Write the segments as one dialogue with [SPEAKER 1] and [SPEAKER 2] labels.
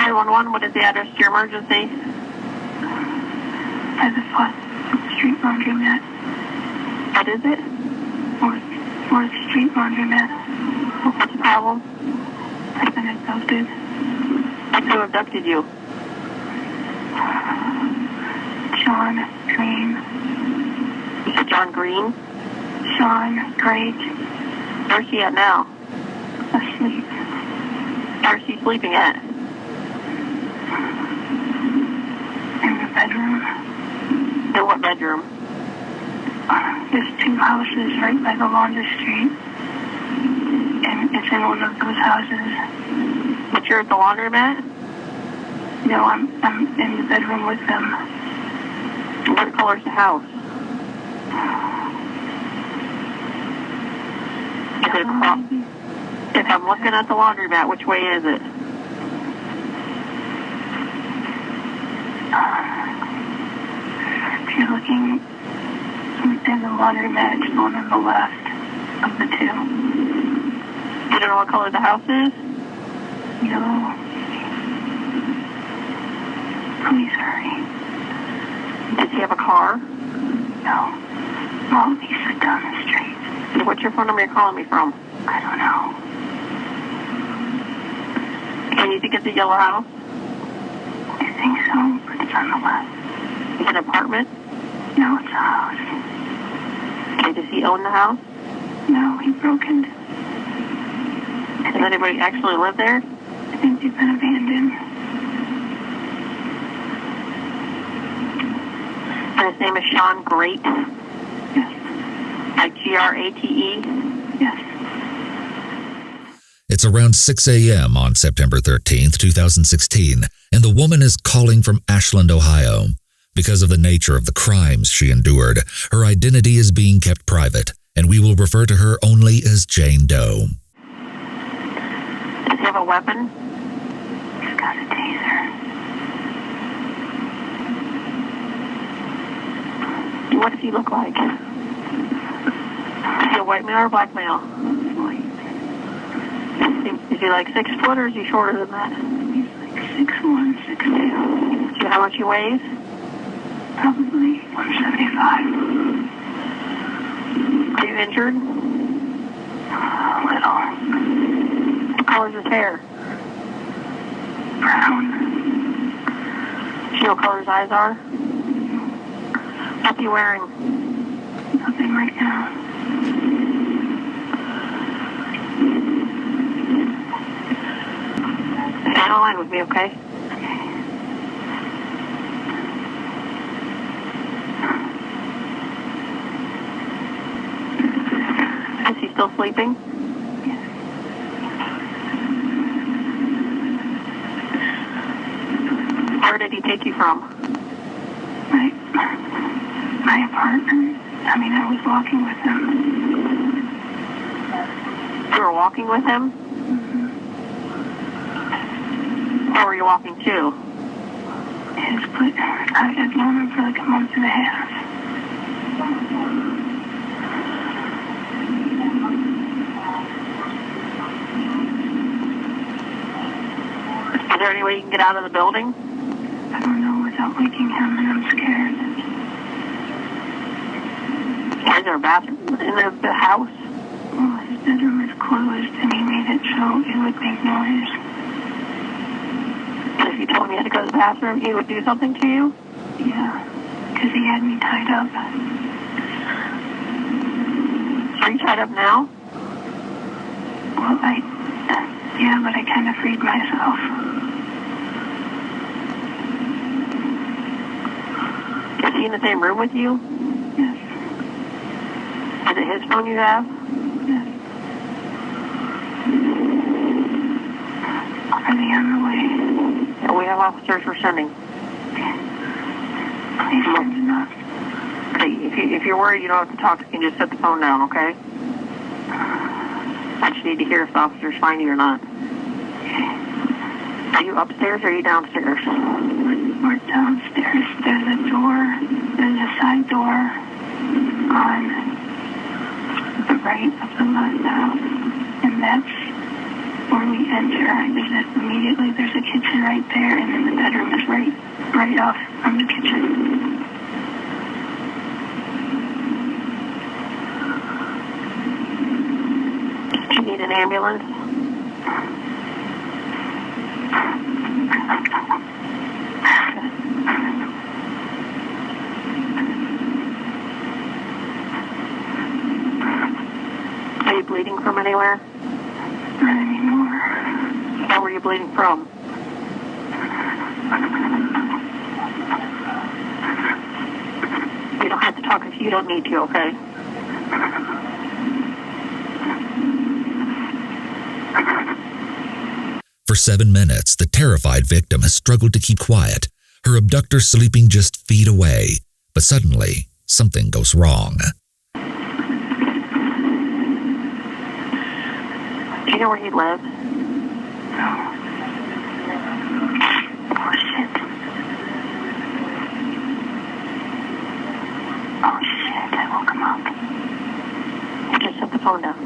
[SPEAKER 1] 911, what is the address to your emergency?
[SPEAKER 2] 5 Street Laundromat.
[SPEAKER 1] What is it?
[SPEAKER 2] 4th Street Laundromat.
[SPEAKER 1] What's the problem?
[SPEAKER 2] I've been abducted.
[SPEAKER 1] Who abducted you?
[SPEAKER 2] Sean Green.
[SPEAKER 1] You said John Green?
[SPEAKER 2] Sean Great.
[SPEAKER 1] Where's she at now?
[SPEAKER 2] Asleep.
[SPEAKER 1] Where's she sleeping at?
[SPEAKER 2] In the bedroom.
[SPEAKER 1] In what bedroom?
[SPEAKER 2] There's 2 houses right by the Laundry Street. And it's in one of those houses.
[SPEAKER 1] But you're at the laundromat?
[SPEAKER 2] No, I'm in the bedroom with them.
[SPEAKER 1] What color's the house? Is it across? If I'm looking at the laundromat, which way is it?
[SPEAKER 2] If you're looking in the laundromat, it's the one on the left of the 2.
[SPEAKER 1] You don't know what color the house is?
[SPEAKER 2] No. Please hurry.
[SPEAKER 1] Does he have a car?
[SPEAKER 2] No. Well, he's down the street.
[SPEAKER 1] What's your phone number you're calling me from?
[SPEAKER 2] I don't know.
[SPEAKER 1] And you think it's a yellow house?
[SPEAKER 2] I think so, but it's on the left.
[SPEAKER 1] Is it an apartment?
[SPEAKER 2] No, it's a house.
[SPEAKER 1] Okay, does he own the house?
[SPEAKER 2] No, he broke into.
[SPEAKER 1] Does anybody actually live there?
[SPEAKER 2] I think they've been abandoned.
[SPEAKER 1] And his name is Sean Great?
[SPEAKER 2] Yes.
[SPEAKER 1] Like Grate?
[SPEAKER 2] Yes.
[SPEAKER 3] It's around 6 a.m. on September 13th, 2016, and the woman is calling from Ashland, Ohio. Because of the nature of the crimes she endured, her identity is being kept private, and we will refer to her only as Jane Doe.
[SPEAKER 1] Does he have a weapon?
[SPEAKER 2] He's got a taser.
[SPEAKER 1] What does he look like? Is he a white male or black male?
[SPEAKER 2] White.
[SPEAKER 1] Is he like 6 foot or is he shorter than that?
[SPEAKER 2] He's like 6'1", 6'2".
[SPEAKER 1] Do you know how much he weighs?
[SPEAKER 2] Probably 175.
[SPEAKER 1] Are you injured?
[SPEAKER 2] A little.
[SPEAKER 1] What color's his hair?
[SPEAKER 2] Brown.
[SPEAKER 1] Do you know what color his eyes are? What's he wearing?
[SPEAKER 2] Nothing right now.
[SPEAKER 1] Stay on the line with me, okay? Is he still sleeping?
[SPEAKER 2] Yes.
[SPEAKER 1] Where did he take you from?
[SPEAKER 2] My apartment. I mean, I was walking with him.
[SPEAKER 1] You were walking with him?
[SPEAKER 2] Mm-hmm.
[SPEAKER 1] Where were you walking to?
[SPEAKER 2] I've known him for like a month and a half.
[SPEAKER 1] Is there any way you can get out of the building?
[SPEAKER 2] I don't know without waking him, and I'm scared.
[SPEAKER 1] Is there a bathroom in the house?
[SPEAKER 2] Well, his bedroom is closed, and he made it so it would make noise.
[SPEAKER 1] And if you told him you had to go to the bathroom, he would do something to you?
[SPEAKER 2] Yeah, because he had me tied up.
[SPEAKER 1] Are you tied up now?
[SPEAKER 2] Well, yeah, but I kind of freed myself.
[SPEAKER 1] Is he in the same room with you?
[SPEAKER 2] Yes.
[SPEAKER 1] Is it his phone you have?
[SPEAKER 2] Yes. Are they on the way?
[SPEAKER 1] Yeah, we have officers we're sending.
[SPEAKER 2] Please send them up.
[SPEAKER 1] Okay, if you're worried you don't have to talk, you can just set the phone down, okay? I just need to hear if the officers find you or not. Are you upstairs or are you downstairs?
[SPEAKER 2] We're downstairs. There's a door. There's a side door on the right of the left house. And that's where we enter. Immediately there's a kitchen right right there, and then the bedroom is right off from the kitchen.
[SPEAKER 1] Do you need an ambulance? Are you bleeding from anywhere?
[SPEAKER 2] Not anymore.
[SPEAKER 1] Where were you bleeding from? You don't have to talk if you don't need to, okay?
[SPEAKER 3] For 7 minutes, the terrified victim has struggled to keep quiet, her abductor sleeping just feet away. But suddenly, something goes wrong.
[SPEAKER 1] Do you know where he lives?
[SPEAKER 2] No. Oh, shit. Oh, shit. I woke him up.
[SPEAKER 1] Just set the phone down.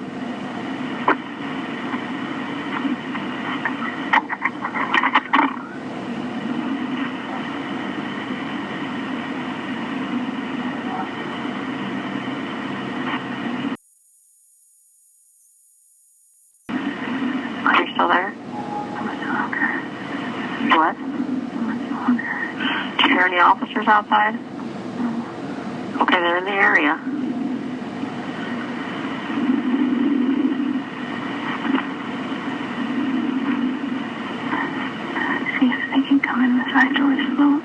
[SPEAKER 1] Are you still there?
[SPEAKER 2] I'm much longer.
[SPEAKER 1] What?
[SPEAKER 2] I'm much longer.
[SPEAKER 1] Do you hear any officers outside?
[SPEAKER 2] No.
[SPEAKER 1] Okay, they're in the area.
[SPEAKER 2] See if they can come in the side door slow,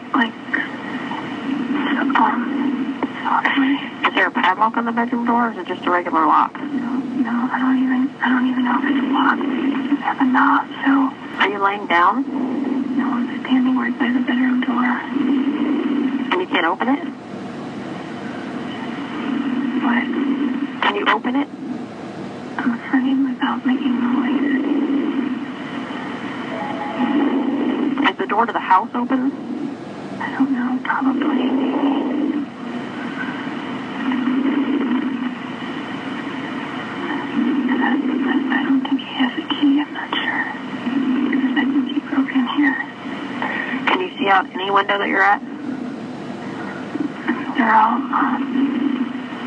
[SPEAKER 2] softly.
[SPEAKER 1] Is there a padlock on the bedroom door, or is it just a regular lock?
[SPEAKER 2] No, I don't even know if it's locked. It have a knob, so
[SPEAKER 1] Are you laying down?
[SPEAKER 2] no, I'm standing right by the bedroom door.
[SPEAKER 1] And you can't open it?
[SPEAKER 2] What?
[SPEAKER 1] Can you open it?
[SPEAKER 2] I'm afraid without making noise.
[SPEAKER 1] Is the door to the house open?
[SPEAKER 2] I don't know, probably, maybe. I don't think he has a key, I'm not sure. Because I think he broke in here.
[SPEAKER 1] Can you see out any window that you're at?
[SPEAKER 2] They're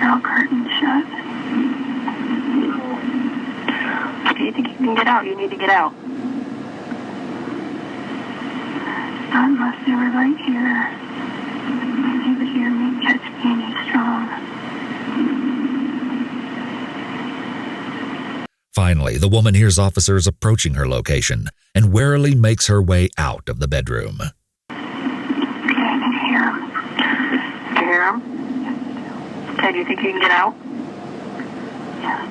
[SPEAKER 2] all curtains shut.
[SPEAKER 1] If you think you can get out, you need to get out.
[SPEAKER 2] Not unless they were right here. They would hear me, catch me, and he's strong.
[SPEAKER 3] Finally, the woman hears officers approaching her location and warily makes her way out of the bedroom.
[SPEAKER 2] Okay, I can hear him.
[SPEAKER 1] Do you hear him?
[SPEAKER 2] Yes,
[SPEAKER 1] Okay, do you think you can get out?
[SPEAKER 2] yeah.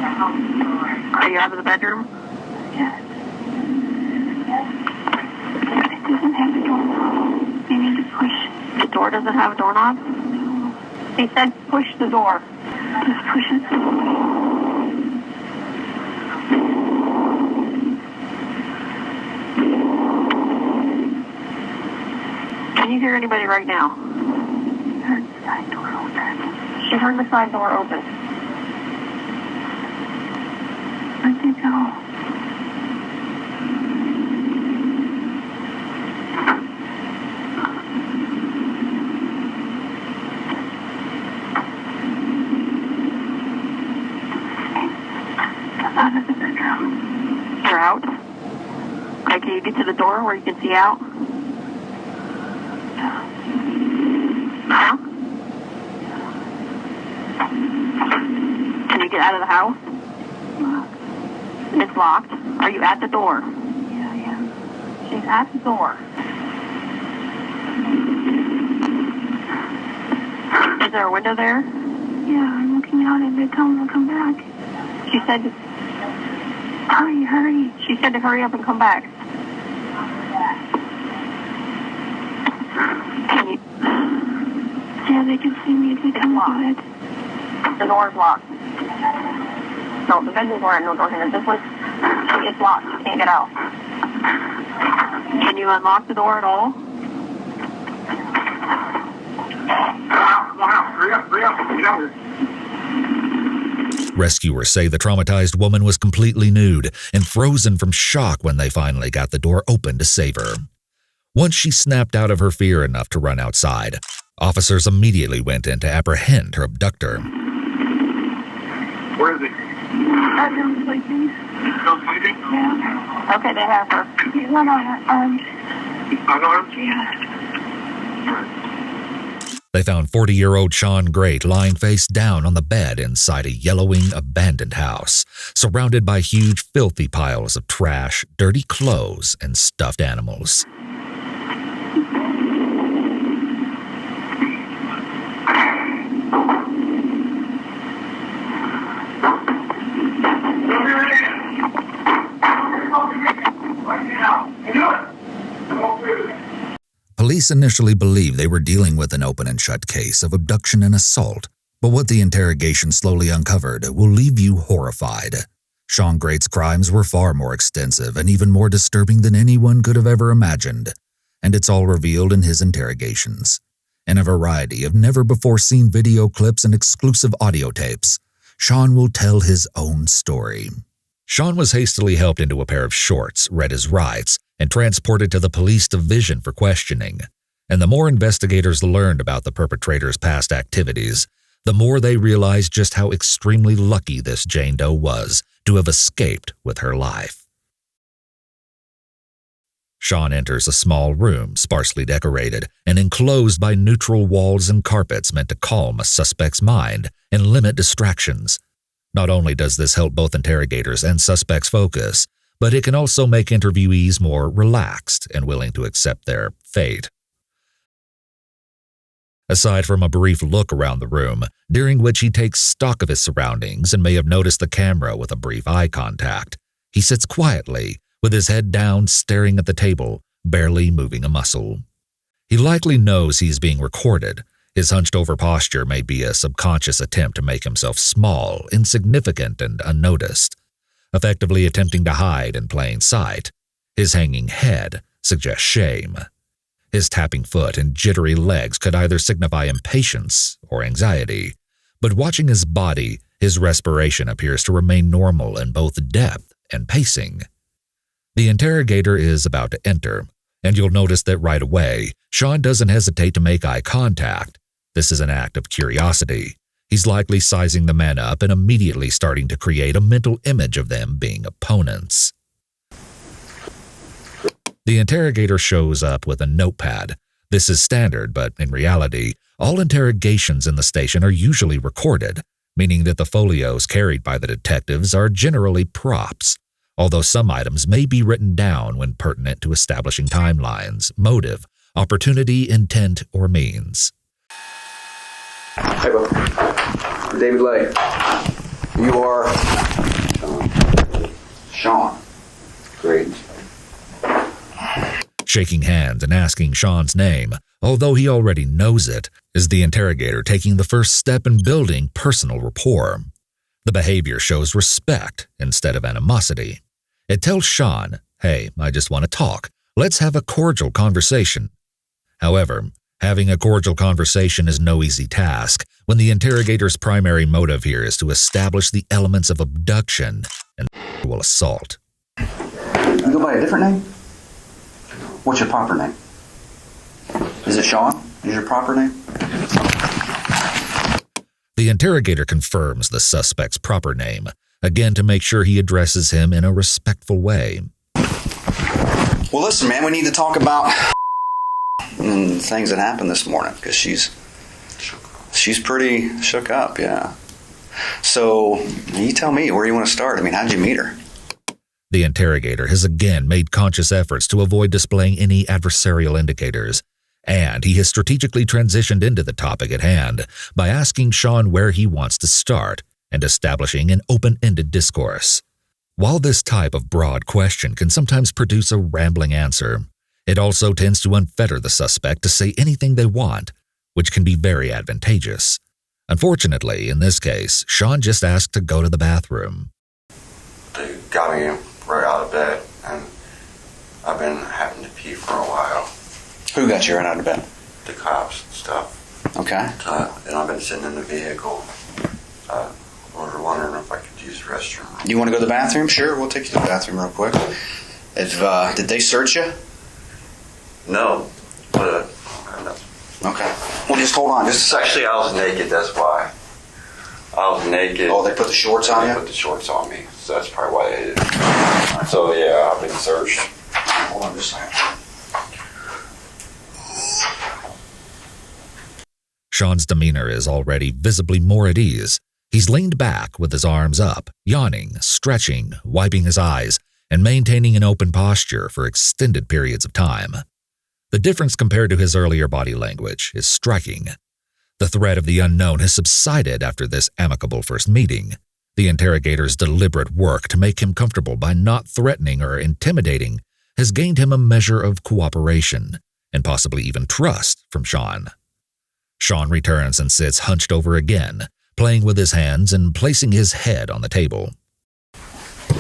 [SPEAKER 1] Are you out of the bedroom?
[SPEAKER 2] Yes. It doesn't have a doorknob. They need to push.
[SPEAKER 1] The door doesn't have a doorknob?
[SPEAKER 2] No.
[SPEAKER 1] He said push the door.
[SPEAKER 2] Just push it.
[SPEAKER 1] Can you hear anybody right now?
[SPEAKER 2] I heard the side door open.
[SPEAKER 1] She heard the side door open.
[SPEAKER 2] Where'd they go? Out of the bedroom.
[SPEAKER 1] You're out? Okay, can you get to the door where you can see out? Huh? Can you get out of the house?
[SPEAKER 2] Locked.
[SPEAKER 1] It's locked. Are you at the door?
[SPEAKER 2] Yeah, I am.
[SPEAKER 1] She's at the door. Is there a window there?
[SPEAKER 2] Yeah, I'm looking out and they tell him to come back.
[SPEAKER 1] She said to,
[SPEAKER 2] Hurry, hurry.
[SPEAKER 1] she said to hurry up and come back. Can you,
[SPEAKER 2] Yeah, they can see me if they come
[SPEAKER 1] locked.
[SPEAKER 2] to it.
[SPEAKER 1] the door's locked. No, the bedroom door had no door handle. This one, it's locked. You can't get out. Can you unlock the door at all?
[SPEAKER 3] Rescuers say the traumatized woman was completely nude and frozen from shock when they finally got the door open to save her. Once she snapped out of her fear enough to run outside, officers immediately went in to apprehend her abductor.
[SPEAKER 1] Where is he?
[SPEAKER 2] I'm still sleeping.
[SPEAKER 1] Still sleeping?
[SPEAKER 2] Yeah.
[SPEAKER 1] Okay, they have her.
[SPEAKER 2] He's unarmed.
[SPEAKER 1] Unarmed?
[SPEAKER 2] Yeah.
[SPEAKER 3] They found 40-year-old Sean Great lying face down on the bed inside a yellowing, abandoned house, surrounded by huge, filthy piles of trash, dirty clothes, and stuffed animals. Police initially believed they were dealing with an open and shut case of abduction and assault, but what the interrogation slowly uncovered will leave you horrified. Sean Great's crimes were far more extensive and even more disturbing than anyone could have ever imagined, and it's all revealed in his interrogations. In a variety of never-before-seen video clips and exclusive audio tapes, Sean will tell his own story. Sean was hastily helped into a pair of shorts, read his rights, and transported to the police division for questioning. And the more investigators learned about the perpetrator's past activities, the more they realized just how extremely lucky this Jane Doe was to have escaped with her life. Sean enters a small room, sparsely decorated and enclosed by neutral walls and carpets meant to calm a suspect's mind and limit distractions. Not only does this help both interrogators and suspects focus, but it can also make interviewees more relaxed and willing to accept their fate. Aside from a brief look around the room, during which he takes stock of his surroundings and may have noticed the camera with a brief eye contact, he sits quietly, with his head down, staring at the table, barely moving a muscle. He likely knows he's being recorded. His hunched-over posture may be a subconscious attempt to make himself small, insignificant, and unnoticed, effectively attempting to hide in plain sight. His hanging head suggests shame. His tapping foot and jittery legs could either signify impatience or anxiety, but watching his body, his respiration appears to remain normal in both depth and pacing. The interrogator is about to enter, and you'll notice that right away, Sean doesn't hesitate to make eye contact. This is an act of curiosity. He's likely sizing the man up and immediately starting to create a mental image of them being opponents. The interrogator shows up with a notepad. This is standard, but in reality, all interrogations in the station are usually recorded, meaning that the folios carried by the detectives are generally props, although some items may be written down when pertinent to establishing timelines, motive, opportunity, intent, or means.
[SPEAKER 4] Hey, Bo. David Lay. You are Sean. Great.
[SPEAKER 3] Shaking hands and asking Sean's name, although he already knows it, is the interrogator taking the first step in building personal rapport. The behavior shows respect instead of animosity. It tells Sean, hey, I just want to talk. Let's have a cordial conversation. However, having a cordial conversation is no easy task when the interrogator's primary motive here is to establish the elements of abduction and sexual assault.
[SPEAKER 4] You go by a different name? What's your proper name? Is it Sean? Is your proper name?
[SPEAKER 3] The interrogator confirms the suspect's proper name, again to make sure he addresses him in a respectful way.
[SPEAKER 4] Well, listen, man, we need to talk about things that happened this morning, because she's pretty shook up, yeah. So, you tell me, where do you want to start? I mean, how'd you meet her?
[SPEAKER 3] The interrogator has again made conscious efforts to avoid displaying any adversarial indicators, and he has strategically transitioned into the topic at hand by asking Sean where he wants to start and establishing an open-ended discourse. While this type of broad question can sometimes produce a rambling answer, it also tends to unfetter the suspect to say anything they want, which can be very advantageous. Unfortunately, in this case, Sean just asked to go to the bathroom.
[SPEAKER 5] They got me right out of bed, and I've been having to pee for a while.
[SPEAKER 4] Who got you right out of bed?
[SPEAKER 5] The cops and stuff.
[SPEAKER 4] Okay.
[SPEAKER 5] And I've been sitting in the vehicle. I was wondering if I could use the restroom.
[SPEAKER 4] You want to go to the bathroom? Sure, we'll take you to the bathroom real quick. Did they search you?
[SPEAKER 5] No, but
[SPEAKER 4] Okay. Well, just hold on. Just
[SPEAKER 5] actually, I was naked. That's why. I was naked.
[SPEAKER 4] Oh, they put the shorts on
[SPEAKER 5] They
[SPEAKER 4] you?
[SPEAKER 5] put the shorts on me, so that's probably why they did it. So yeah, I've been searched.
[SPEAKER 4] Hold on just a second.
[SPEAKER 3] Sean's demeanor is already visibly more at ease. He's leaned back with his arms up, yawning, stretching, wiping his eyes, and maintaining an open posture for extended periods of time. The difference compared to his earlier body language is striking. The threat of the unknown has subsided after this amicable first meeting. The interrogator's deliberate work to make him comfortable by not threatening or intimidating has gained him a measure of cooperation and possibly even trust from Sean. Sean returns and sits hunched over again, playing with his hands and placing his head on the table.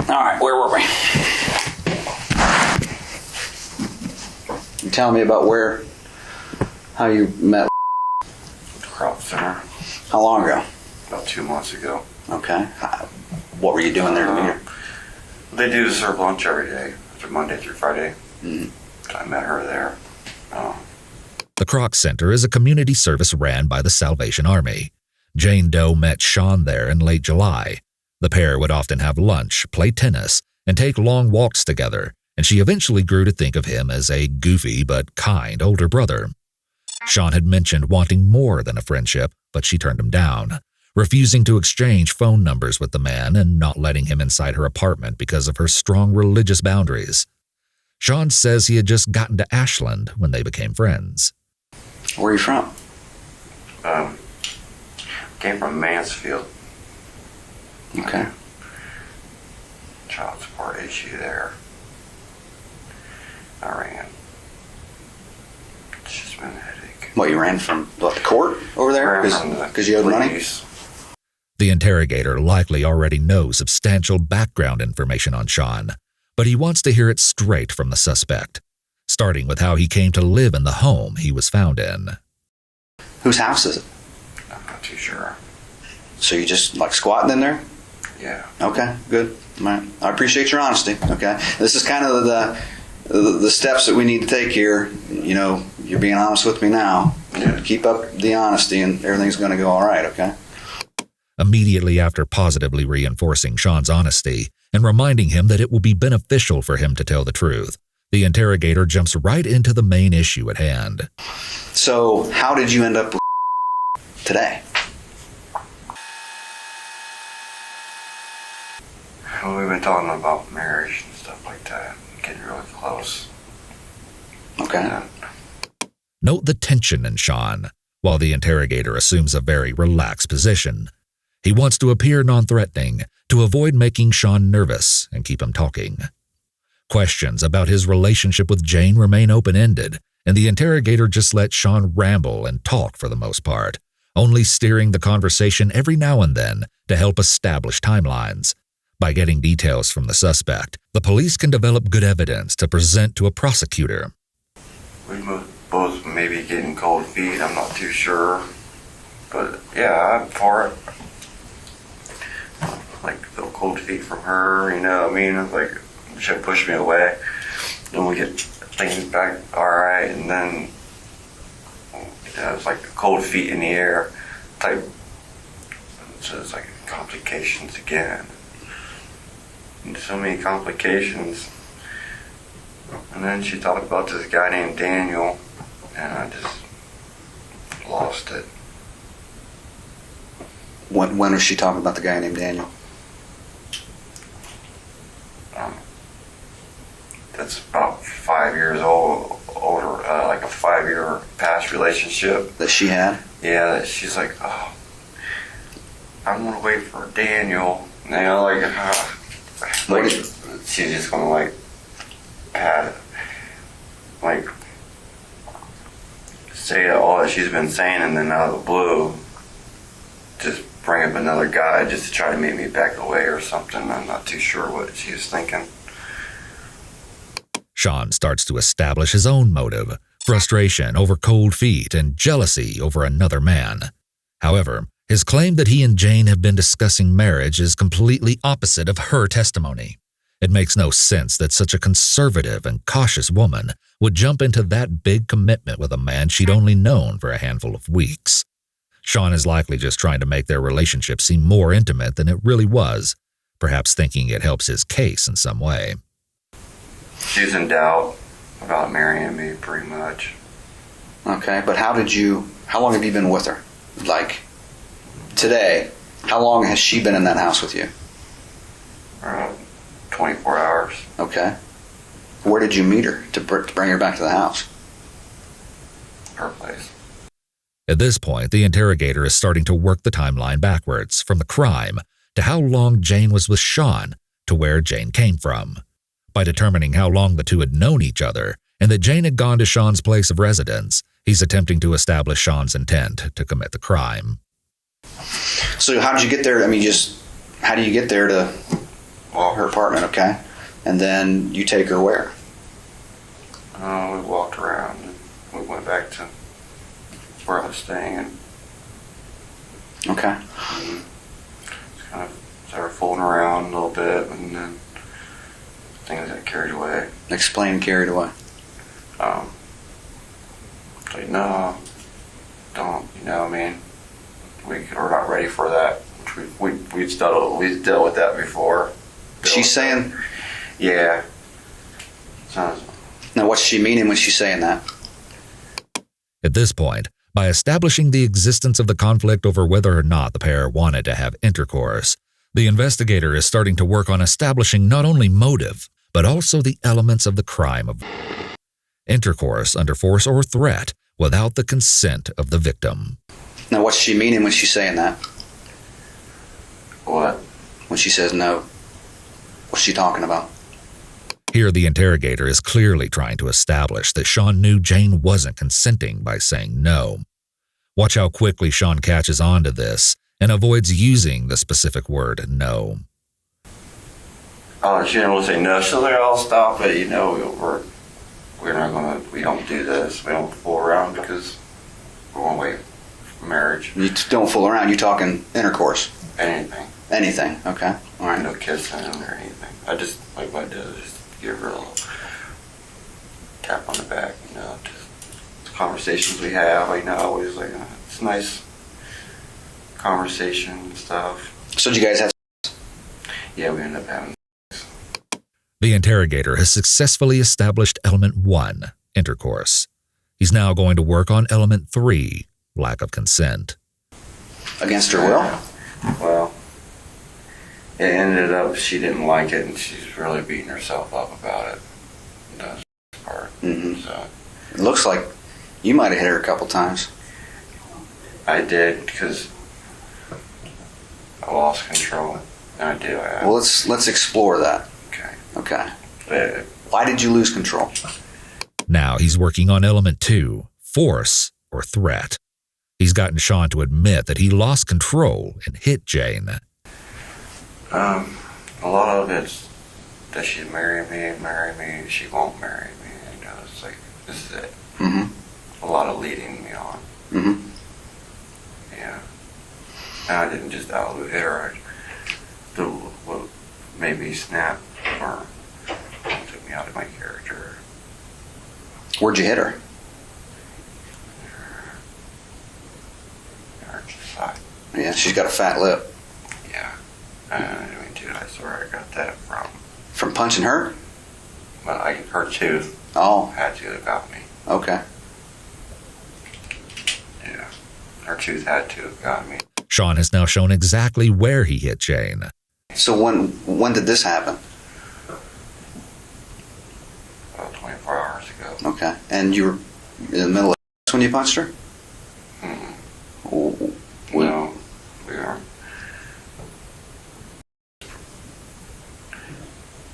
[SPEAKER 4] All right, where were we? You telling me about how you met?
[SPEAKER 5] Crop center
[SPEAKER 4] How long ago?
[SPEAKER 5] about 2 months ago.
[SPEAKER 4] Okay. What were you doing there to meet her?
[SPEAKER 5] They do serve lunch every day, Monday through Friday.
[SPEAKER 4] Mm-hmm.
[SPEAKER 5] I met her there.
[SPEAKER 3] The Kroc Center is a community service ran by the Salvation Army. Jane Doe met Sean there in late July. The pair would often have lunch, play tennis, and take long walks together, and she eventually grew to think of him as a goofy but kind older brother. Sean had mentioned wanting more than a friendship, but she turned him down, refusing to exchange phone numbers with the man and not letting him inside her apartment because of her strong religious boundaries. Sean says he had just gotten to Ashland when they became friends.
[SPEAKER 4] Where are you from?
[SPEAKER 5] Came from Mansfield.
[SPEAKER 4] Okay.
[SPEAKER 5] Child support issue there. I ran. It's just been a headache.
[SPEAKER 4] What, you ran from the court over there? Because you owed money?
[SPEAKER 3] The interrogator likely already knows substantial background information on Sean, but he wants to hear it straight from the suspect, starting with how he came to live in the home he was found in.
[SPEAKER 4] Whose house is it?
[SPEAKER 5] I'm not too sure.
[SPEAKER 4] So you just squatting in there?
[SPEAKER 5] Yeah.
[SPEAKER 4] Okay, good. All right. I appreciate your honesty. Okay, this is kind of the steps that we need to take here. You know, you're being honest with me now.
[SPEAKER 5] Yeah.
[SPEAKER 4] Keep up the honesty, and everything's going to go all right. Okay.
[SPEAKER 3] Immediately after positively reinforcing Sean's honesty and reminding him that it will be beneficial for him to tell the truth, the interrogator jumps right into the main issue at hand.
[SPEAKER 4] So, how did you end up with today?
[SPEAKER 5] Well, we've been talking about marriage and stuff like that, getting really close.
[SPEAKER 4] Okay.
[SPEAKER 5] Yeah.
[SPEAKER 3] Note the tension in Sean, while the interrogator assumes a very relaxed position. He wants to appear non-threatening to avoid making Sean nervous and keep him talking. Questions about his relationship with Jane remain open-ended, and the interrogator just lets Sean ramble and talk for the most part, only steering the conversation every now and then to help establish timelines. By getting details from the suspect, the police can develop good evidence to present to a prosecutor.
[SPEAKER 5] We both maybe getting cold feet, I'm not too sure. But yeah, I'm for it. Like, feel cold feet from her, you know what I mean? It's like, she pushed me away. Then we get things back alright, and then it's like cold feet in the air type. So it's like complications again. And so many complications. And then she talked about this guy named Daniel, and I just lost it.
[SPEAKER 4] When was she talking about the guy named Daniel?
[SPEAKER 5] That's about 5 years older, like a 5-year past relationship.
[SPEAKER 4] That she had?
[SPEAKER 5] Yeah, she's like, oh, I'm gonna wait for Daniel. You know, like she's just gonna say all that she's been saying, and then out of the blue, just bring up another guy just to try to make me back away or something. I'm not too sure what she was thinking.
[SPEAKER 3] Sean starts to establish his own motive frustration over cold feet, and jealousy over another man. However, his claim that he and Jane have been discussing marriage is completely opposite of her testimony. It makes no sense that such a conservative and cautious woman would jump into that big commitment with a man she'd only known for a handful of weeks. Sean is likely just trying to make their relationship seem more intimate than it really was, perhaps thinking it helps his case in some way.
[SPEAKER 5] She's in doubt about marrying me, pretty much.
[SPEAKER 4] Okay, but how long have you been with her? Like, today, how long has she been in that house with you?
[SPEAKER 5] 24 hours.
[SPEAKER 4] Okay. Where did you meet her to bring her back to the house?
[SPEAKER 5] Her place.
[SPEAKER 3] At this point, the interrogator is starting to work the timeline backwards from the crime to how long Jane was with Sean to where Jane came from. By determining how long the two had known each other and that Jane had gone to Sean's place of residence, he's attempting to establish Sean's intent to commit the crime.
[SPEAKER 4] So how did you get there? How do you get there to her apartment, okay? And then you take her where?
[SPEAKER 5] We walked around and we went back to where I was staying.
[SPEAKER 4] Okay.
[SPEAKER 5] Just kind of started fooling around a little bit, and then things got carried away.
[SPEAKER 4] Explain carried away.
[SPEAKER 5] Like, no, don't, I mean, we're not ready for that. We've dealt with that before.
[SPEAKER 4] She's saying?
[SPEAKER 5] Yeah.
[SPEAKER 4] Now, what's she meaning when she's saying that?
[SPEAKER 3] At this point, by establishing the existence of the conflict over whether or not the pair wanted to have intercourse, the investigator is starting to work on establishing not only motive, but also the elements of the crime of intercourse under force or threat without the consent of the victim.
[SPEAKER 4] Now, what's she meaning when she's saying that?
[SPEAKER 5] What?
[SPEAKER 4] When she says no, what's she talking about?
[SPEAKER 3] Here, the interrogator is clearly trying to establish that Sean knew Jane wasn't consenting by saying no. Watch how quickly Sean catches on to this and avoids using the specific word no.
[SPEAKER 5] Oh, she didn't want to say no. She's like, I'll stop it. We're not gonna. We don't do this. We don't fool around because we're gonna wait for marriage.
[SPEAKER 4] You don't fool around. You're talking intercourse.
[SPEAKER 5] Anything.
[SPEAKER 4] Anything. Okay. All right.
[SPEAKER 5] No kissing or anything. I just like what I do is just give her a little tap on the back. Just the conversations we have. Always like it's nice conversation and stuff.
[SPEAKER 4] So did you guys have?
[SPEAKER 5] Yeah, we ended up having.
[SPEAKER 3] The interrogator has successfully established element 1, intercourse. He's now going to work on element 3, lack of consent.
[SPEAKER 4] Against her will?
[SPEAKER 5] Well, it ended up she didn't like it, and she's really beating herself up about it. That's the part.
[SPEAKER 4] Mm-hmm.
[SPEAKER 5] So
[SPEAKER 4] It looks like you might have hit her a couple times.
[SPEAKER 5] I did because I lost control. And I do.
[SPEAKER 4] Well, let's explore that. Okay. Why did you lose control?
[SPEAKER 3] Now he's working on element 2, force or threat. He's gotten Sean to admit that he lost control and hit Jane.
[SPEAKER 5] A lot of it's that she'd marry me, she won't marry me. It's like, this is it.
[SPEAKER 4] Mm-hmm.
[SPEAKER 5] A lot of leading me on.
[SPEAKER 4] Mm-hmm.
[SPEAKER 5] Yeah. And I didn't just outright hit her. What made me snap or took me out of my character.
[SPEAKER 4] Where'd you hit her?
[SPEAKER 5] Her side.
[SPEAKER 4] Yeah, she's got a fat lip.
[SPEAKER 5] Yeah. Dude, I swear I got that from.
[SPEAKER 4] From punching her?
[SPEAKER 5] Well, her tooth.
[SPEAKER 4] Oh.
[SPEAKER 5] Had to have got me.
[SPEAKER 4] Okay.
[SPEAKER 5] Yeah. Her tooth had to have got me.
[SPEAKER 3] Sean has now shown exactly where he hit Jane.
[SPEAKER 4] So when did this happen?
[SPEAKER 5] About 24 hours ago.
[SPEAKER 4] Okay. And you were in the middle of when you punched her?
[SPEAKER 5] Mm-hmm. No, we are.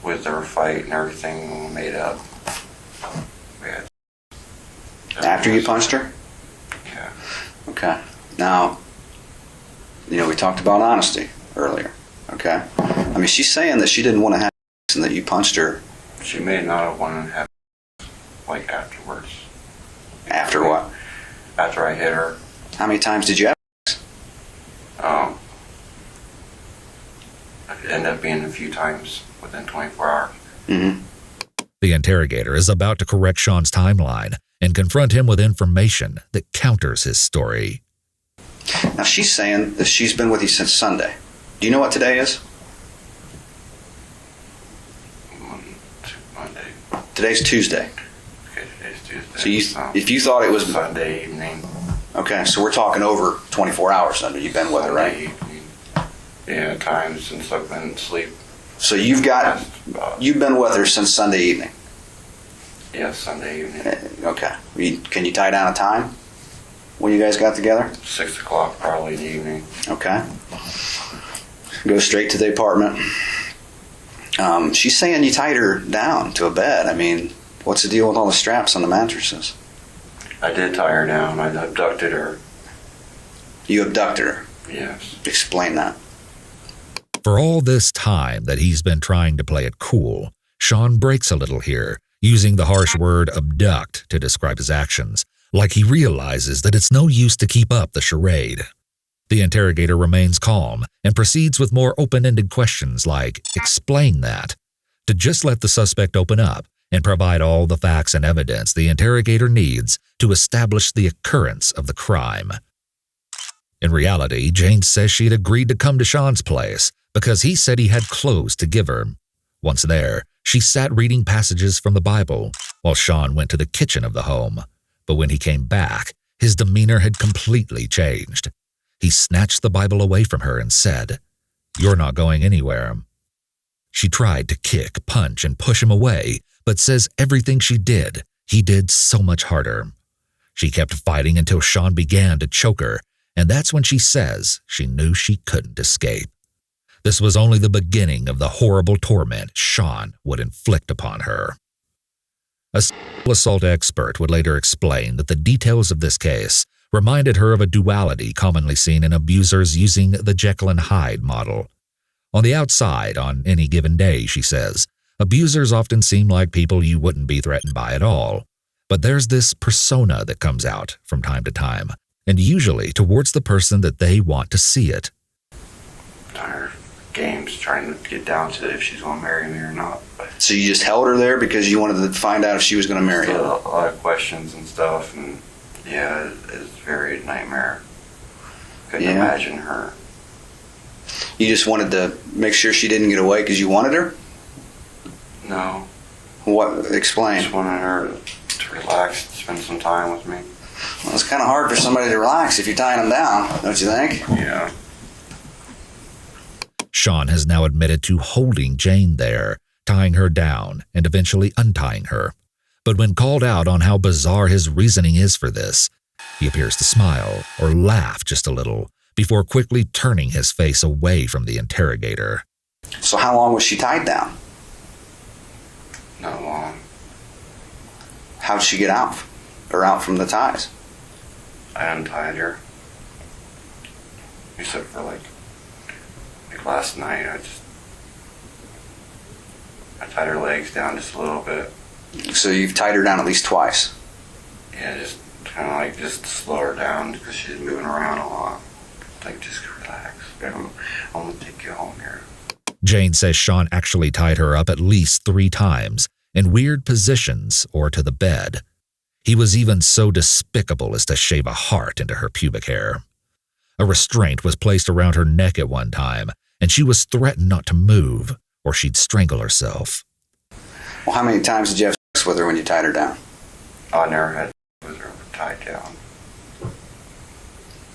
[SPEAKER 5] With our fight and everything made up. We had.
[SPEAKER 4] After you punched her?
[SPEAKER 5] Yeah.
[SPEAKER 4] Okay. Now, we talked about honesty earlier. Okay. I mean, she's saying that she didn't want to have sex and that you punched her.
[SPEAKER 5] She may not have wanted to have like afterwards.
[SPEAKER 4] After what?
[SPEAKER 5] After I hit her.
[SPEAKER 4] How many times did you have sex?
[SPEAKER 5] It ended up being a few times within 24 hours.
[SPEAKER 4] Mm-hmm.
[SPEAKER 3] The interrogator is about to correct Sean's timeline and confront him with information that counters his story.
[SPEAKER 4] Now, she's saying that she's been with you since Sunday. Do you know what today is?
[SPEAKER 5] Monday.
[SPEAKER 4] Today's Tuesday.
[SPEAKER 5] Okay, today's Tuesday.
[SPEAKER 4] So if you thought it was...
[SPEAKER 5] Sunday evening.
[SPEAKER 4] Okay, so we're talking over 24 hours under you've been with her, right?
[SPEAKER 5] Sunday evening. Yeah, times since I've been asleep.
[SPEAKER 4] So you've been with her since Sunday evening?
[SPEAKER 5] Yes, Sunday evening.
[SPEAKER 4] Okay. Can you tie down a time when you guys got together?
[SPEAKER 5] 6 o'clock probably in the evening.
[SPEAKER 4] Okay. Go straight to the apartment. She's saying you tied her down to a bed. I mean, what's the deal with all the straps on the mattresses?
[SPEAKER 5] I did tie her down. I abducted her.
[SPEAKER 4] You abducted her?
[SPEAKER 5] Yes.
[SPEAKER 4] Explain that.
[SPEAKER 3] For all this time that he's been trying to play it cool, Sean breaks a little here, using the harsh word abduct to describe his actions, like he realizes that it's no use to keep up the charade. The interrogator remains calm and proceeds with more open-ended questions like, explain that. To just let the suspect open up and provide all the facts and evidence the interrogator needs to establish the occurrence of the crime. In reality, Jane says she had agreed to come to Sean's place because he said he had clothes to give her. Once there, she sat reading passages from the Bible while Sean went to the kitchen of the home. But when he came back, his demeanor had completely changed. He snatched the Bible away from her and said, "You're not going anywhere." She tried to kick, punch, and push him away, but says everything she did, he did so much harder. She kept fighting until Sean began to choke her, and that's when she says she knew she couldn't escape. This was only the beginning of the horrible torment Sean would inflict upon her. A sexual assault expert would later explain that the details of this case reminded her of a duality commonly seen in abusers using the Jekyll and Hyde model. On the outside, on any given day, she says, abusers often seem like people you wouldn't be threatened by at all. But there's this persona that comes out from time to time, and usually towards the person that they want to see it.
[SPEAKER 5] Her games trying to get down to if she's going to marry me or not.
[SPEAKER 4] So you just held her there because you wanted to find out if she was going to marry you?
[SPEAKER 5] A lot of questions and stuff, and yeah, it's very nightmare. Couldn't imagine her.
[SPEAKER 4] You just wanted to make sure she didn't get away because you wanted her?
[SPEAKER 5] No.
[SPEAKER 4] What? Explain.
[SPEAKER 5] Just wanted her to relax, spend some time with me.
[SPEAKER 4] Well, it's kind of hard for somebody to relax if you're tying them down, don't you think?
[SPEAKER 5] Yeah.
[SPEAKER 3] Sean has now admitted to holding Jane there, tying her down, and eventually untying her. But when called out on how bizarre his reasoning is for this, he appears to smile or laugh just a little before quickly turning his face away from the interrogator.
[SPEAKER 4] So how long was she tied down?
[SPEAKER 5] Not long.
[SPEAKER 4] How'd she get out? Or out from the ties?
[SPEAKER 5] I untied her. Except for like last night, I tied her legs down just a little bit.
[SPEAKER 4] So you've tied her down at least twice?
[SPEAKER 5] Yeah, just kind of like just slow her down because she's moving around a lot. Like, just relax. I'm going to take you home here.
[SPEAKER 3] Jane says Sean actually tied her up at least 3 times in weird positions or to the bed. He was even so despicable as to shave a heart into her pubic hair. A restraint was placed around her neck at one time, and she was threatened not to move or she'd strangle herself.
[SPEAKER 4] Well, how many times did you have sex with her when you tied her down?
[SPEAKER 5] I never had with her tied down.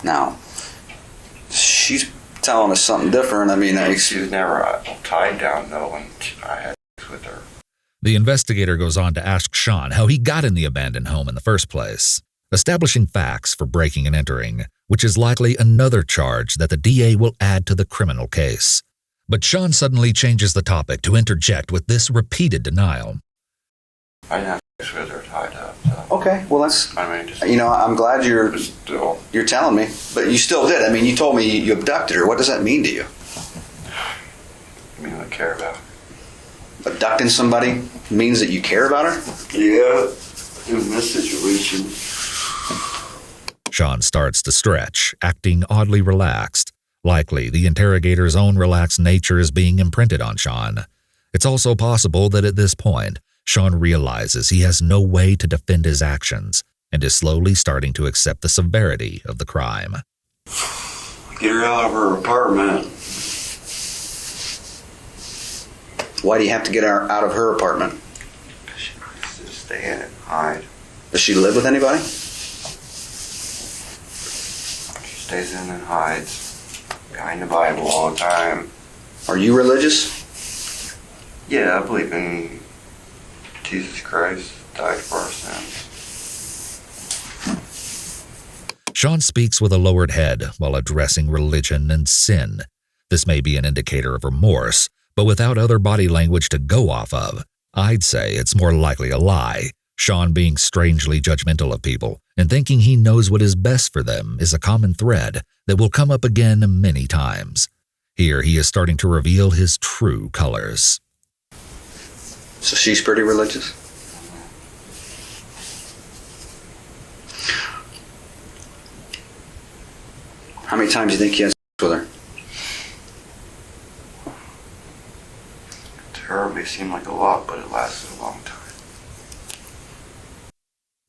[SPEAKER 4] Now, she's telling us something different. I mean,
[SPEAKER 5] she was never tied down, though, when I had sex with her.
[SPEAKER 3] The investigator goes on to ask Sean how he got in the abandoned home in the first place, establishing facts for breaking and entering, which is likely another charge that the DA will add to the criminal case. But Sean suddenly changes the topic to interject with this repeated denial.
[SPEAKER 5] I didn't have sex with her tied up. So.
[SPEAKER 4] Okay, well, that's,
[SPEAKER 5] just,
[SPEAKER 4] I'm glad you're telling me, but you still did. I mean, you told me you abducted her. What does that mean to you?
[SPEAKER 5] I mean, I care about her.
[SPEAKER 4] Abducting somebody means that you care about her?
[SPEAKER 5] Yeah, in this situation,
[SPEAKER 3] Sean starts to stretch, acting oddly relaxed. Likely, the interrogator's own relaxed nature is being imprinted on Sean. It's also possible that at this point, Sean realizes he has no way to defend his actions and is slowly starting to accept the severity of the crime.
[SPEAKER 5] Get her out of her apartment.
[SPEAKER 4] Why do you have to get her out of her apartment?
[SPEAKER 5] She needs to stay in it and hide.
[SPEAKER 4] Does she live with anybody?
[SPEAKER 5] She stays in and hides behind the Bible all the time.
[SPEAKER 4] Are you religious?
[SPEAKER 5] Yeah, I believe in Jesus Christ died for our sins.
[SPEAKER 3] Sean speaks with a lowered head while addressing religion and sin. This may be an indicator of remorse, but without other body language to go off of, I'd say it's more likely a lie. Sean being strangely judgmental of people and thinking he knows what is best for them is a common thread that will come up again many times. Here he is starting to reveal his true colors.
[SPEAKER 4] So she's pretty religious? How many times do you think he has sex with her?
[SPEAKER 5] To her, it may seem like a lot, but it lasted a long time.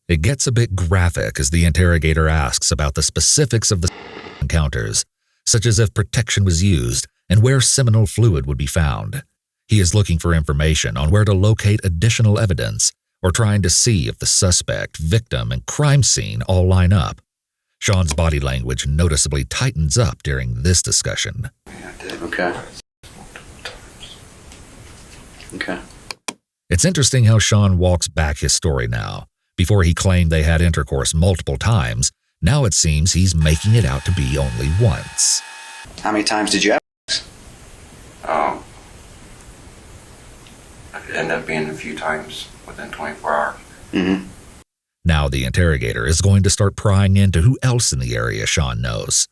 [SPEAKER 3] It gets a bit graphic as the interrogator asks about the specifics of the encounters, such as if protection was used and where seminal fluid would be found. He is looking for information on where to locate additional evidence or trying to see if the suspect, victim, and crime scene all line up. Sean's body language noticeably tightens up during this discussion.
[SPEAKER 5] Yeah, I did.
[SPEAKER 4] Okay. Okay.
[SPEAKER 3] It's interesting how Sean walks back his story now. Before he claimed they had intercourse multiple times, now it seems he's making it out to be only once.
[SPEAKER 4] How many times did you have sex?
[SPEAKER 5] It ended up being a few times within 24 hours.
[SPEAKER 4] Mm-hmm.
[SPEAKER 3] Now the interrogator is going to start prying into who else in the area Sean knows.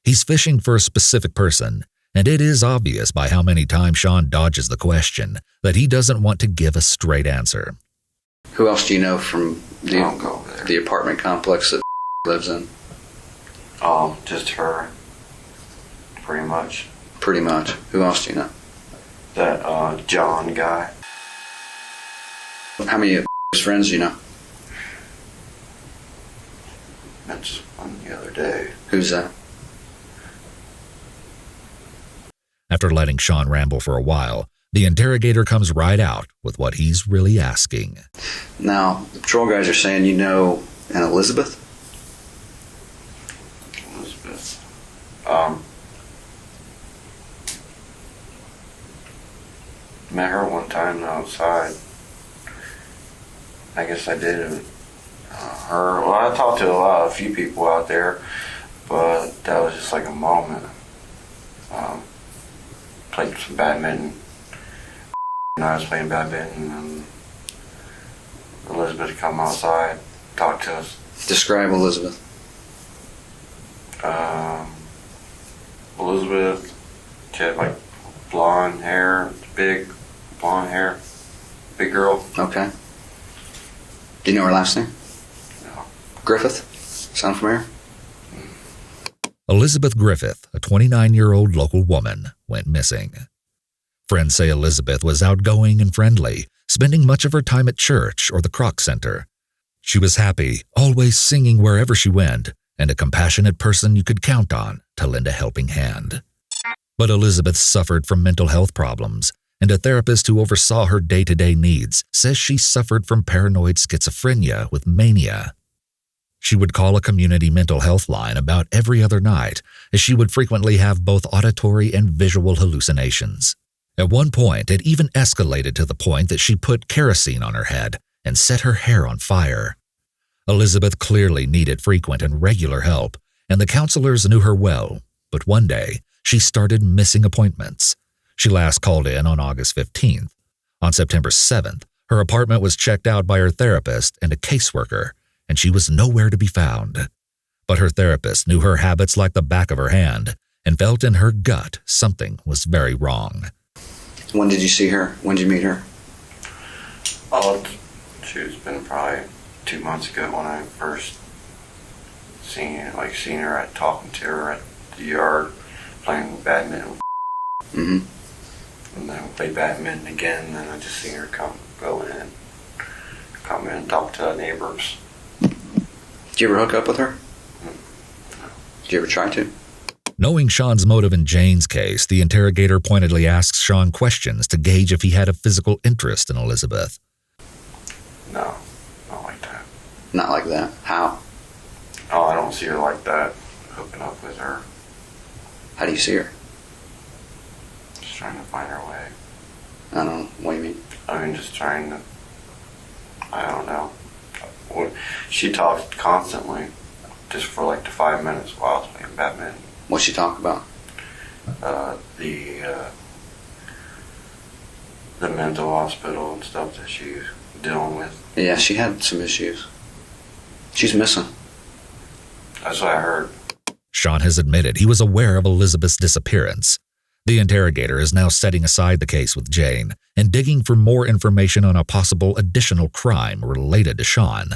[SPEAKER 3] He's fishing for a specific person, and it is obvious by how many times Sean dodges the question that he doesn't want to give a straight answer.
[SPEAKER 4] Who else do you know from
[SPEAKER 5] Don't go there.
[SPEAKER 4] the apartment complex that lives in?
[SPEAKER 5] Just her. Pretty much.
[SPEAKER 4] Pretty much. Who else do you know?
[SPEAKER 5] That John guy.
[SPEAKER 4] How many friends do you know?
[SPEAKER 5] That's one the other day.
[SPEAKER 4] Who's that?
[SPEAKER 3] After letting Sean ramble for a while, the interrogator comes right out with what he's really asking.
[SPEAKER 4] Now, the patrol guys are saying you know an Elizabeth?
[SPEAKER 5] Elizabeth. Met her one time outside. I guess I did. I talked to a few people out there, but that was just like a moment. Played some badminton. And I was playing badminton, and Elizabeth come outside, talk to us.
[SPEAKER 4] Describe Elizabeth.
[SPEAKER 5] Elizabeth, she had like blonde hair, big blonde hair, big girl.
[SPEAKER 4] Okay. Do you know her last name?
[SPEAKER 5] No.
[SPEAKER 4] Griffith? Sound familiar?
[SPEAKER 3] Elizabeth Griffith, a 29-year-old local woman, went missing. Friends say Elizabeth was outgoing and friendly, spending much of her time at church or the Kroc Center. She was happy, always singing wherever she went, and a compassionate person you could count on to lend a helping hand. But Elizabeth suffered from mental health problems, and a therapist who oversaw her day-to-day needs says she suffered from paranoid schizophrenia with mania. She would call a community mental health line about every other night, as she would frequently have both auditory and visual hallucinations. At one point, it even escalated to the point that she put kerosene on her head and set her hair on fire. Elizabeth clearly needed frequent and regular help, and the counselors knew her well, but one day, she started missing appointments. She last called in on August 15th. On September 7th, her apartment was checked out by her therapist and a caseworker, and she was nowhere to be found. But her therapist knew her habits like the back of her hand and felt in her gut something was very wrong.
[SPEAKER 4] When did you see her? When did you meet her?
[SPEAKER 5] Oh, she's been probably 2 months ago when I first seeing her at talking to her at the yard playing badminton.
[SPEAKER 4] Mm-hmm.
[SPEAKER 5] And then we played badminton again, and then I just seen her come in and talk to neighbors.
[SPEAKER 4] Did you ever hook up with her? Did you ever try to?
[SPEAKER 3] Knowing Sean's motive in Jane's case, the interrogator pointedly asks Sean questions to gauge if he had a physical interest in Elizabeth.
[SPEAKER 5] No, not like that.
[SPEAKER 4] Not like that. How?
[SPEAKER 5] Oh, I don't see her like that, hooking up with her.
[SPEAKER 4] How do you see her?
[SPEAKER 5] Just trying to find her way.
[SPEAKER 4] I don't know. What do you mean?
[SPEAKER 5] I mean, just trying to, I don't know. She talks constantly, just for like the 5 minutes while I was playing badminton.
[SPEAKER 4] What'd she talk about?
[SPEAKER 5] The mental hospital and stuff that she's dealing with.
[SPEAKER 4] Yeah, she had some issues. She's missing.
[SPEAKER 5] That's what I heard.
[SPEAKER 3] Sean has admitted he was aware of Elizabeth's disappearance. The interrogator is now setting aside the case with Jane and digging for more information on a possible additional crime related to Sean.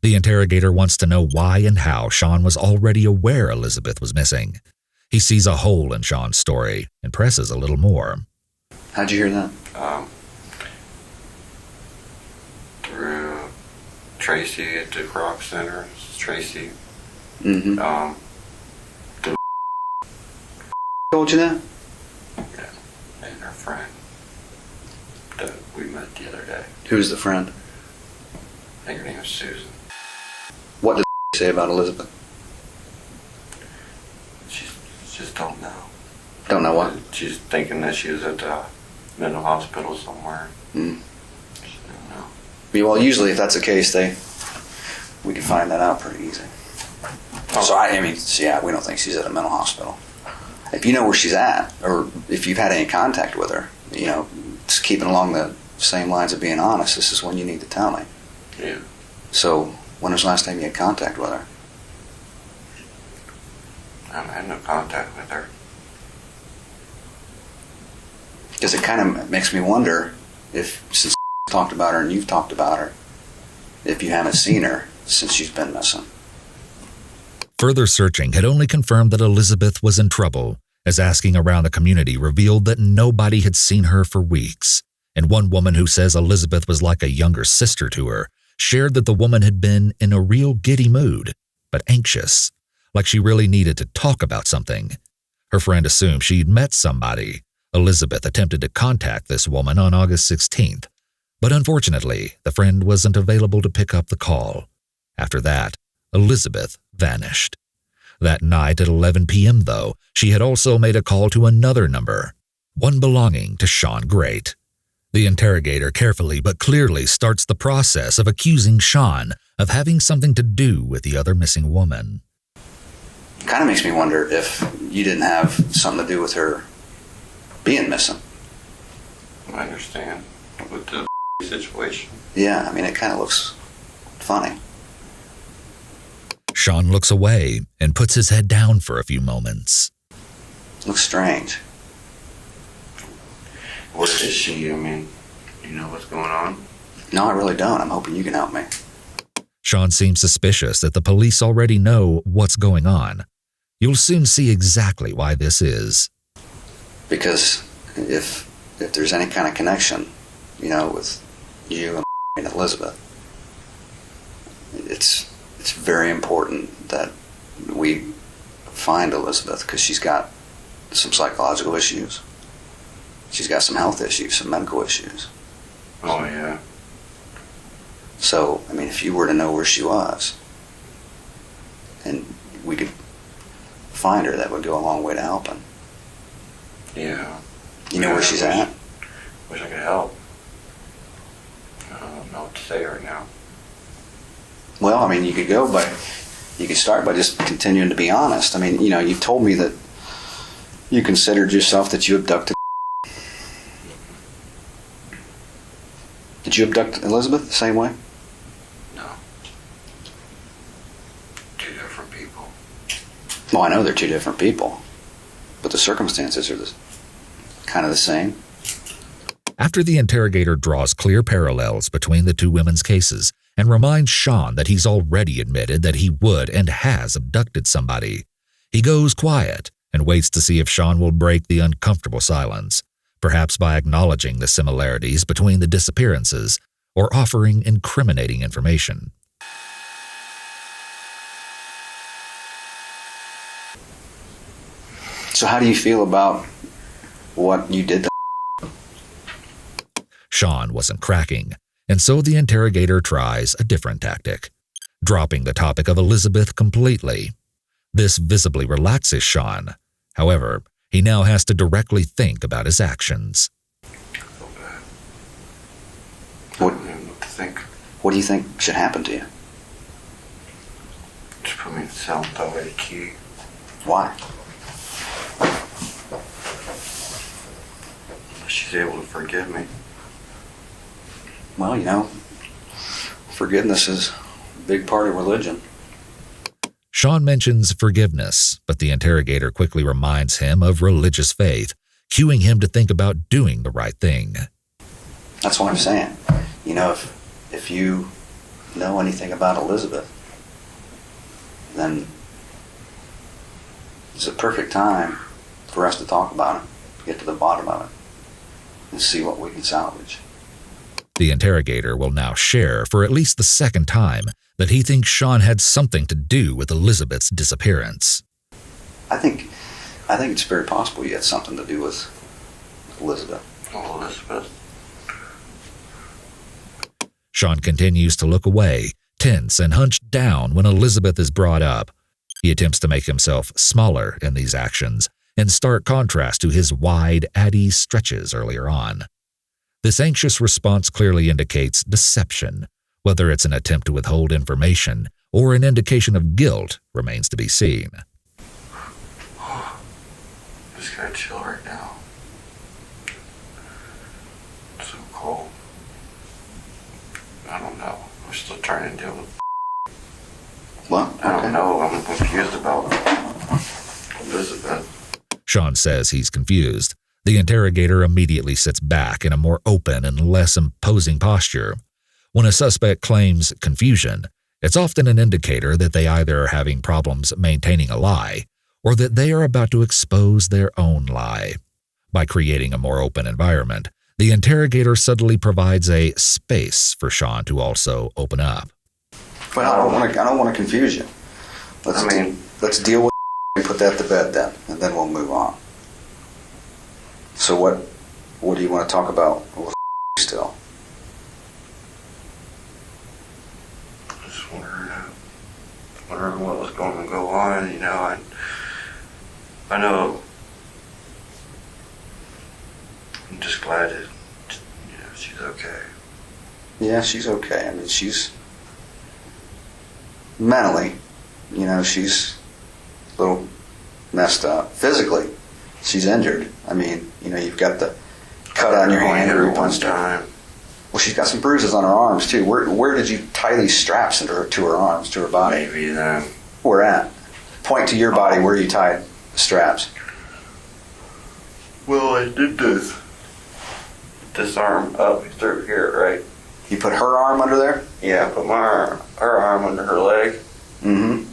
[SPEAKER 3] The interrogator wants to know why and how Sean was already aware Elizabeth was missing. He sees a hole in Sean's story and presses a little more.
[SPEAKER 4] How'd you hear that?
[SPEAKER 5] Through Tracy at the Croc Center. Tracy.
[SPEAKER 4] Mm-hmm. Told you that?
[SPEAKER 5] Yeah, and her friend that we met the other day.
[SPEAKER 4] Who's the friend?
[SPEAKER 5] I think her name is Susan.
[SPEAKER 4] What did say about Elizabeth?
[SPEAKER 5] She just don't know.
[SPEAKER 4] Don't know what?
[SPEAKER 5] She's thinking that she was at the mental hospital somewhere.
[SPEAKER 4] Mm.
[SPEAKER 5] She don't know.
[SPEAKER 4] Yeah, well, usually if that's the case, we can find that out pretty easy. So I mean, yeah, we don't think she's at a mental hospital. If you know where she's at, or if you've had any contact with her, just keeping along the same lines of being honest, this is when you need to tell me.
[SPEAKER 5] Yeah.
[SPEAKER 4] So, when was the last time you had contact with her?
[SPEAKER 5] I haven't had no contact with her.
[SPEAKER 4] Because it kind of makes me wonder if, since talked about her and you've talked about her, if you haven't seen her since she's been missing.
[SPEAKER 3] Further searching had only confirmed that Elizabeth was in trouble, as asking around the community revealed that nobody had seen her for weeks. And one woman who says Elizabeth was like a younger sister to her shared that the woman had been in a real giddy mood, but anxious, like she really needed to talk about something. Her friend assumed she'd met somebody. Elizabeth attempted to contact this woman on August 16th, but unfortunately, the friend wasn't available to pick up the call. After that, Elizabeth vanished. That night at 11 p.m., though, she had also made a call to another number, one belonging to Sean Great. The interrogator carefully but clearly starts the process of accusing Sean of having something to do with the other missing woman.
[SPEAKER 4] Kind of makes me wonder if you didn't have something to do with her being missing.
[SPEAKER 5] I understand. With the situation.
[SPEAKER 4] Yeah, I mean, it kind of looks funny.
[SPEAKER 3] Sean looks away and puts his head down for a few moments.
[SPEAKER 4] Looks strange.
[SPEAKER 5] What is she? I mean, you know what's going on?
[SPEAKER 4] No, I really don't. I'm hoping you can help me.
[SPEAKER 3] Sean seems suspicious that the police already know what's going on. You'll soon see exactly why this is.
[SPEAKER 4] Because if there's any kind of connection, with you and Elizabeth, it's very important that we find Elizabeth, because she's got some psychological issues. She's got some health issues, some medical issues.
[SPEAKER 5] Oh, yeah.
[SPEAKER 4] So, I mean, if you were to know where she was, and we could find her, that would go a long way to helping.
[SPEAKER 5] Yeah.
[SPEAKER 4] You know where she's at?
[SPEAKER 5] Wish I could help. I don't know what to say right now.
[SPEAKER 4] Well, I mean, you could start by just continuing to be honest. I mean, you told me that you considered yourself that you abducted. Did you abduct Elizabeth the same way?
[SPEAKER 5] No. Two different people.
[SPEAKER 4] Well, I know they're two different people, but the circumstances are kind of the same.
[SPEAKER 3] After the interrogator draws clear parallels between the two women's cases and reminds Sean that he's already admitted that he would and has abducted somebody, he goes quiet and waits to see if Sean will break the uncomfortable silence, perhaps by acknowledging the similarities between the disappearances or offering incriminating information.
[SPEAKER 4] So how do you feel about what you did to
[SPEAKER 3] Sean wasn't cracking, and so the interrogator tries a different tactic, dropping the topic of Elizabeth completely. This visibly relaxes Sean. However, he now has to directly think about his actions.
[SPEAKER 5] What do you think?
[SPEAKER 4] What do you think should happen to you?
[SPEAKER 5] Just put me in the cell and throw away the key.
[SPEAKER 4] Why?
[SPEAKER 5] She's able to forgive me.
[SPEAKER 4] Well, you know, forgiveness is a big part of religion.
[SPEAKER 3] Sean mentions forgiveness, but the interrogator quickly reminds him of religious faith, cueing him to think about doing the right thing.
[SPEAKER 4] That's what I'm saying. You know, if you know anything about Elizabeth, then it's a perfect time for us to talk about it, get to the bottom of it, and see what we can salvage.
[SPEAKER 3] The interrogator will now share, for at least the second time, that he thinks Sean had something to do with Elizabeth's disappearance.
[SPEAKER 4] I think it's very possible you had something to do with Elizabeth.
[SPEAKER 5] Oh, Elizabeth.
[SPEAKER 3] Sean continues to look away, tense and hunched down when Elizabeth is brought up. He attempts to make himself smaller in these actions, in stark contrast to his wide, at-ease stretches earlier on. This anxious response clearly indicates deception. Whether it's an attempt to withhold information or an indication of guilt remains to be seen.
[SPEAKER 5] I'm just gonna chill right now. It's so cold. I don't know. I'm still trying to deal with.
[SPEAKER 4] What?
[SPEAKER 5] I don't know. I'm confused about Elizabeth.
[SPEAKER 3] Sean says he's confused. The interrogator immediately sits back in a more open and less imposing posture. When a suspect claims confusion, it's often an indicator that they either are having problems maintaining a lie or that they are about to expose their own lie. By creating a more open environment, the interrogator subtly provides a space for Sean to also open up.
[SPEAKER 4] Well, I don't want to confuse you. Let's deal with and put that to bed then, and then we'll move on. So what do you want to talk about with still?
[SPEAKER 5] Just wondering what was going to go on, you know. I know. I'm just glad that, you know, she's okay.
[SPEAKER 4] Yeah, she's okay. I mean, she's mentally, you know, she's a little messed up. Physically, she's injured. I mean, you know, you've got the cut on your hand
[SPEAKER 5] every
[SPEAKER 4] and
[SPEAKER 5] one
[SPEAKER 4] stuff.
[SPEAKER 5] time.
[SPEAKER 4] Well, she's got some bruises on her arms too. Where did you tie these straps to her arms, to her body?
[SPEAKER 5] Maybe then.
[SPEAKER 4] Where at? Point to your body where you tied the straps.
[SPEAKER 5] Well, I did this arm up through here, right?
[SPEAKER 4] You put her arm under there?
[SPEAKER 5] Yeah, I put her arm under her leg,
[SPEAKER 4] Mm-hmm.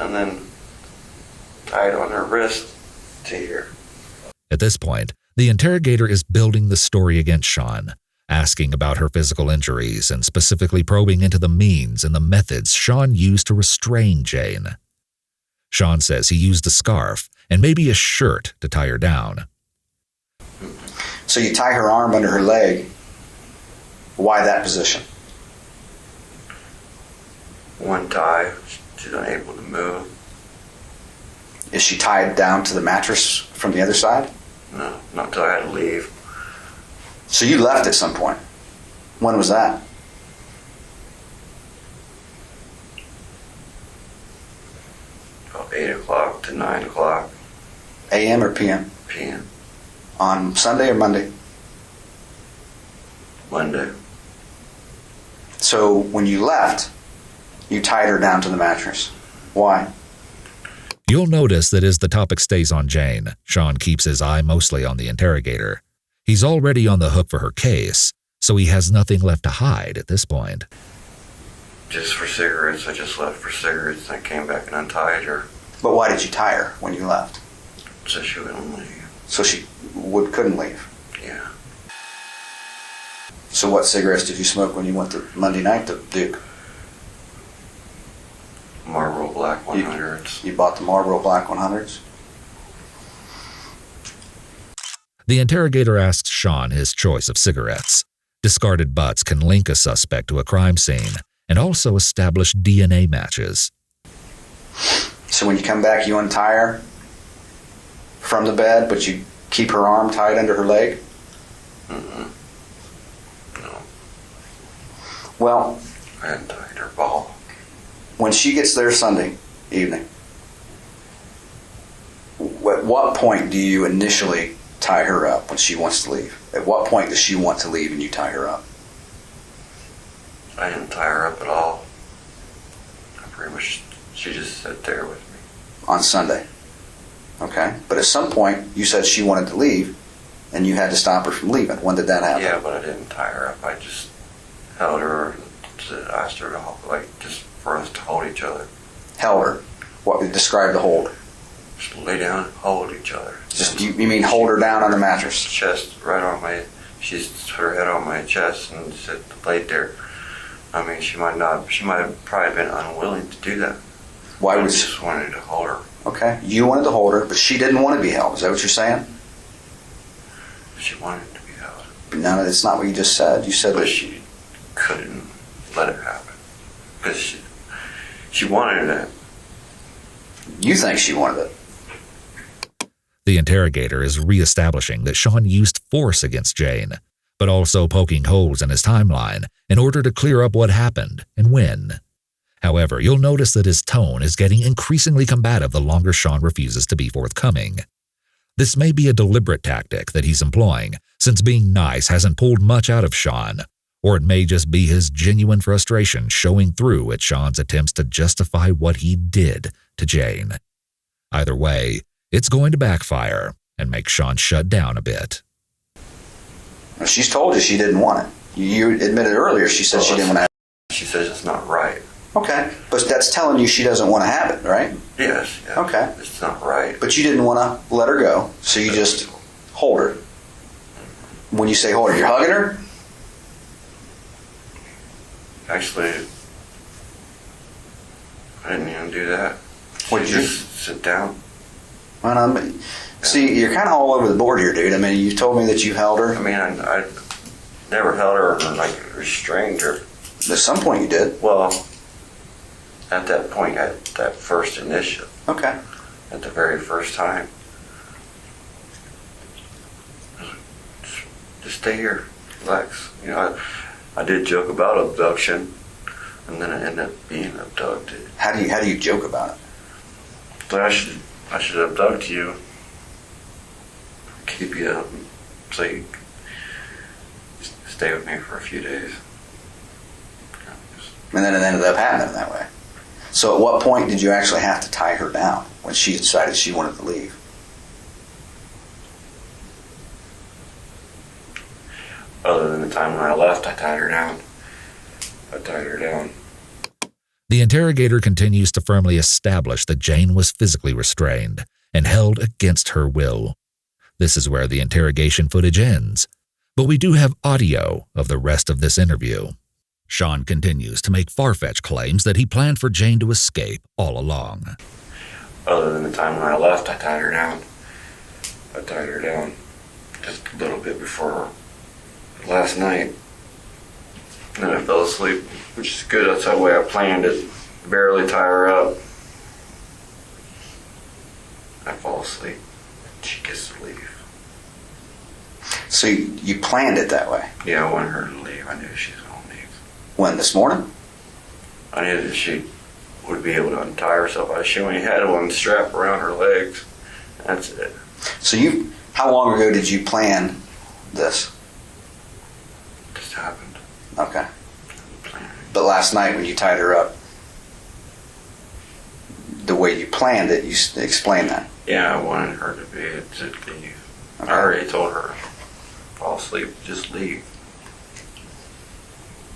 [SPEAKER 5] and then tied on her wrist to here.
[SPEAKER 3] At this point, the interrogator is building the story against Sean, asking about her physical injuries and specifically probing into the means and the methods Sean used to restrain Jane. Sean says he used a scarf and maybe a shirt to tie her down.
[SPEAKER 4] So you tie her arm under her leg. Why that position?
[SPEAKER 5] One tie, she's unable to move.
[SPEAKER 4] Is she tied down to the mattress from the other side?
[SPEAKER 5] No, not until I had to leave.
[SPEAKER 4] So you left at some point. When was that?
[SPEAKER 5] About 8 o'clock to 9 o'clock
[SPEAKER 4] A.M. or P.M.?
[SPEAKER 5] p.m.
[SPEAKER 4] On Sunday or Monday?
[SPEAKER 5] Monday.
[SPEAKER 4] So when you left, you tied her down to the mattress. Why?
[SPEAKER 3] You'll notice that as the topic stays on Jane, Sean keeps his eye mostly on the interrogator. He's already on the hook for her case, so he has nothing left to hide at this point.
[SPEAKER 5] Just for cigarettes. I just left for cigarettes. I came back and untied her.
[SPEAKER 4] But why did you tie her when you left?
[SPEAKER 5] So she wouldn't leave.
[SPEAKER 4] So she couldn't leave.
[SPEAKER 5] Yeah.
[SPEAKER 4] So what cigarettes did you smoke when you went to Monday night to Duke?
[SPEAKER 5] Marlboro Black 100s.
[SPEAKER 4] You bought the Marlboro Black 100s?
[SPEAKER 3] The interrogator asks Sean his choice of cigarettes. Discarded butts can link a suspect to a crime scene and also establish DNA matches.
[SPEAKER 4] So when you come back, you untie her from the bed, but you keep her arm tied under her leg?
[SPEAKER 5] Mm-mm. No.
[SPEAKER 4] Well,
[SPEAKER 5] I untied her ball.
[SPEAKER 4] when she gets there Sunday evening, at what point do you initially tie her up when she wants to leave? At what point does she want to leave and you tie her up?
[SPEAKER 5] I didn't tie her up at all. I pretty much, she just sat there with me.
[SPEAKER 4] On Sunday. Okay. But at some point, you said she wanted to leave, and you had to stop her from leaving. When did that happen?
[SPEAKER 5] Yeah, but I didn't tie her up. I just held her and asked her to hold, just for us to hold each other.
[SPEAKER 4] Held her. What? Describe the hold.
[SPEAKER 5] Just lay down and hold each other.
[SPEAKER 4] Just you mean hold her down on the mattress?
[SPEAKER 5] Chest right on my, she put her head on my chest and just laid there. I mean, she might have probably been unwilling to do that.
[SPEAKER 4] Why
[SPEAKER 5] I
[SPEAKER 4] would
[SPEAKER 5] just wanted to hold her.
[SPEAKER 4] Okay. You wanted to hold her, but she didn't want to be held. Is that what you're saying?
[SPEAKER 5] She wanted to be held.
[SPEAKER 4] No, that's not what you just said. You said
[SPEAKER 5] But
[SPEAKER 4] that
[SPEAKER 5] she couldn't let it happen. Because she wanted it.
[SPEAKER 4] you think she wanted it.
[SPEAKER 3] The interrogator is reestablishing that Sean used force against Jane, but also poking holes in his timeline in order to clear up what happened and when. However, you'll notice that his tone is getting increasingly combative the longer Sean refuses to be forthcoming. This may be a deliberate tactic that he's employing, since being nice hasn't pulled much out of Sean, or it may just be his genuine frustration showing through at Sean's attempts to justify what he did to Jane. Either way, it's going to backfire and make Sean shut down a bit.
[SPEAKER 4] She's told you she didn't want it. You admitted earlier she said she didn't want to have it.
[SPEAKER 5] She says it's not right.
[SPEAKER 4] Okay. But that's telling you she doesn't want to have it, right?
[SPEAKER 5] Yes. Yeah.
[SPEAKER 4] Okay.
[SPEAKER 5] It's not right.
[SPEAKER 4] But you didn't want to let her go, so you just hold her. When you say hold her, you're hugging her?
[SPEAKER 5] Actually, I didn't even do that.
[SPEAKER 4] What did you
[SPEAKER 5] just sit down?
[SPEAKER 4] Well, see, you're kind of all over the board here, dude. I mean, you told me that you held her.
[SPEAKER 5] I mean, I never held her or restrained her.
[SPEAKER 4] At some point you did.
[SPEAKER 5] Well, at that point, at that first initial,
[SPEAKER 4] Okay.
[SPEAKER 5] at the very first time, just stay here, relax. You know, I did joke about abduction, and then it ended up being abducted.
[SPEAKER 4] How do you joke about it?
[SPEAKER 5] But I should abduct you, keep you up, so you stay with me for a few days.
[SPEAKER 4] And then it ended up happening that way. So at what point did you actually have to tie her down when she decided she wanted to leave?
[SPEAKER 5] Other than the time when I left, I tied her down.
[SPEAKER 3] The interrogator continues to firmly establish that Jane was physically restrained and held against her will. This is where the interrogation footage ends, but we do have audio of the rest of this interview. Sean continues to make far-fetched claims that he planned for Jane to escape all along.
[SPEAKER 5] Other than the time when I left, I tied her down just a little bit before last night. Then I fell asleep, which is good. That's the way I planned it. Barely tie her up. I fall asleep. She gets to leave.
[SPEAKER 4] So you planned it that way?
[SPEAKER 5] Yeah, I wanted her to leave. I knew she was going to leave.
[SPEAKER 4] When, this morning?
[SPEAKER 5] I knew that she would be able to untie herself. She only had one strap around her legs. That's it.
[SPEAKER 4] So how long ago did you plan this?
[SPEAKER 5] It just happened.
[SPEAKER 4] Okay. But last night when you tied her up, the way you planned it, you explained that.
[SPEAKER 5] Yeah, I wanted her to be able to leave.
[SPEAKER 4] Okay.
[SPEAKER 5] I already told her fall asleep, just leave.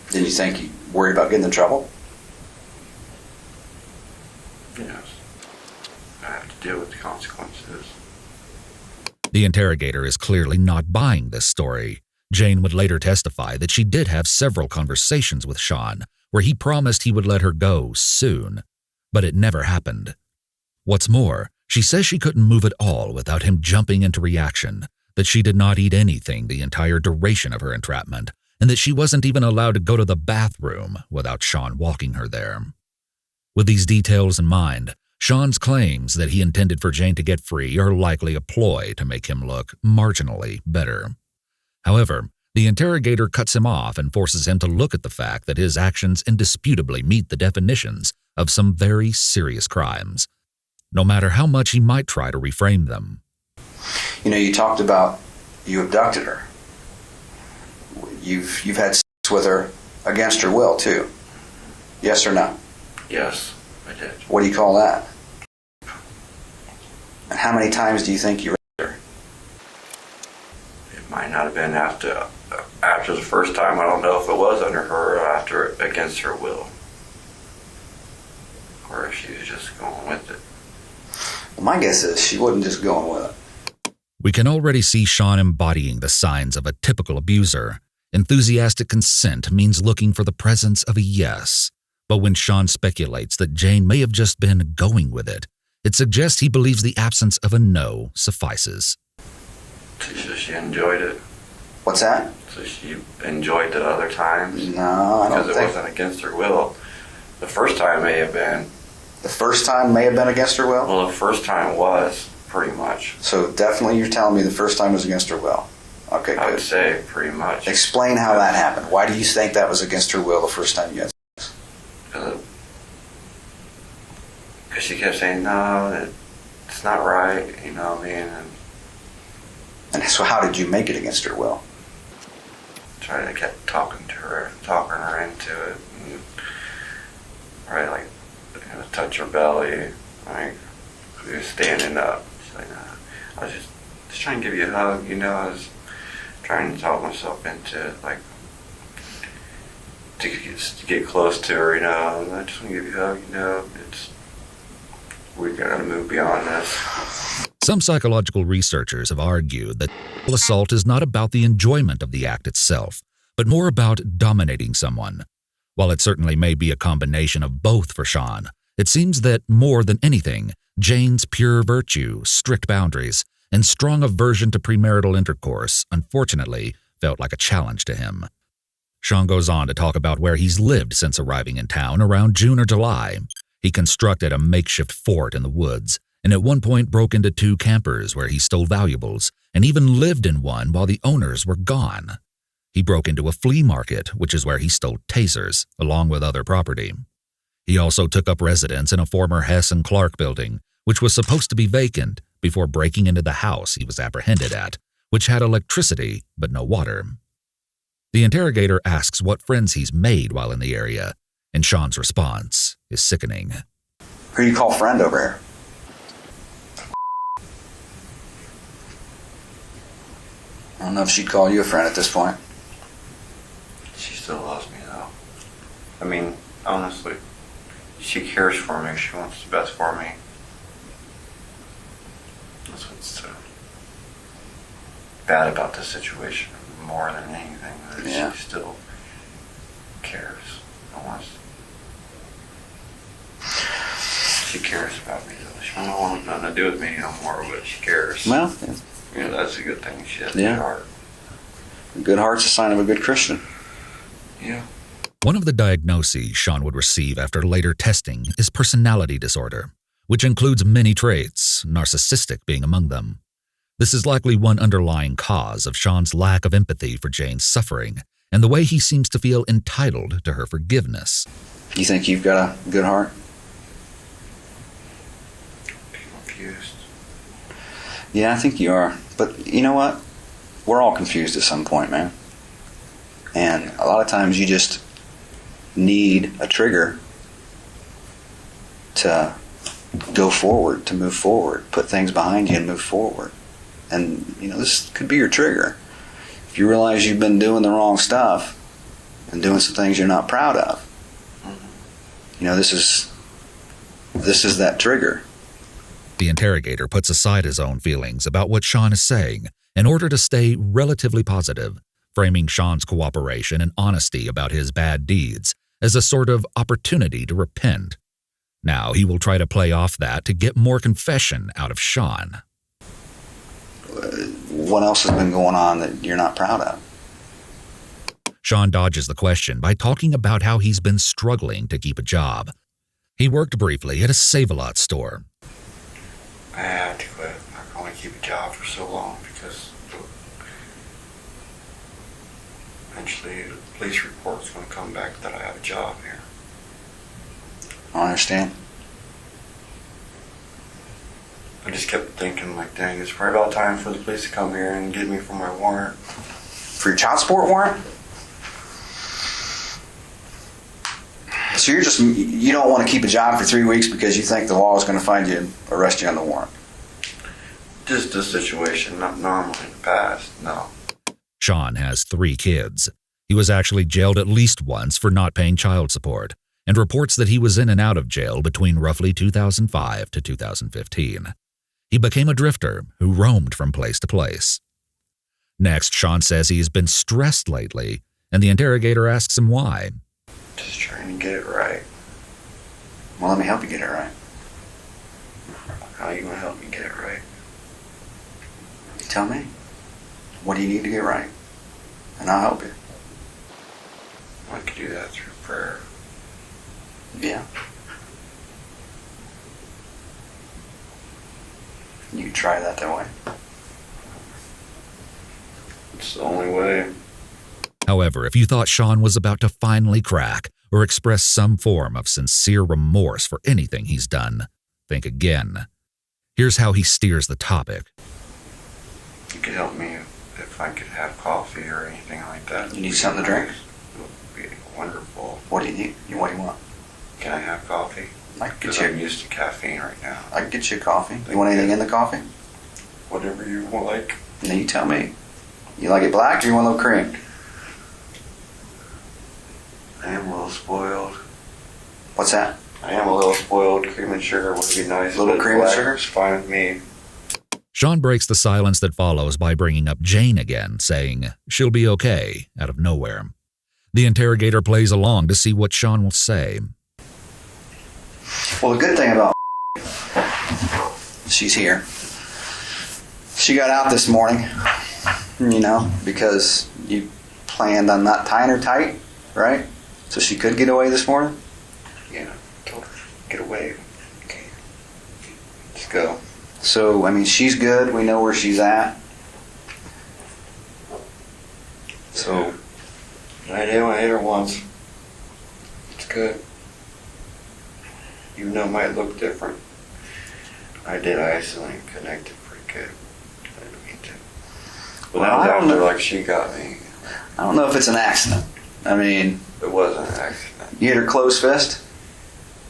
[SPEAKER 4] Didn't you think you worried about getting in trouble?
[SPEAKER 5] Yes. I have to deal with the consequences.
[SPEAKER 3] The interrogator is clearly not buying this story. Jane would later testify that she did have several conversations with Sean where he promised he would let her go soon, but it never happened. What's more, she says she couldn't move at all without him jumping into reaction, that she did not eat anything the entire duration of her entrapment, and that she wasn't even allowed to go to the bathroom without Sean walking her there. With these details in mind, Sean's claims that he intended for Jane to get free are likely a ploy to make him look marginally better. However, the interrogator cuts him off and forces him to look at the fact that his actions indisputably meet the definitions of some very serious crimes, no matter how much he might try to reframe them.
[SPEAKER 4] You know, you talked about you abducted her. You've had sex with her against her will, too. Yes or no?
[SPEAKER 5] Yes, I did.
[SPEAKER 4] What do you call that? And how many times do you think you raped her?
[SPEAKER 5] It might not have been after the first time. I don't know if it was under her or after against her will. Or if she was just going with it.
[SPEAKER 4] Well, my guess is she wasn't just going with it.
[SPEAKER 3] We can already see Sean embodying the signs of a typical abuser. Enthusiastic consent means looking for the presence of a yes. But when Sean speculates that Jane may have just been going with it, it suggests he believes the absence of a no suffices.
[SPEAKER 5] So she enjoyed it.
[SPEAKER 4] What's that?
[SPEAKER 5] So she enjoyed it other times.
[SPEAKER 4] No, I don't
[SPEAKER 5] think. Because it wasn't against her will. The first time may have been.
[SPEAKER 4] The first time may have been against her will?
[SPEAKER 5] Well, the first time was, pretty much.
[SPEAKER 4] So definitely you're telling me the first time was against her will. Okay, good.
[SPEAKER 5] I would say pretty much.
[SPEAKER 4] Explain how that happened. Why do you think that was against her will the first time you had sex?
[SPEAKER 5] Because she kept saying, no, it's not right, you know what I mean?
[SPEAKER 4] And so how did you make it against her will?
[SPEAKER 5] Trying to keep talking her into it. And, right, like, you know, touch her belly. Like, we were standing up. She's like, I was just trying to give you a hug, you know. I was trying to talk myself into it, like, to get close to her, you know. I just want to give you a hug, you know. We gotta move beyond this.
[SPEAKER 3] Some psychological researchers have argued that sexual assault is not about the enjoyment of the act itself, but more about dominating someone. While it certainly may be a combination of both for Sean, it seems that more than anything, Jane's pure virtue, strict boundaries, and strong aversion to premarital intercourse, unfortunately, felt like a challenge to him. Sean goes on to talk about where he's lived since arriving in town around June or July. He constructed a makeshift fort in the woods, and at one point broke into 2 campers where he stole valuables, and even lived in one while the owners were gone. He broke into a flea market, which is where he stole tasers, along with other property. He also took up residence in a former Hess and Clark building, which was supposed to be vacant, before breaking into the house he was apprehended at, which had electricity but no water. The interrogator asks what friends he's made while in the area, and Sean's response is sickening.
[SPEAKER 4] Who do you call friend over here? I don't know if she'd call you a friend at this point.
[SPEAKER 5] She still loves me, though. I mean, honestly, she cares for me. She wants the best for me. That's what's bad about this situation more than anything. That She still cares. She cares about me, though. She don't want nothing to do with me no more, but she cares.
[SPEAKER 4] Well,
[SPEAKER 5] you know, that's a good thing. She has a
[SPEAKER 4] Yeah.
[SPEAKER 5] good heart.
[SPEAKER 4] a good heart's a sign of a good Christian.
[SPEAKER 5] Yeah.
[SPEAKER 3] One of the diagnoses Sean would receive after later testing is personality disorder, which includes many traits, narcissistic being among them. This is likely one underlying cause of Sean's lack of empathy for Jane's suffering and the way he seems to feel entitled to her forgiveness.
[SPEAKER 4] You think you've got a good heart?
[SPEAKER 5] Confused.
[SPEAKER 4] Yeah, I think you are. But you know what? We're all confused at some point, man. And a lot of times you just need a trigger to go forward, to move forward, put things behind you and move forward. And, you know, this could be your trigger. If if you realize you've been doing the wrong stuff and doing some things you're not proud of, this is that trigger.
[SPEAKER 3] The interrogator puts aside his own feelings about what Sean is saying in order to stay relatively positive, framing Sean's cooperation and honesty about his bad deeds as a sort of opportunity to repent. Now he will try to play off that to get more confession out of Sean.
[SPEAKER 4] What else has been going on that you're not proud of?
[SPEAKER 3] Sean dodges the question by talking about how he's been struggling to keep a job. He worked briefly at a Save-A-Lot store.
[SPEAKER 5] I had to quit. I can only keep a job for so long because eventually the police report's going to come back that I have a job here.
[SPEAKER 4] I understand.
[SPEAKER 5] I just kept thinking, like, dang, it's probably about time for the police to come here and get me for my warrant.
[SPEAKER 4] For your child support warrant? So you don't want to keep a job for 3 weeks because you think the law is going to find you and arrest you on the warrant?
[SPEAKER 5] Just this situation, not normally in the past, no.
[SPEAKER 3] Sean has 3 kids. He was actually jailed at least once for not paying child support, and reports that he was in and out of jail between roughly 2005 to 2015. He became a drifter who roamed from place to place. Next, Sean says he's been stressed lately, and the interrogator asks him why.
[SPEAKER 5] Just trying to get it right.
[SPEAKER 4] Well, let me help you get it right.
[SPEAKER 5] How are you going to help me get it right?
[SPEAKER 4] You tell me. What do you need to get right? And I'll help you.
[SPEAKER 5] I could do that through prayer.
[SPEAKER 4] Yeah. You can try that way.
[SPEAKER 5] It's the only way.
[SPEAKER 3] However, if you thought Sean was about to finally crack or express some form of sincere remorse for anything he's done, think again. Here's how he steers the topic.
[SPEAKER 5] You could help me if I could have coffee or anything like that.
[SPEAKER 4] You need something to drink?
[SPEAKER 5] It would be wonderful.
[SPEAKER 4] What do you need? What do you want?
[SPEAKER 5] Can I have coffee?
[SPEAKER 4] I can
[SPEAKER 5] Because
[SPEAKER 4] get
[SPEAKER 5] I'm
[SPEAKER 4] you.
[SPEAKER 5] used to caffeine right now.
[SPEAKER 4] I can get you coffee. You want anything in the coffee?
[SPEAKER 5] Whatever you want, like.
[SPEAKER 4] Now you tell me. You like it black or you want a little cream?
[SPEAKER 5] I am a little spoiled.
[SPEAKER 4] What's that?
[SPEAKER 5] I am a little spoiled. Cream and sugar would be nice.
[SPEAKER 4] Little
[SPEAKER 5] but
[SPEAKER 4] cream and
[SPEAKER 5] black
[SPEAKER 4] sugar?
[SPEAKER 5] is fine with me.
[SPEAKER 3] Sean breaks the silence that follows by bringing up Jane again, saying she'll be okay out of nowhere. The interrogator plays along to see what Sean will say.
[SPEAKER 4] Well, the good thing about she's here. She got out this morning, because you planned on not tying her tight, right? So she could get away this morning?
[SPEAKER 5] Yeah, told her, get away. Okay. Let's go.
[SPEAKER 4] So, she's good. We know where she's at. So,
[SPEAKER 5] I did. I hit her once. It's good. Even though it might look different. I did isolate and connected pretty good. I didn't mean to. But
[SPEAKER 4] Well,
[SPEAKER 5] that was
[SPEAKER 4] I don't
[SPEAKER 5] after,
[SPEAKER 4] know.
[SPEAKER 5] she got me.
[SPEAKER 4] I don't know if it's an accident.
[SPEAKER 5] It wasn't an accident.
[SPEAKER 4] You hit her closed fist,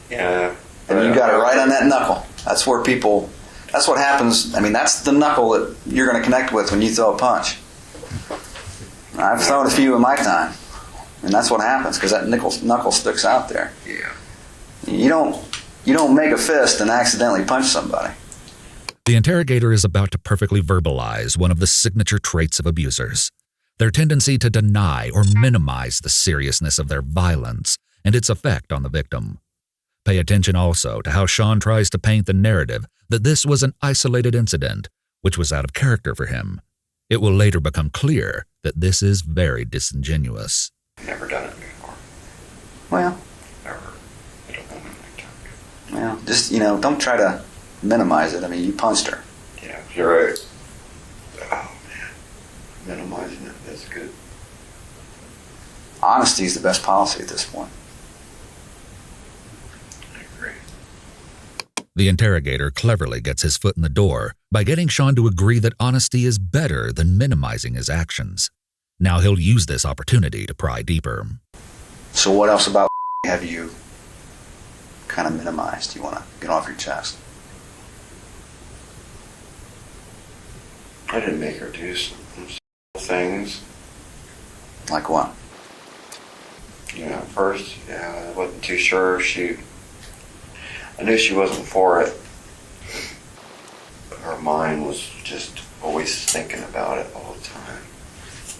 [SPEAKER 5] Yeah.
[SPEAKER 4] and you got her right on that knuckle. That's where that's what happens. That's the knuckle that you're going to connect with when you throw a punch. I've thrown a few in my time, and that's what happens because that knuckle sticks out there.
[SPEAKER 5] Yeah.
[SPEAKER 4] You don't make a fist and accidentally punch somebody.
[SPEAKER 3] The interrogator is about to perfectly verbalize one of the signature traits of abusers, their tendency to deny or minimize the seriousness of their violence and its effect on the victim. Pay attention also to how Sean tries to paint the narrative that this was an isolated incident, which was out of character for him. It will later become clear that this is very disingenuous.
[SPEAKER 5] Never done it before.
[SPEAKER 4] Well,
[SPEAKER 5] Never hit a woman like that.
[SPEAKER 4] just don't try to minimize it. You punched her.
[SPEAKER 5] Yeah, you're right. Oh, man. Minimizing it, that's good.
[SPEAKER 4] Honesty is the best policy at this point.
[SPEAKER 5] I agree.
[SPEAKER 3] The interrogator cleverly gets his foot in the door by getting Sean to agree that honesty is better than minimizing his actions. Now he'll use this opportunity to pry deeper.
[SPEAKER 4] So what else about have you kind of minimized? You want to get off your chest?
[SPEAKER 5] I didn't make her do some things.
[SPEAKER 4] Like what?
[SPEAKER 5] At first, I wasn't too sure if I knew she wasn't for it. But her mind was just always thinking about it all the time.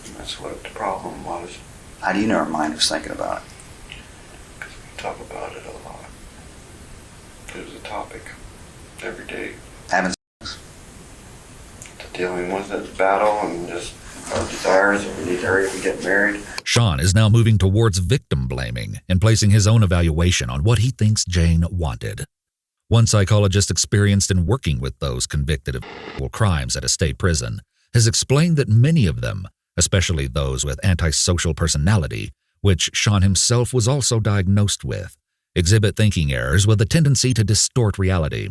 [SPEAKER 5] And that's what the problem was.
[SPEAKER 4] How do you know her mind was thinking about it?
[SPEAKER 5] Because we talk about it a lot. It was a topic every day.
[SPEAKER 4] Having
[SPEAKER 5] Dealing with it, battle, and just our desires, and we need to hurry up and get married.
[SPEAKER 3] Sean is now moving towards victim blaming and placing his own evaluation on what he thinks Jane wanted. One psychologist experienced in working with those convicted of crimes at a state prison has explained that many of them, especially those with antisocial personality, which Sean himself was also diagnosed with, exhibit thinking errors with a tendency to distort reality.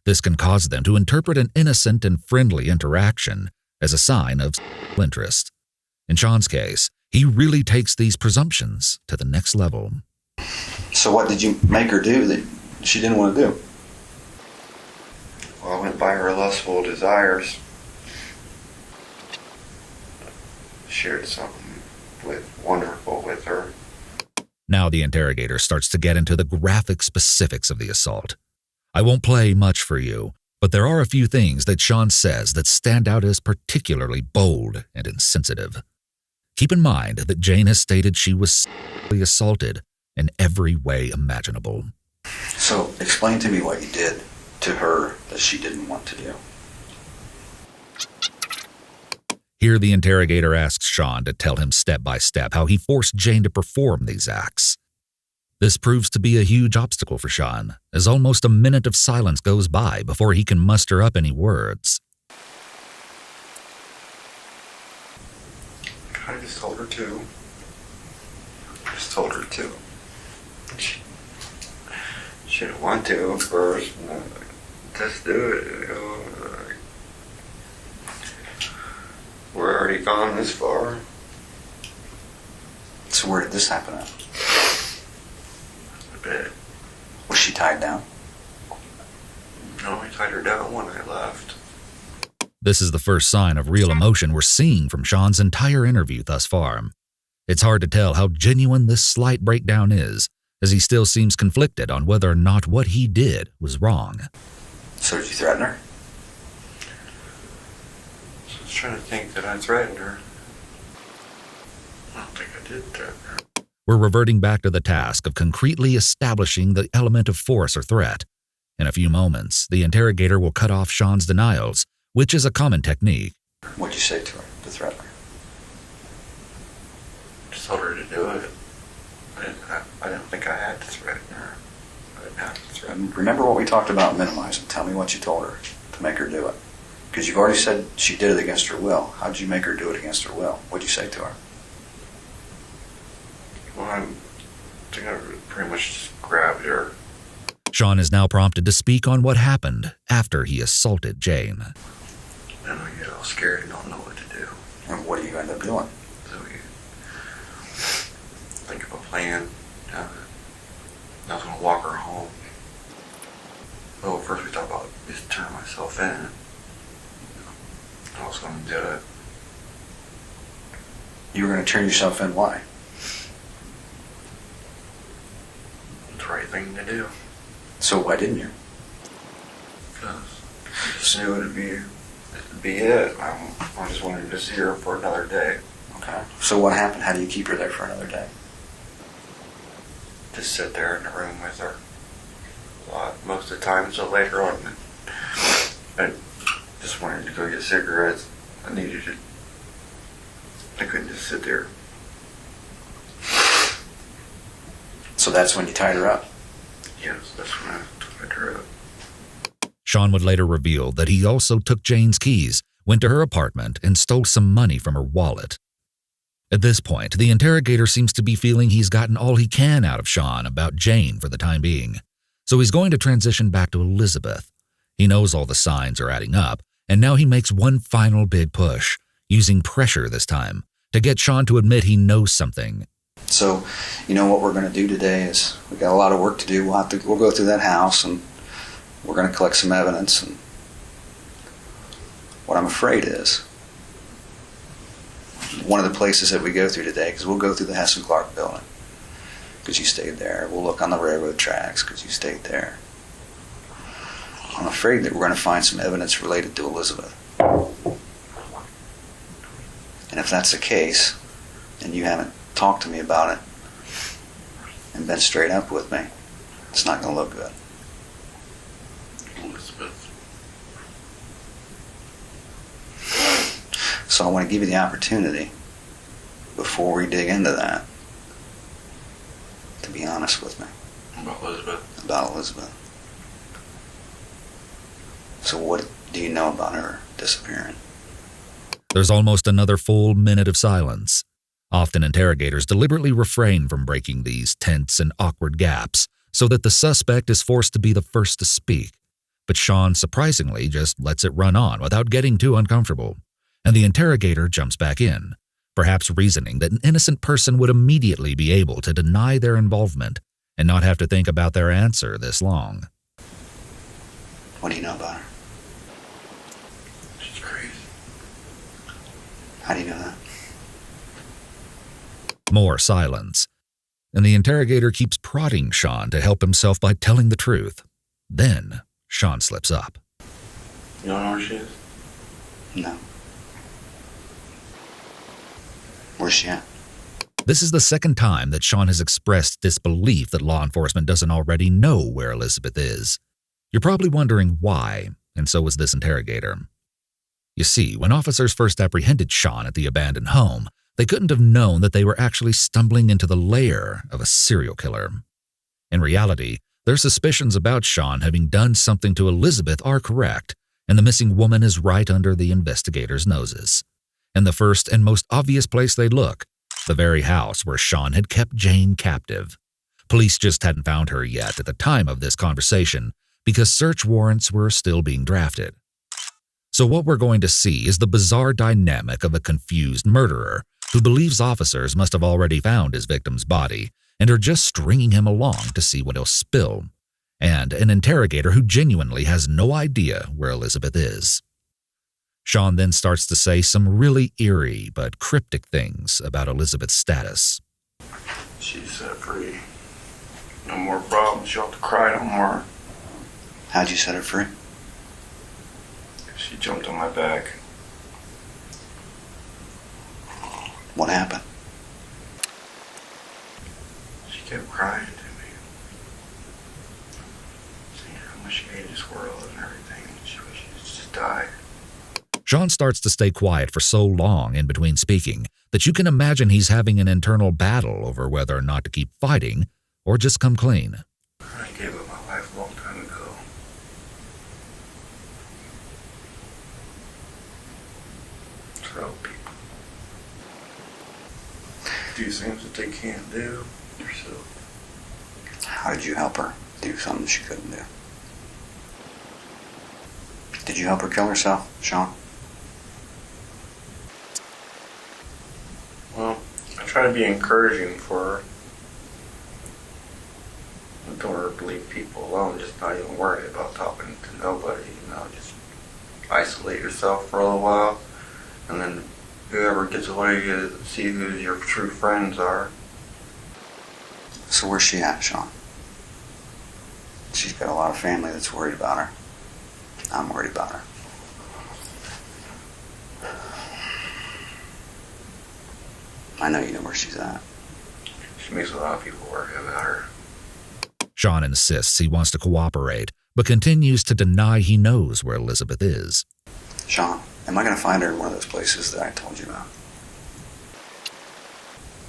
[SPEAKER 3] This can cause them to interpret an innocent and friendly interaction as a sign of interest. In Sean's case, he really takes these presumptions to the next level.
[SPEAKER 4] So what did you make her do that she didn't want to do?
[SPEAKER 5] Well, I went by her lustful desires. Shared something wonderful with her.
[SPEAKER 3] Now the interrogator starts to get into the graphic specifics of the assault. I won't play much for you, but there are a few things that Sean says that stand out as particularly bold and insensitive. Keep in mind that Jane has stated she was sexually assaulted in every way imaginable.
[SPEAKER 4] So explain to me what you did to her that she didn't want to do.
[SPEAKER 3] Here the interrogator asks Sean to tell him step by step how he forced Jane to perform these acts. This proves to be a huge obstacle for Sean, as almost a minute of silence goes by before he can muster up any words.
[SPEAKER 5] I just told her to. She didn't want to at first. Just do it. We're already gone this far.
[SPEAKER 4] So where did this happen at?
[SPEAKER 5] A bit.
[SPEAKER 4] Was she tied down?
[SPEAKER 5] No, I tied her down when I left.
[SPEAKER 3] This is the first sign of real emotion we're seeing from Sean's entire interview thus far. It's hard to tell how genuine this slight breakdown is, as he still seems conflicted on whether or not what he did was wrong.
[SPEAKER 4] So did you threaten her?
[SPEAKER 5] I was trying to think that I threatened her. I don't think I did threaten her.
[SPEAKER 3] We're reverting back to the task of concretely establishing the element of force or threat. In a few moments, the interrogator will cut off Sean's denials, which is a common technique.
[SPEAKER 4] What'd you say to her to threaten her?
[SPEAKER 5] Just told her to do it. I didn't think I had to threaten her. I didn't have to threaten her.
[SPEAKER 4] Remember what we talked about minimizing. Tell me what you told her to make her do it. Because you've already said she did it against her will. How did you make her do it against her will? What'd you say to her?
[SPEAKER 5] Well, I think I pretty much just grabbed her.
[SPEAKER 3] Sean is now prompted to speak on what happened after he assaulted Jane.
[SPEAKER 5] And I get all scared and don't know what to do.
[SPEAKER 4] And what do you end up doing?
[SPEAKER 5] So we think of a plan. I was going to walk her home. Well, first we talked about just turning myself in. I was going to do it.
[SPEAKER 4] You were going to turn yourself in. Why?
[SPEAKER 5] It's the right thing to do.
[SPEAKER 4] So why didn't you?
[SPEAKER 5] Because I just knew it'd be it. I just wanted to see her for another day.
[SPEAKER 4] Okay. So what happened? How do you keep her there for another day?
[SPEAKER 5] Just sit there in the room with her. A lot, most of the time. So later on, I just wanted to go get cigarettes. I needed it. I couldn't just sit there.
[SPEAKER 4] So that's when you tied her up?
[SPEAKER 5] Yes, that's when I tied her up.
[SPEAKER 3] Sean would later reveal that he also took Jane's keys, went to her apartment, and stole some money from her wallet. At this point, the interrogator seems to be feeling he's gotten all he can out of Sean about Jane for the time being. So he's going to transition back to Elizabeth. He knows all the signs are adding up, and now he makes one final big push, using pressure this time, to get Sean to admit he knows something.
[SPEAKER 4] So, you know what we're going to do today is we got a lot of work to do. We'll go through that house and we're going to collect some evidence. And what I'm afraid is one of the places that we go through today, because we'll go through the Hess and Clark building, because you stayed there. We'll look on the railroad tracks, because you stayed there. I'm afraid that we're going to find some evidence related to Elizabeth. And if that's the case, and you haven't talked to me about it and been straight up with me, it's not going to look good.
[SPEAKER 5] Elizabeth.
[SPEAKER 4] So I want to give you the opportunity, before we dig into that, to be honest with me
[SPEAKER 5] About Elizabeth.
[SPEAKER 4] about Elizabeth. So what do you know about her disappearing?
[SPEAKER 3] There's almost another full minute of silence. Often interrogators deliberately refrain from breaking these tense and awkward gaps so that the suspect is forced to be the first to speak. But Sean surprisingly just lets it run on without getting too uncomfortable, and the interrogator jumps back in, perhaps reasoning that an innocent person would immediately be able to deny their involvement and not have to think about their answer this long.
[SPEAKER 4] What do you know about her?
[SPEAKER 5] She's crazy.
[SPEAKER 4] How do you know that?
[SPEAKER 3] More silence, and the interrogator keeps prodding Sean to help himself by telling the truth. Then Sean slips up.
[SPEAKER 5] You don't know where she is?
[SPEAKER 4] No. Where's she at?
[SPEAKER 3] This is the second time that Sean has expressed disbelief that law enforcement doesn't already know where Elizabeth is. You're probably wondering why, and so was this interrogator. You see, when officers first apprehended Sean at the abandoned home, they couldn't have known that they were actually stumbling into the lair of a serial killer. In reality, their suspicions about Sean having done something to Elizabeth are correct, and the missing woman is right under the investigators' noses. And the first and most obvious place they'd look, the very house where Sean had kept Jane captive. Police just hadn't found her yet at the time of this conversation because search warrants were still being drafted. So what we're going to see is the bizarre dynamic of a confused murderer who believes officers must have already found his victim's body and are just stringing him along to see what he'll spill, and an interrogator who genuinely has no idea where Elizabeth is. Sean then starts to say some really eerie but cryptic things about Elizabeth's status.
[SPEAKER 5] She's set free. No more problems. She don't have to cry no more.
[SPEAKER 4] How'd you set her free?
[SPEAKER 5] She jumped on my back.
[SPEAKER 4] What happened?
[SPEAKER 5] She kept crying to me. Saying how much she hated this world and everything. She wished she just died.
[SPEAKER 3] Sean starts to stay quiet for so long in between speaking that you can imagine he's having an internal battle over whether or not to keep fighting or just come clean.
[SPEAKER 5] I gave up my life a long time ago. To help people. Do things that they can't do themselves.
[SPEAKER 4] How did you help her do something she couldn't do? Did you help her kill herself, Sean?
[SPEAKER 5] Well, I try to be encouraging for her. I told her to leave people alone, just not even worry about talking to nobody, just isolate yourself for a little while, and then whoever gets away, you see who your true friends are.
[SPEAKER 4] So where's she at, Sean? She's got a lot of family that's worried about her. I'm worried about her. I know you know where she's at.
[SPEAKER 5] She makes a lot of people worry about her.
[SPEAKER 3] Sean insists he wants to cooperate, but continues to deny he knows where Elizabeth is.
[SPEAKER 4] Sean, am I going to find her in one of those places that I told you about?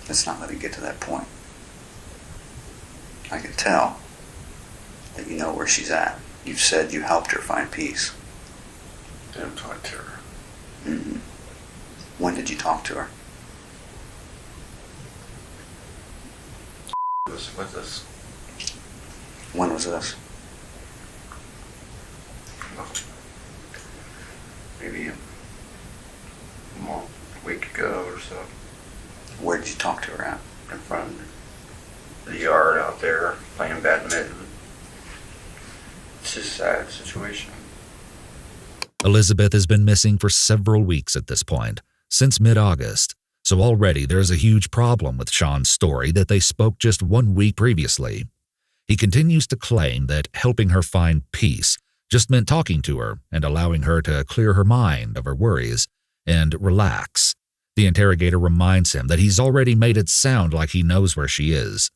[SPEAKER 4] Let's not let it get to that point. I can tell that you know where she's at. You've said you helped her find peace.
[SPEAKER 5] Didn't talk to her.
[SPEAKER 4] Mm-hmm. When did you talk to her?
[SPEAKER 5] She was with us.
[SPEAKER 4] When was this?
[SPEAKER 5] Well, maybe a week ago or so.
[SPEAKER 4] Where did you talk to her at?
[SPEAKER 5] In front of the yard out there playing badminton. It's just a sad situation.
[SPEAKER 3] Elizabeth has been missing for several weeks at this point, since mid-August, So already there's a huge problem with Sean's story that they spoke just 1 week previously. He continues to claim that helping her find peace just meant talking to her and allowing her to clear her mind of her worries and relax. The interrogator reminds him that he's already made it sound like he knows where she is.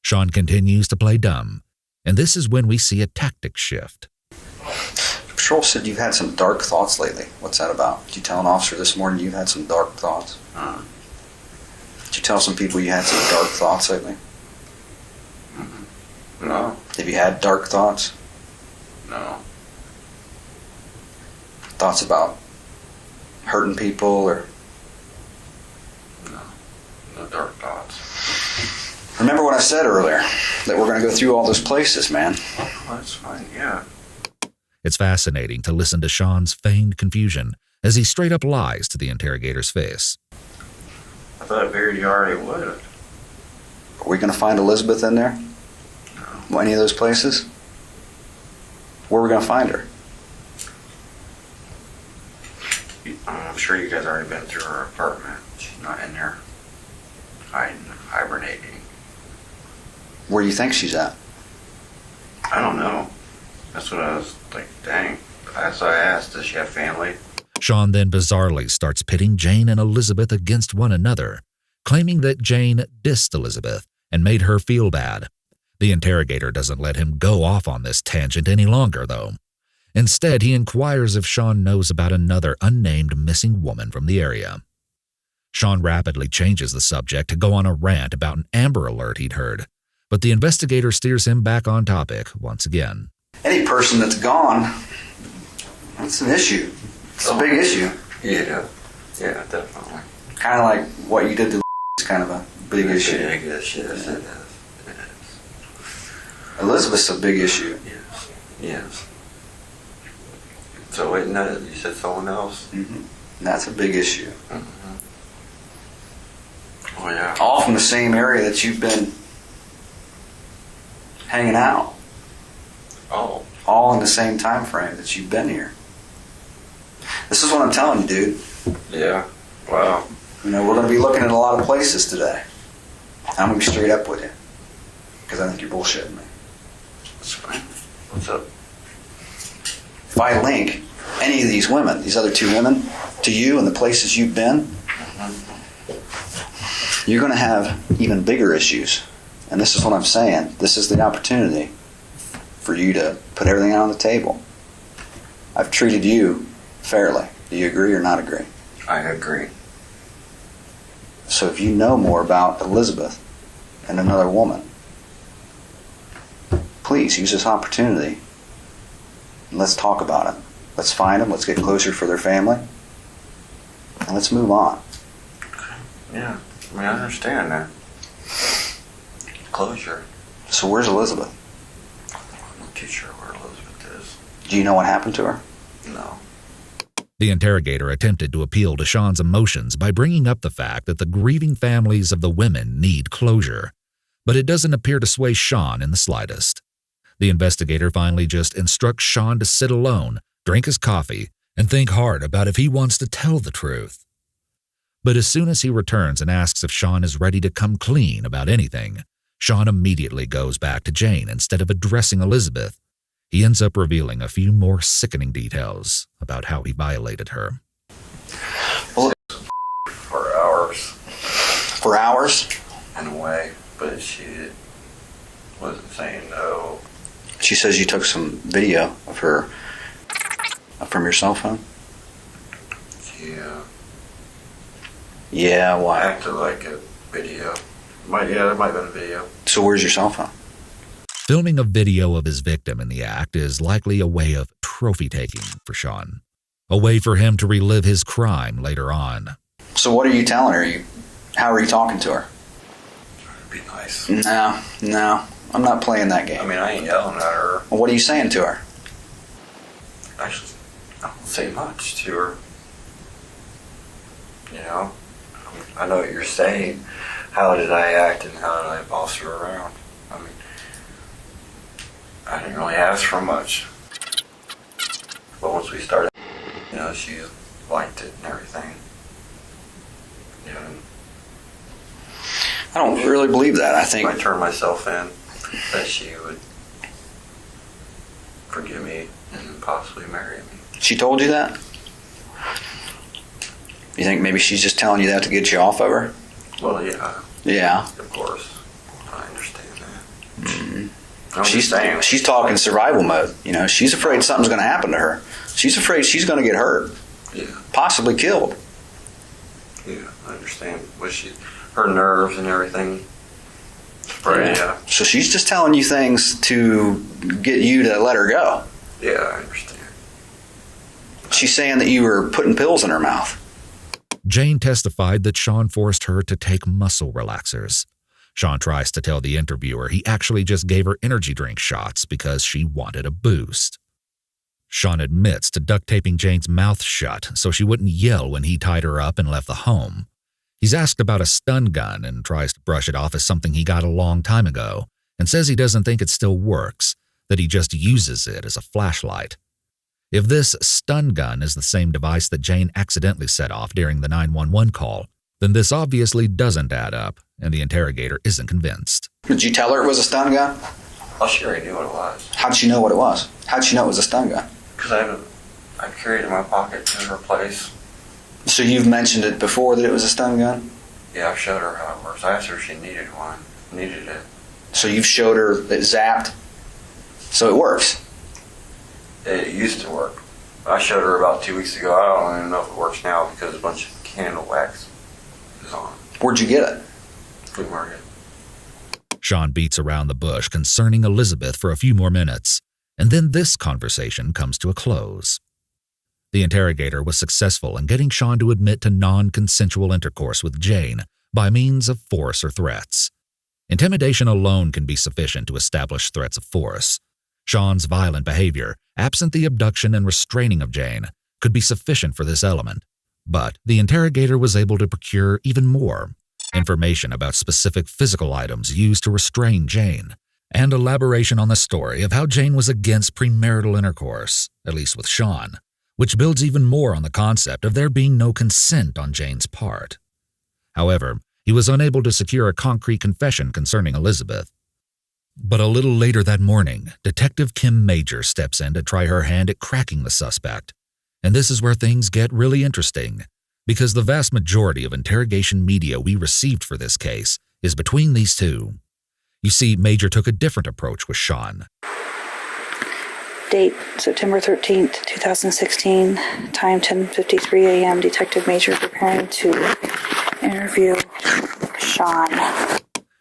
[SPEAKER 3] Sean continues to play dumb, and this is when we see a tactic shift.
[SPEAKER 4] Patrol said you've had some dark thoughts lately. What's that about? Did you tell an officer this morning you've had some dark thoughts? Did you tell some people you had some dark thoughts lately?
[SPEAKER 5] No.
[SPEAKER 4] Have you had dark thoughts?
[SPEAKER 5] No.
[SPEAKER 4] Thoughts about hurting people or...
[SPEAKER 5] No. No dark thoughts.
[SPEAKER 4] Remember what I said earlier, that we're going to go through all those places, man.
[SPEAKER 5] Oh, that's fine, yeah.
[SPEAKER 3] It's fascinating to listen to Sean's feigned confusion as he straight up lies to the interrogator's face.
[SPEAKER 5] I thought I figured you already would.
[SPEAKER 4] Are we going to find Elizabeth in there?
[SPEAKER 5] No.
[SPEAKER 4] Any of those places? Where are we going to find her?
[SPEAKER 5] I'm sure you guys already been through her apartment. She's not in there hibernating.
[SPEAKER 4] Where do you think she's at?
[SPEAKER 5] I don't know. That's what I was like, dang. So I asked, does she have family?
[SPEAKER 3] Sean then bizarrely starts pitting Jane and Elizabeth against one another, claiming that Jane dissed Elizabeth and made her feel bad. The interrogator doesn't let him go off on this tangent any longer, though. Instead, he inquires if Sean knows about another unnamed missing woman from the area. Sean rapidly changes the subject to go on a rant about an Amber Alert he'd heard, but the investigator steers him back on topic once again.
[SPEAKER 4] Any person that's gone, that's an issue. It's a big issue.
[SPEAKER 5] Yeah. Yeah, definitely.
[SPEAKER 4] Kind of like what you did to is kind of a big issue.
[SPEAKER 5] Big issue, yes, it is. It is.
[SPEAKER 4] Elizabeth's a big issue.
[SPEAKER 5] Yes. Yes. So wait, no, you said someone else?
[SPEAKER 4] Mm-hmm. That's a big issue.
[SPEAKER 5] Mm-hmm. Oh, yeah.
[SPEAKER 4] All from the same area that you've been hanging out.
[SPEAKER 5] Oh.
[SPEAKER 4] All in the same time frame that you've been here. This is what I'm telling you, dude.
[SPEAKER 5] Yeah. Wow.
[SPEAKER 4] You know, we're going to be looking at a lot of places today. I'm going to be straight up with you. Because I think you're bullshitting me.
[SPEAKER 5] That's fine. What's up?
[SPEAKER 4] If I link any of these women, these other two women, to you and the places you've been, you're going to have even bigger issues. And this is what I'm saying. This is the opportunity for you to put everything out on the table. I've treated you fairly. Do you agree or not agree?
[SPEAKER 5] I agree.
[SPEAKER 4] So if you know more about Elizabeth and another woman, please use this opportunity and let's talk about it. Let's find them. Let's get closer for their family. And let's move on.
[SPEAKER 5] Yeah. I mean, I understand that. Closure.
[SPEAKER 4] So where's Elizabeth?
[SPEAKER 5] I'm not too sure where Elizabeth is.
[SPEAKER 4] Do you know what happened to her?
[SPEAKER 5] No.
[SPEAKER 3] The interrogator attempted to appeal to Sean's emotions by bringing up the fact that the grieving families of the women need closure, but it doesn't appear to sway Sean in the slightest. The investigator finally just instructs Sean to sit alone, drink his coffee, and think hard about if he wants to tell the truth. But as soon as he returns and asks if Sean is ready to come clean about anything, Sean immediately goes back to Jane instead of addressing Elizabeth. He ends up revealing a few more sickening details about how he violated her.
[SPEAKER 4] Well,
[SPEAKER 5] For hours.
[SPEAKER 4] for hours?
[SPEAKER 5] In a way. But she wasn't saying no.
[SPEAKER 4] She says you took some video of her from your cell phone?
[SPEAKER 5] Yeah.
[SPEAKER 4] Yeah,
[SPEAKER 5] I
[SPEAKER 4] why?
[SPEAKER 5] acted like a video. There might have been a video.
[SPEAKER 4] So where's your cell phone?
[SPEAKER 3] Filming a video of his victim in the act is likely a way of trophy-taking for Sean, a way for him to relive his crime later on.
[SPEAKER 4] So what are you telling her? How are you talking to her?
[SPEAKER 5] Be nice.
[SPEAKER 4] No, I'm not playing that game.
[SPEAKER 5] I mean, I ain't yelling at her.
[SPEAKER 4] Well, what are you saying to her?
[SPEAKER 5] Actually, I don't say much to her. You know? I know what you're saying. How did I act and how did I boss her around? I mean, I didn't really ask for much. But once we started, she liked it and everything.
[SPEAKER 4] I don't really believe that. I
[SPEAKER 5] If
[SPEAKER 4] think
[SPEAKER 5] I turned myself in, that she would forgive me and possibly marry me.
[SPEAKER 4] she told you that. You think maybe she's just telling you that to get you off of her?
[SPEAKER 5] Well, yeah,
[SPEAKER 4] Yeah.
[SPEAKER 5] of course. I understand that.
[SPEAKER 4] Mm-hmm.
[SPEAKER 5] I'm just saying.
[SPEAKER 4] She's talking survival mode. You know, she's afraid something's going to happen to her. She's afraid she's going to get hurt,
[SPEAKER 5] Yeah,
[SPEAKER 4] possibly killed.
[SPEAKER 5] yeah, I understand. Her nerves and everything. Right, yeah.
[SPEAKER 4] So she's just telling you things to get you to let her go.
[SPEAKER 5] Yeah, I understand.
[SPEAKER 4] She's saying that you were putting pills in her mouth.
[SPEAKER 3] Jane testified that Sean forced her to take muscle relaxers. Sean tries to tell the interviewer he actually just gave her energy drink shots because she wanted a boost. Sean admits to duct taping Jane's mouth shut so she wouldn't yell when he tied her up and left the home. He's asked about a stun gun and tries to brush it off as something he got a long time ago and says he doesn't think it still works, that he just uses it as a flashlight. If this stun gun is the same device that Jane accidentally set off during the 911 call, then this obviously doesn't add up, and the interrogator isn't convinced.
[SPEAKER 4] Did you tell her it was a stun gun?
[SPEAKER 5] Oh, she already knew what it was.
[SPEAKER 4] How'd she know what it was? How'd she know it was a stun gun?
[SPEAKER 5] Because I carried it in my pocket in her place.
[SPEAKER 4] So you've mentioned it before that it was a stun gun?
[SPEAKER 5] Yeah, I showed her how it works. I asked her if she needed one. Needed it.
[SPEAKER 4] So you've showed her it zapped? So it works?
[SPEAKER 5] It used to work. I showed her about 2 weeks ago. I don't even know if it works now because a bunch of candle wax is on.
[SPEAKER 4] Where'd you get it?
[SPEAKER 5] Flea market.
[SPEAKER 3] Sean beats around the bush concerning Elizabeth for a few more minutes, and then this conversation comes to a close. The interrogator was successful in getting Sean to admit to non-consensual intercourse with Jane by means of force or threats. Intimidation alone can be sufficient to establish threats of force. Sean's violent behavior, absent the abduction and restraining of Jane, could be sufficient for this element. But the interrogator was able to procure even more: information about specific physical items used to restrain Jane, and elaboration on the story of how Jane was against premarital intercourse, at least with Sean, which builds even more on the concept of there being no consent on Jane's part. However, he was unable to secure a concrete confession concerning Elizabeth. But a little later that morning, Detective Kim Major steps in to try her hand at cracking the suspect. And this is where things get really interesting, because the vast majority of interrogation media we received for this case is between these two. You see, Major took a different approach with Sean.
[SPEAKER 6] Date, September 13th, 2016. Time, 10:53 a.m. Detective Major preparing to interview Sean.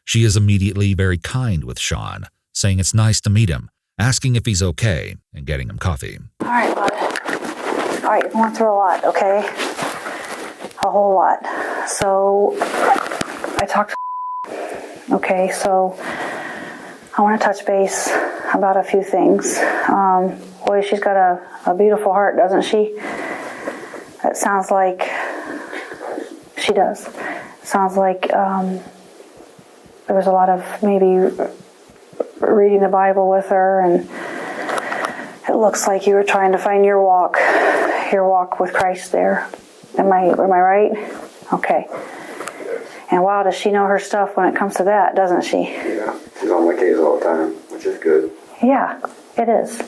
[SPEAKER 3] She is immediately very kind with Sean, saying it's nice to meet him, asking if he's okay, and getting him coffee.
[SPEAKER 6] All right, bud. All right, you're going through a lot, okay? A whole lot. So, I talked to okay, so I want to touch base about a few things. Boy, she's got a beautiful heart, doesn't she? It sounds like she does. Sounds like there was a lot of maybe reading the Bible with her, and it looks like you were trying to find your walk with Christ there. Am I right? Okay. And wow, does she know her stuff when it comes to that, doesn't she?
[SPEAKER 5] Yeah, she's on my case all the time, which is good.
[SPEAKER 6] Yeah, it is.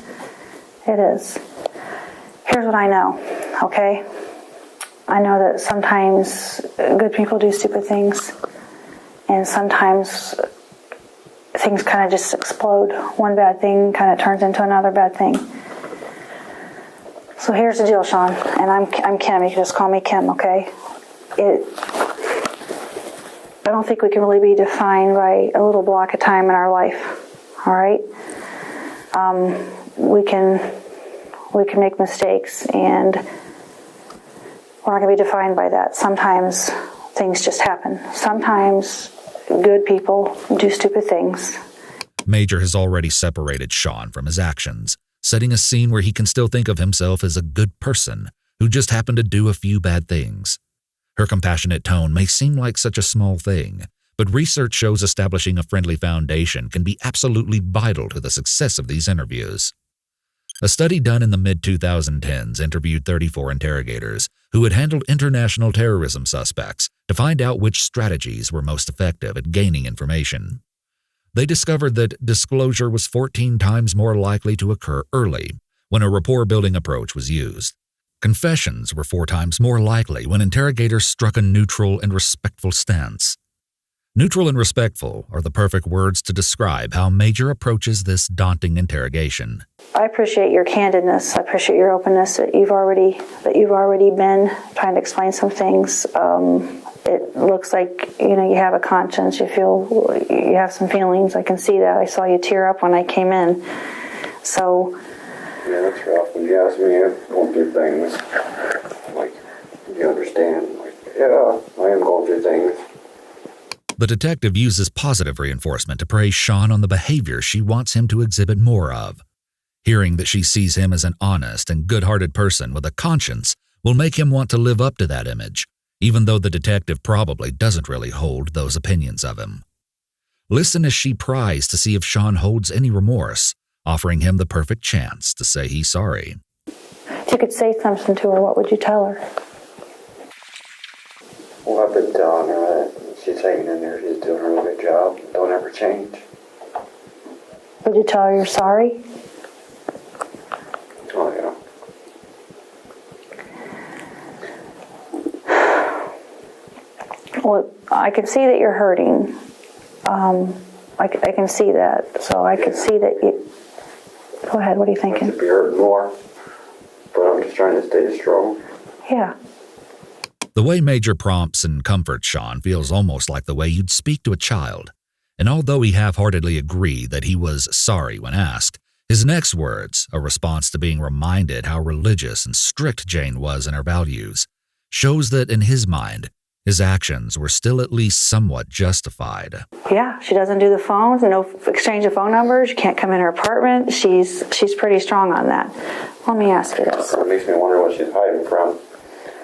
[SPEAKER 6] It is. Here's what I know, okay? I know that sometimes good people do stupid things, and sometimes things kind of just explode. One bad thing kind of turns into another bad thing. So here's the deal, Sean, and I'm Kim. You can just call me Kim, okay? I don't think we can really be defined by a little block of time in our life, all right? We can make mistakes, and we're not going to be defined by that. Sometimes things just happen. Sometimes good people do stupid things.
[SPEAKER 3] Major has already separated Sean from his actions, setting a scene where he can still think of himself as a good person who just happened to do a few bad things. Her compassionate tone may seem like such a small thing, but research shows establishing a friendly foundation can be absolutely vital to the success of these interviews. A study done in the mid-2010s interviewed 34 interrogators who had handled international terrorism suspects to find out which strategies were most effective at gaining information. They discovered that disclosure was 14 times more likely to occur early, when a rapport-building approach was used. Confessions were 4 times more likely when interrogators struck a neutral and respectful stance. Neutral and respectful are the perfect words to describe how Major approaches this daunting interrogation.
[SPEAKER 6] I appreciate your candidness. I appreciate your openness that you've already been trying to explain some things. It looks like you have a conscience. You feel you have some feelings. I can see that. I saw you tear up when I came in. So.
[SPEAKER 5] Yeah, that's rough. When you ask me, I'm going through things. Like, you understand? Like, yeah, I am going through things.
[SPEAKER 3] The detective uses positive reinforcement to praise Sean on the behavior she wants him to exhibit more of. Hearing that she sees him as an honest and good-hearted person with a conscience will make him want to live up to that image, even though the detective probably doesn't really hold those opinions of him. Listen as she pries to see if Sean holds any remorse, offering him the perfect chance to say he's sorry.
[SPEAKER 6] If you could say something to her, what would you tell her?
[SPEAKER 5] Well, I've been telling her that she's hanging in there. She's doing a really good job. Don't ever change.
[SPEAKER 6] Would you tell her you're sorry?
[SPEAKER 5] Oh, yeah.
[SPEAKER 6] Well, I can see that you're hurting. I can see that. So I can see that you... Go ahead, what are you
[SPEAKER 5] I
[SPEAKER 6] thinking?
[SPEAKER 5] should be hurting more, but I'm just trying to stay strong.
[SPEAKER 6] Yeah.
[SPEAKER 3] The way Major prompts and comforts Sean feels almost like the way you'd speak to a child. And although he half-heartedly agreed that he was sorry when asked, his next words, a response to being reminded how religious and strict Jane was in her values, shows that in his mind, his actions were still at least somewhat justified.
[SPEAKER 6] Yeah, she doesn't do the phones, no exchange of phone numbers. You can't come in her apartment. She's pretty strong on that. Let me ask you this.
[SPEAKER 5] It makes me wonder what she's hiding from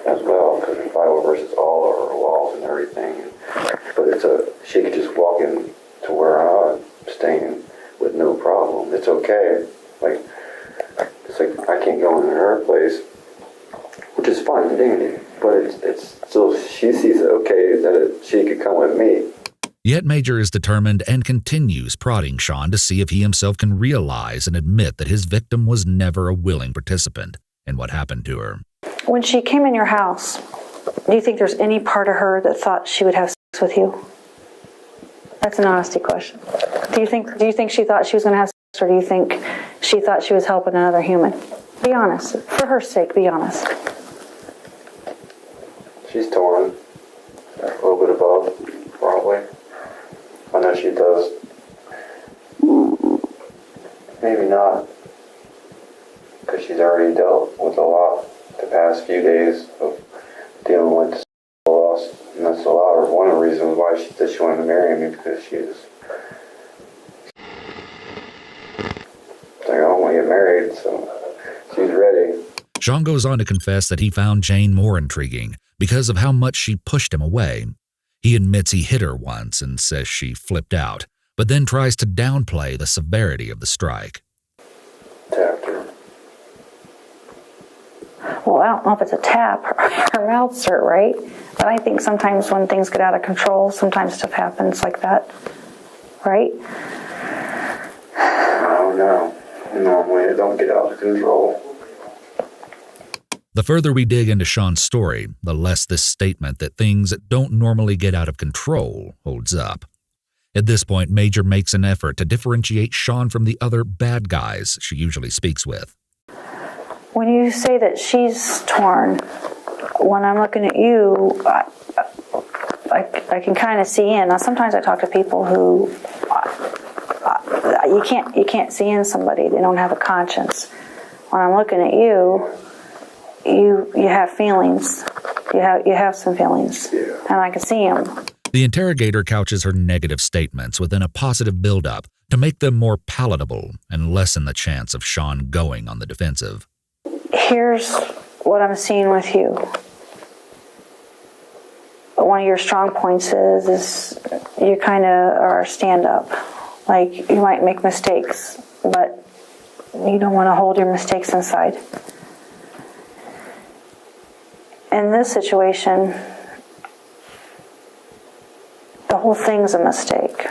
[SPEAKER 5] as well, because there's Bible verses all over her walls and everything. But she could just walk in to where I'm staying with no problem. It's okay. It's like I can't go into her place, which is fine and dandy. But it's still, she sees it okay that she could come with me.
[SPEAKER 3] Yet Major is determined and continues prodding Sean to see if he himself can realize and admit that his victim was never a willing participant in what happened to her.
[SPEAKER 6] When she came in your house, do you think there's any part of her that thought she would have sex with you? That's an honesty question. Do you think she thought she was going to have sex, or do you think she thought she was helping another human? Be honest. For her sake, be honest.
[SPEAKER 5] She's torn. A little bit above, probably. I know she does. Maybe not. Because she's already dealt with a lot the past few days of dealing with loss. And that's a lot, or one of the reasons why she said she wanted to marry me, because she was like, I don't want to get married, so she's ready.
[SPEAKER 3] Sean goes on to confess that he found Jane more intriguing because of how much she pushed him away. He admits he hit her once and says she flipped out, but then tries to downplay the severity of the strike.
[SPEAKER 5] Tapped her.
[SPEAKER 6] Well, I don't know if it's a tap. Her mouth's hurt, right? But I think sometimes when things get out of control, sometimes stuff happens like that. Right?
[SPEAKER 5] No. Normally it don't get out of control.
[SPEAKER 3] The further we dig into Sean's story, the less this statement that things don't normally get out of control holds up. At this point, Major makes an effort to differentiate Sean from the other bad guys she usually speaks with.
[SPEAKER 6] When you say that she's torn, when I'm looking at you, I can kind of see in. Now, sometimes I talk to people who you can't see in somebody. They don't have a conscience. When I'm looking at you, you have feelings. You have some feelings, and I can see them.
[SPEAKER 3] The interrogator couches her negative statements within a positive build-up to make them more palatable and lessen the chance of Sean going on the defensive.
[SPEAKER 6] Here's what I'm seeing with you. One of your strong points is you kind of are stand-up. Like, you might make mistakes, but you don't want to hold your mistakes inside. In this situation, whole thing's a mistake.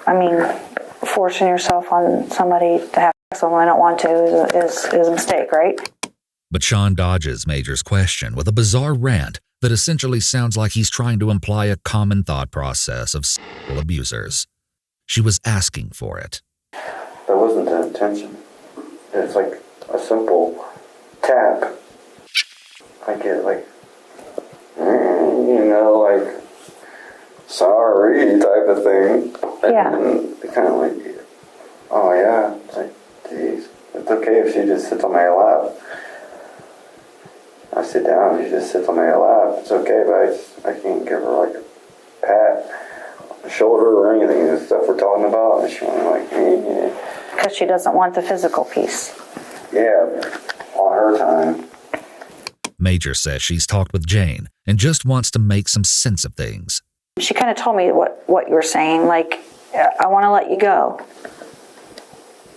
[SPEAKER 6] I mean, forcing yourself on somebody to have sex when they don't want to is a mistake, right?
[SPEAKER 3] But Sean dodges Major's question with a bizarre rant that essentially sounds like he's trying to imply a common thought process of sexual abusers. She was asking for it.
[SPEAKER 7] That wasn't the intention. It's like a simple tap. I get like, like, sorry type of thing.
[SPEAKER 6] Yeah.
[SPEAKER 7] And kind of like, oh yeah. It's like, geez. It's okay if she just sits on my lap. I sit down, she just sits on my lap. It's okay, but I can't give her like a pat on the shoulder or anything. The stuff we're talking about. And she went like,
[SPEAKER 6] Because she doesn't want the physical piece.
[SPEAKER 7] yeah, on her time.
[SPEAKER 3] Major says she's talked with Jane and just wants to make some sense of things.
[SPEAKER 6] She kind of told me what you were saying, like, I want to let you go.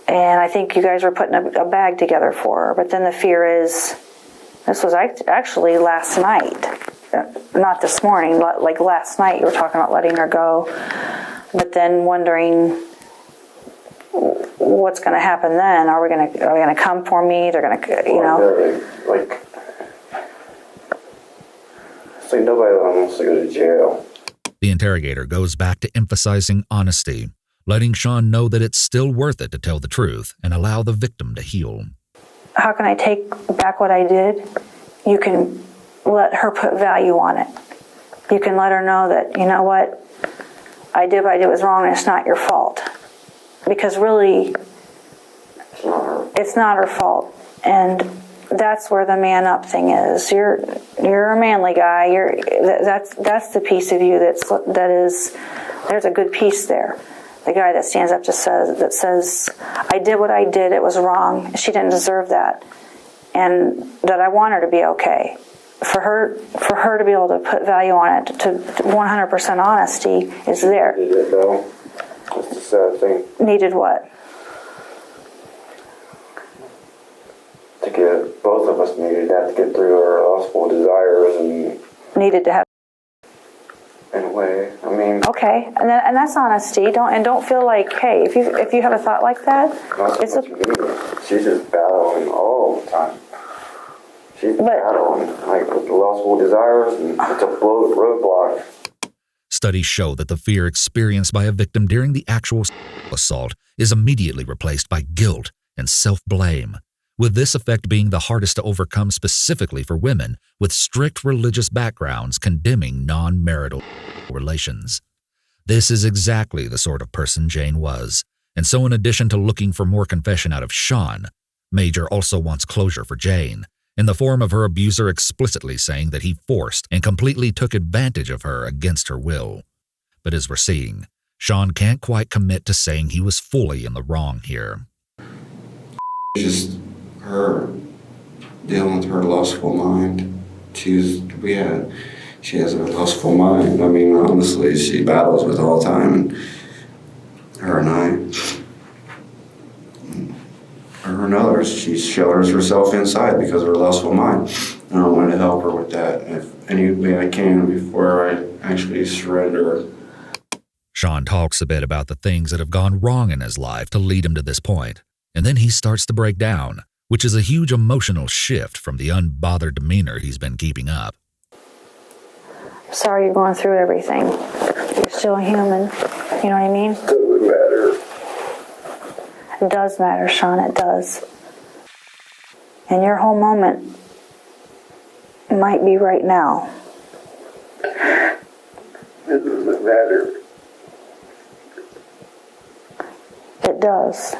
[SPEAKER 6] And I think you guys were putting a bag together for her. But then the fear is, this was actually last night. Not this morning, like last night you were talking about letting her go. But then wondering what's going to happen then. Are we going to come for me? They're going to,
[SPEAKER 7] Like, it's like nobody wants to go to jail.
[SPEAKER 3] The interrogator goes back to emphasizing honesty, letting Sean know that it's still worth it to tell the truth and allow the victim to heal.
[SPEAKER 6] How can I take back what I did? You can let her put value on it. You can let her know that, you know what, I did what I did was wrong and it's not your fault. Because really, it's not her fault. And that's where the man up thing is. You're a manly guy. That's the piece of you there's a good piece there. The guy that stands up says, I did what I did, it was wrong. She didn't deserve that. And that I want her to be okay. For her to be able to put value on it, to 100% honesty is there.
[SPEAKER 7] Needed it though. That's the sad thing.
[SPEAKER 6] Needed what?
[SPEAKER 7] To get, both of us needed that to get through our lustful desires and
[SPEAKER 6] Needed to have.
[SPEAKER 7] in a way. I mean,
[SPEAKER 6] Okay, and that's honesty. Don't feel like, hey, if you have a thought like that,
[SPEAKER 7] not
[SPEAKER 6] it's
[SPEAKER 7] so much me. She's just battling all the time. She's battling like with the lustful desires, and it's a roadblock.
[SPEAKER 3] Studies show that the fear experienced by a victim during the actual assault is immediately replaced by guilt and self-blame, with this effect being the hardest to overcome specifically for women with strict religious backgrounds condemning non-marital relations. This is exactly the sort of person Jane was, and so in addition to looking for more confession out of Sean, Major also wants closure for Jane, in the form of her abuser explicitly saying that he forced and completely took advantage of her against her will. But as we're seeing, Sean can't quite commit to saying he was fully in the wrong here.
[SPEAKER 7] Just her dealing with her lustful mind. She has a lustful mind. I mean, honestly, she battles with it all the time. And her and her and others, she shelters herself inside because of her lustful mind. And I want to help her with that if any way I can before I actually surrender.
[SPEAKER 3] Sean talks a bit about the things that have gone wrong in his life to lead him to this point, and then he starts to break down, which is a huge emotional shift from the unbothered demeanor he's been keeping up.
[SPEAKER 6] sorry you're going through everything. You're still a human. You know what I mean?
[SPEAKER 7] Doesn't matter.
[SPEAKER 6] It does matter, Sean. It does. And your whole moment might be right now.
[SPEAKER 7] It doesn't matter.
[SPEAKER 6] It does.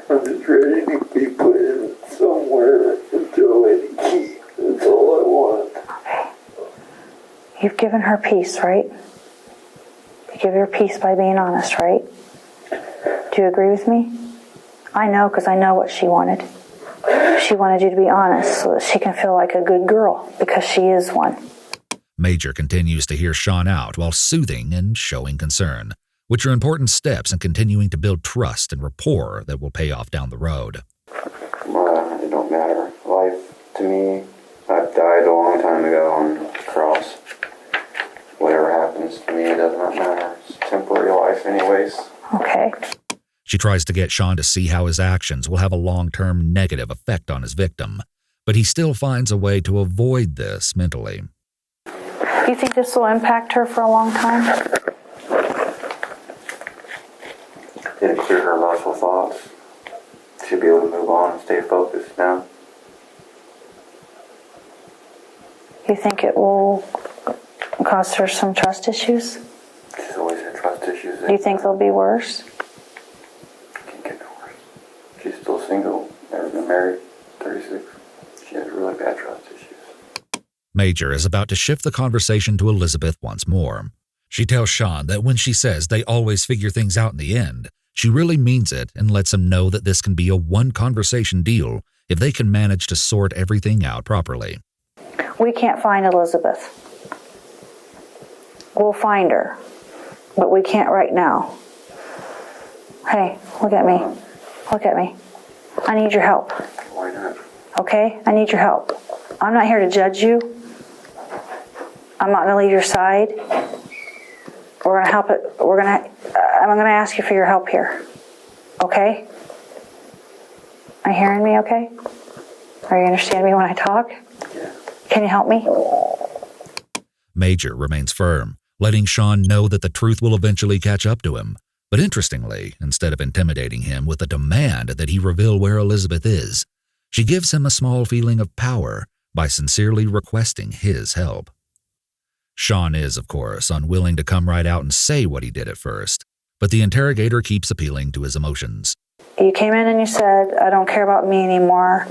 [SPEAKER 7] I'm just ready to be put in somewhere and throw away the key. That's all I want.
[SPEAKER 6] Okay. You've given her peace, right? You give her peace by being honest, right? Do you agree with me? I know, because I know what she wanted. She wanted you to be honest so that she can feel like a good girl, because she is one.
[SPEAKER 3] Major continues to hear Sean out while soothing and showing concern, which are important steps in continuing to build trust and rapport that will pay off down the road.
[SPEAKER 7] Come on, it don't matter. Life to me, I died a long time ago on the cross. Whatever happens to me, it does not matter. It's temporary life anyways.
[SPEAKER 6] Okay.
[SPEAKER 3] She tries to get Sean to see how his actions will have a long-term negative effect on his victim, but he still finds a way to avoid this mentally.
[SPEAKER 6] You think this will impact her for a long time?
[SPEAKER 7] It'll clear her lustful thoughts. She'll be able to move on and stay focused now.
[SPEAKER 6] You think it will cause her some trust issues?
[SPEAKER 7] She's always had trust issues.
[SPEAKER 6] Do you think they'll be worse?
[SPEAKER 7] Can't get no worse. She's still single, never been married, 36. She has really bad trust issues.
[SPEAKER 3] Major is about to shift the conversation to Elizabeth once more. She tells Sean that when she says they always figure things out in the end, she really means it and lets him know that this can be a one-conversation deal if they can manage to sort everything out properly.
[SPEAKER 6] We can't find Elizabeth. We'll find her, but we can't right now. Hey, look at me. Look at me. I need your help.
[SPEAKER 7] Why not?
[SPEAKER 6] Okay? I need your help. I'm not here to judge you. I'm not going to leave your side. We're going to help it. I'm going to ask you for your help here. Okay? Are you hearing me okay? Are you understanding me when I talk?
[SPEAKER 7] Yeah.
[SPEAKER 6] Can you help me?
[SPEAKER 3] Major remains firm, letting Sean know that the truth will eventually catch up to him. But interestingly, instead of intimidating him with a demand that he reveal where Elizabeth is, she gives him a small feeling of power by sincerely requesting his help. Sean is, of course, unwilling to come right out and say what he did at first, but the interrogator keeps appealing to his emotions.
[SPEAKER 6] You came in and you said, I don't care about me anymore.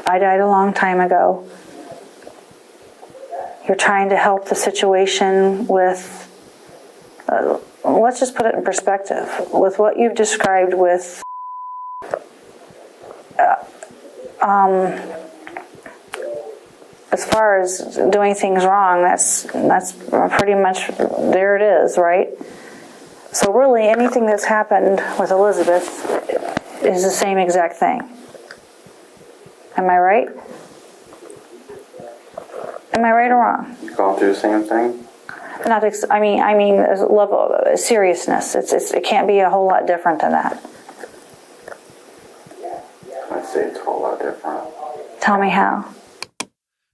[SPEAKER 6] I died a long time ago. You're trying to help the situation with, let's just put it in perspective, with what you've described with as far as doing things wrong, that's pretty much, there it is, right? So really anything that's happened with Elizabeth is the same exact thing. Am I right? Am I right or wrong?
[SPEAKER 7] You gone through the same thing?
[SPEAKER 6] I mean, there's a level of seriousness. It can't be a whole lot different than that.
[SPEAKER 7] I'd say it's a whole lot different.
[SPEAKER 6] Tell me how.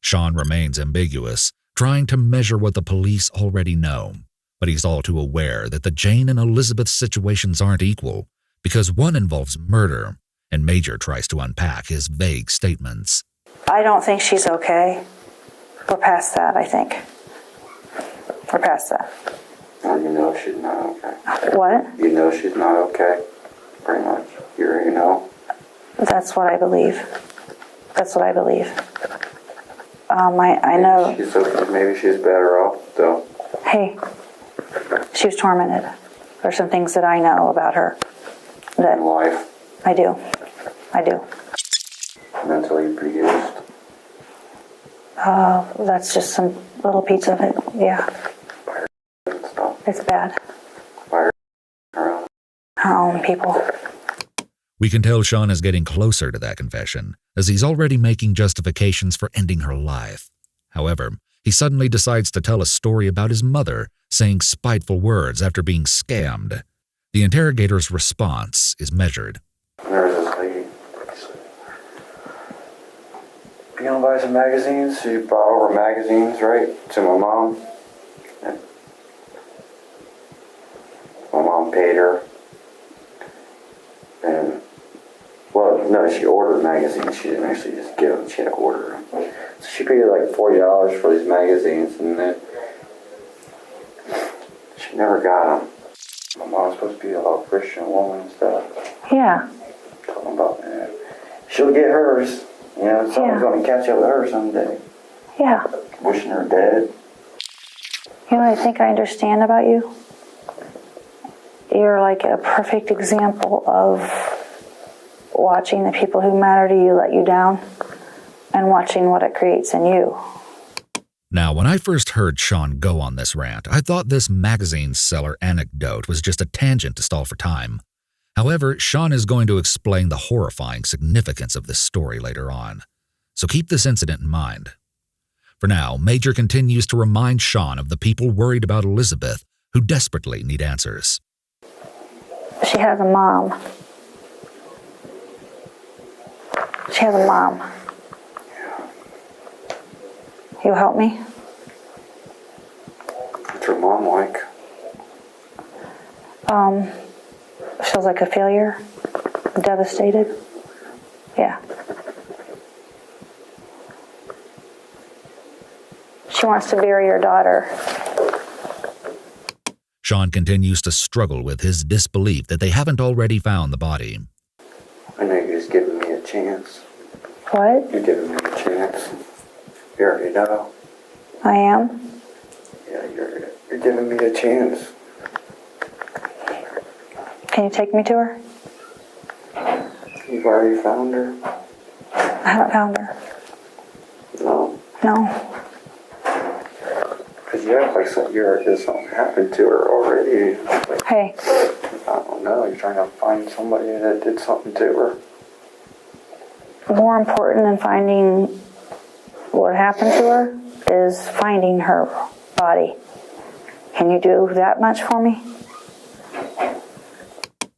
[SPEAKER 3] Sean remains ambiguous, trying to measure what the police already know. But he's all too aware that the Jane and Elizabeth situations aren't equal, because one involves murder, and Major tries to unpack his vague statements.
[SPEAKER 6] I don't think she's okay. We're past that, I think. We're past that.
[SPEAKER 7] Well, you know she's not okay.
[SPEAKER 6] What?
[SPEAKER 7] You know she's not okay. Pretty much. You know?
[SPEAKER 6] That's what I believe. That's what I believe. I know.
[SPEAKER 7] She's okay. Maybe she's better off, though.
[SPEAKER 6] Hey, she was tormented. There's some things that I know about her that
[SPEAKER 7] In life.
[SPEAKER 6] I do.
[SPEAKER 7] Mentally abused.
[SPEAKER 6] That's just some little piece of it. Yeah,
[SPEAKER 7] Stuff.
[SPEAKER 6] it's bad.
[SPEAKER 7] Fire around.
[SPEAKER 6] Her own people.
[SPEAKER 3] We can tell Sean is getting closer to that confession, as he's already making justifications for ending her life. However, he suddenly decides to tell a story about his mother saying spiteful words after being scammed. The interrogator's response is measured.
[SPEAKER 7] There's this lady. You want to buy some magazines? She brought over magazines, right, to my mom. And my mom paid her. And, well, no, she ordered magazines. She didn't actually just give them. She had to order them. So she paid her like $40 for these magazines, and then she never got them. My mom's supposed to be a Christian woman and stuff.
[SPEAKER 6] Yeah.
[SPEAKER 7] Talking about that. She'll get hers. You know, someone's going to catch up with her someday.
[SPEAKER 6] Yeah.
[SPEAKER 7] Wishing her dead.
[SPEAKER 6] You know what I think I understand about you? You're like a perfect example of watching the people who matter to you let you down and watching what it creates in you.
[SPEAKER 3] Now, when I first heard Sean go on this rant, I thought this magazine seller anecdote was just a tangent to stall for time. However, Sean is going to explain the horrifying significance of this story later on. so keep this incident in mind. For now, Major continues to remind Sean of the people worried about Elizabeth who desperately need answers.
[SPEAKER 6] She has a mom. She has a mom. You help me?
[SPEAKER 7] What's her mom like?
[SPEAKER 6] Feels like a failure. Devastated. Yeah. She wants to bury your daughter.
[SPEAKER 3] Sean continues to struggle with his disbelief that they haven't already found the body.
[SPEAKER 7] I know you're just giving me a chance.
[SPEAKER 6] What?
[SPEAKER 7] You're giving me a chance. You already know.
[SPEAKER 6] I am?
[SPEAKER 7] Yeah, you're giving me a chance.
[SPEAKER 6] Can you take me to her?
[SPEAKER 7] You've already found her?
[SPEAKER 6] I haven't found her.
[SPEAKER 7] No.
[SPEAKER 6] No.
[SPEAKER 7] Because you act like something happened to her already. Like,
[SPEAKER 6] Hey,
[SPEAKER 7] I don't know. You're trying to find somebody that did something to her.
[SPEAKER 6] more important than finding what happened to her is finding her body. Can you do that much for me?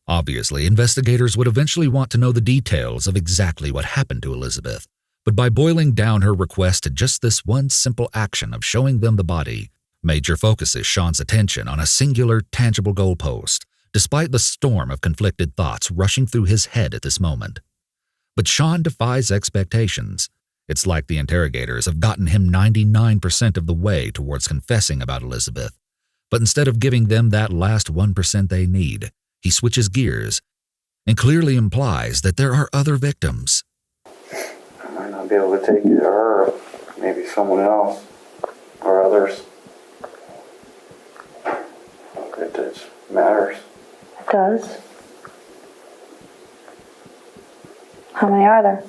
[SPEAKER 3] Obviously, investigators would eventually want to know the details of exactly what happened to Elizabeth, but by boiling down her request to just this one simple action of showing them the body, Major focuses Sean's attention on a singular, tangible goalpost, despite the storm of conflicted thoughts rushing through his head at this moment. But Sean defies expectations. It's like the interrogators have gotten him 99% of the way towards confessing about Elizabeth, but instead of giving them that last 1% they need, he switches gears and clearly implies that there are other victims.
[SPEAKER 7] I might not be able to take you to her. Maybe someone else. Or others. It just matters.
[SPEAKER 6] It does. How many are there?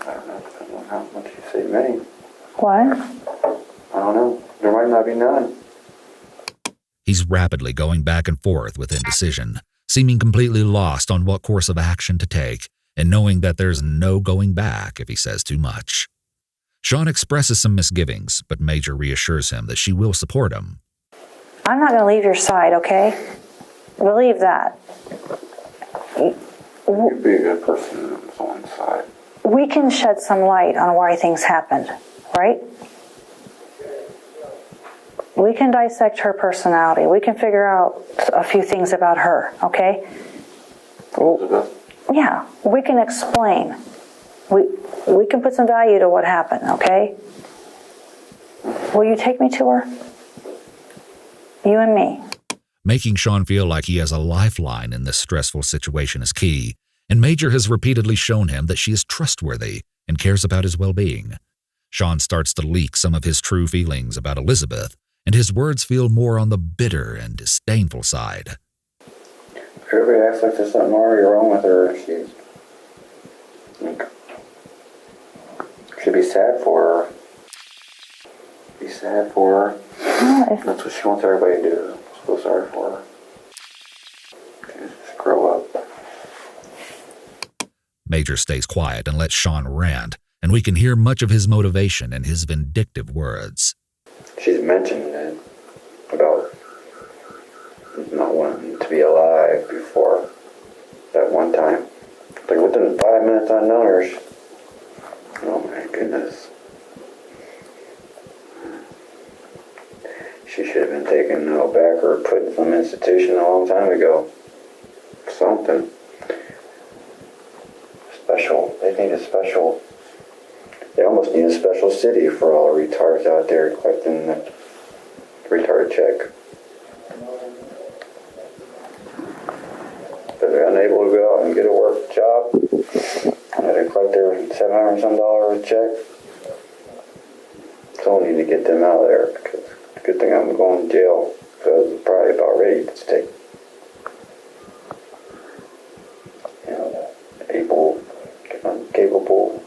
[SPEAKER 7] I don't know. Depending on how much you say many.
[SPEAKER 6] What?
[SPEAKER 7] I don't know. There might not be none.
[SPEAKER 3] He's rapidly going back and forth with indecision, seeming completely lost on what course of action to take, and knowing that there's no going back if he says too much. Sean expresses some misgivings, but Major reassures him that she will support him.
[SPEAKER 6] I'm not going to leave your side, okay? Believe that.
[SPEAKER 7] You'd be a good person on someone's side.
[SPEAKER 6] We can shed some light on why things happened, right? We can dissect her personality. We can figure out a few things about her, okay?
[SPEAKER 7] Elizabeth?
[SPEAKER 6] Yeah, we can explain. We can put some value to what happened, okay? Will you take me to her? You and me.
[SPEAKER 3] Making Sean feel like he has a lifeline in this stressful situation is key, and Major has repeatedly shown him that she is trustworthy and cares about his well-being. Sean starts to leak some of his true feelings about Elizabeth, and his words feel more on the bitter and disdainful side.
[SPEAKER 7] Everybody acts like there's something already wrong with her. She's should be sad for her. Be sad for her. That's what she wants everybody to do. Feel sorry for her. Just grow up.
[SPEAKER 3] Major stays quiet and lets Sean rant, and we can hear much of his motivation in his vindictive words.
[SPEAKER 7] She's mentioned it about not wanting to be alive before that one time. Like within 5 minutes I've known her. Oh my goodness. She should have been taken out back or put in some institution a long time ago. Something. Special. They need a special. They almost need a special city for all the retards out there collecting the retard check. But they're unable to go out and get a work job. And they collect their $700 some check. So we need to get them out of there because it's a good thing I'm going to jail because it's probably about ready to stay. You know, capable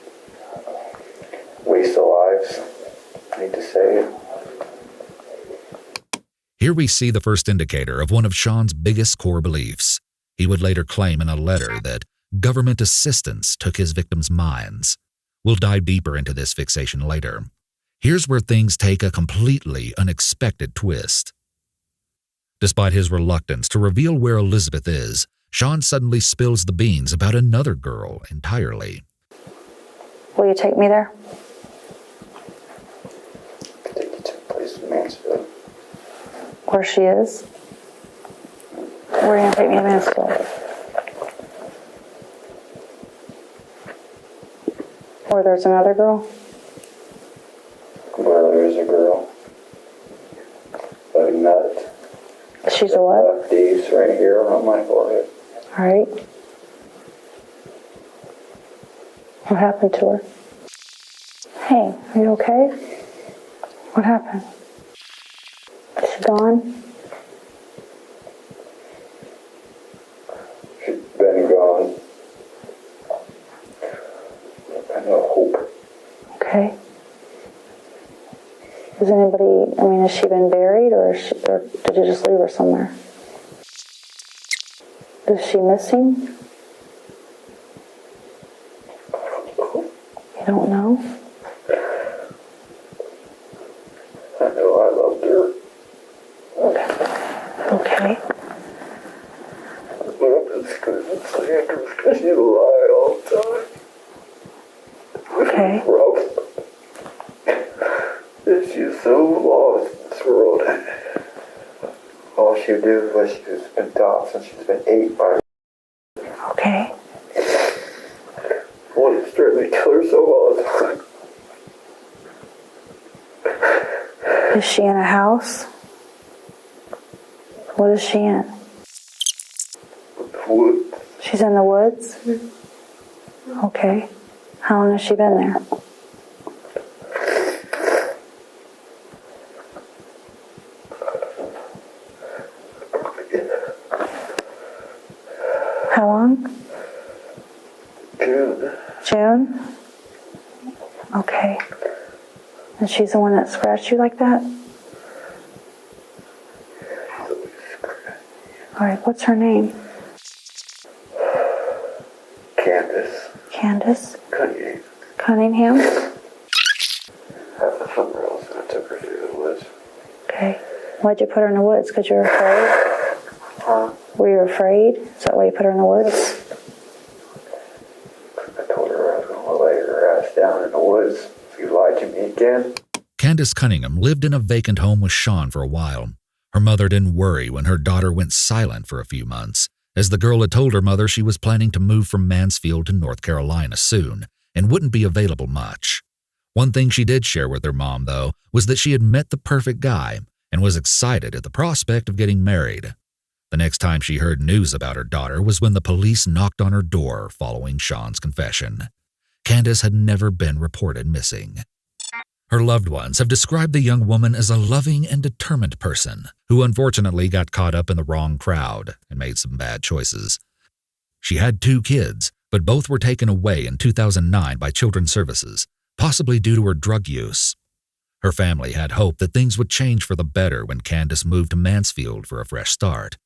[SPEAKER 7] waste of lives. I hate to say it.
[SPEAKER 3] Here we see the first indicator of one of Sean's biggest core beliefs. He would later claim in a letter that government assistance took his victims' minds. We'll dive deeper into this fixation later. Here's where things take a completely unexpected twist. Despite his reluctance to reveal where Elizabeth is, Sean suddenly spills the beans about another girl entirely.
[SPEAKER 6] Will you take me there?
[SPEAKER 7] Take you to a place in Mansfield.
[SPEAKER 6] Where she is? Where are you going to take me to Mansfield? Where there's another girl?
[SPEAKER 7] Where there is a girl. A nut.
[SPEAKER 6] She's a what?
[SPEAKER 7] These right here on my forehead.
[SPEAKER 6] All right. What happened to her? Hey, are you okay? What happened? Is she gone?
[SPEAKER 7] She's been gone. I no hope.
[SPEAKER 6] Okay. Is anybody, has she been buried or did you just leave her somewhere? Is she missing? You don't know?
[SPEAKER 7] I know I loved her.
[SPEAKER 6] Okay.
[SPEAKER 7] But I'm just going to say because you lie all the time.
[SPEAKER 6] Okay.
[SPEAKER 7] Rough. She's so lost in this world. All she would do was she's been taught since she's been 8 by
[SPEAKER 6] Okay.
[SPEAKER 7] wanted to straight kill herself all the time.
[SPEAKER 6] Is she in a house? What is she in?
[SPEAKER 7] Woods.
[SPEAKER 6] She's in the woods? Okay. How long has she been there? How long?
[SPEAKER 7] June.
[SPEAKER 6] June? Okay. And she's the one that scratched you like that? All right, what's her name?
[SPEAKER 7] Candace.
[SPEAKER 6] Candace
[SPEAKER 7] Cunningham.
[SPEAKER 6] Cunningham?
[SPEAKER 7] At the funeral, so I took her through the woods.
[SPEAKER 6] Okay. Why'd you put her in the woods? Because you were afraid?
[SPEAKER 7] Huh?
[SPEAKER 6] Were you afraid? Is that why you put her in the woods?
[SPEAKER 7] I told her I was going to lay her ass down in the woods if you lied to me again.
[SPEAKER 3] Candace Cunningham lived in a vacant home with Sean for a while. Her mother didn't worry when her daughter went silent for a few months, as the girl had told her mother she was planning to move from Mansfield to North Carolina soon and wouldn't be available much. One thing she did share with her mom, though, was that she had met the perfect guy and was excited at the prospect of getting married. The next time she heard news about her daughter was when the police knocked on her door following Sean's confession. Candace had never been reported missing. Her loved ones have described the young woman as a loving and determined person who unfortunately got caught up in the wrong crowd and made some bad choices. She had 2 kids, but both were taken away in 2009 by Children's Services, possibly due to her drug use. Her family had hoped that things would change for the better when Candace moved to Mansfield for a fresh start.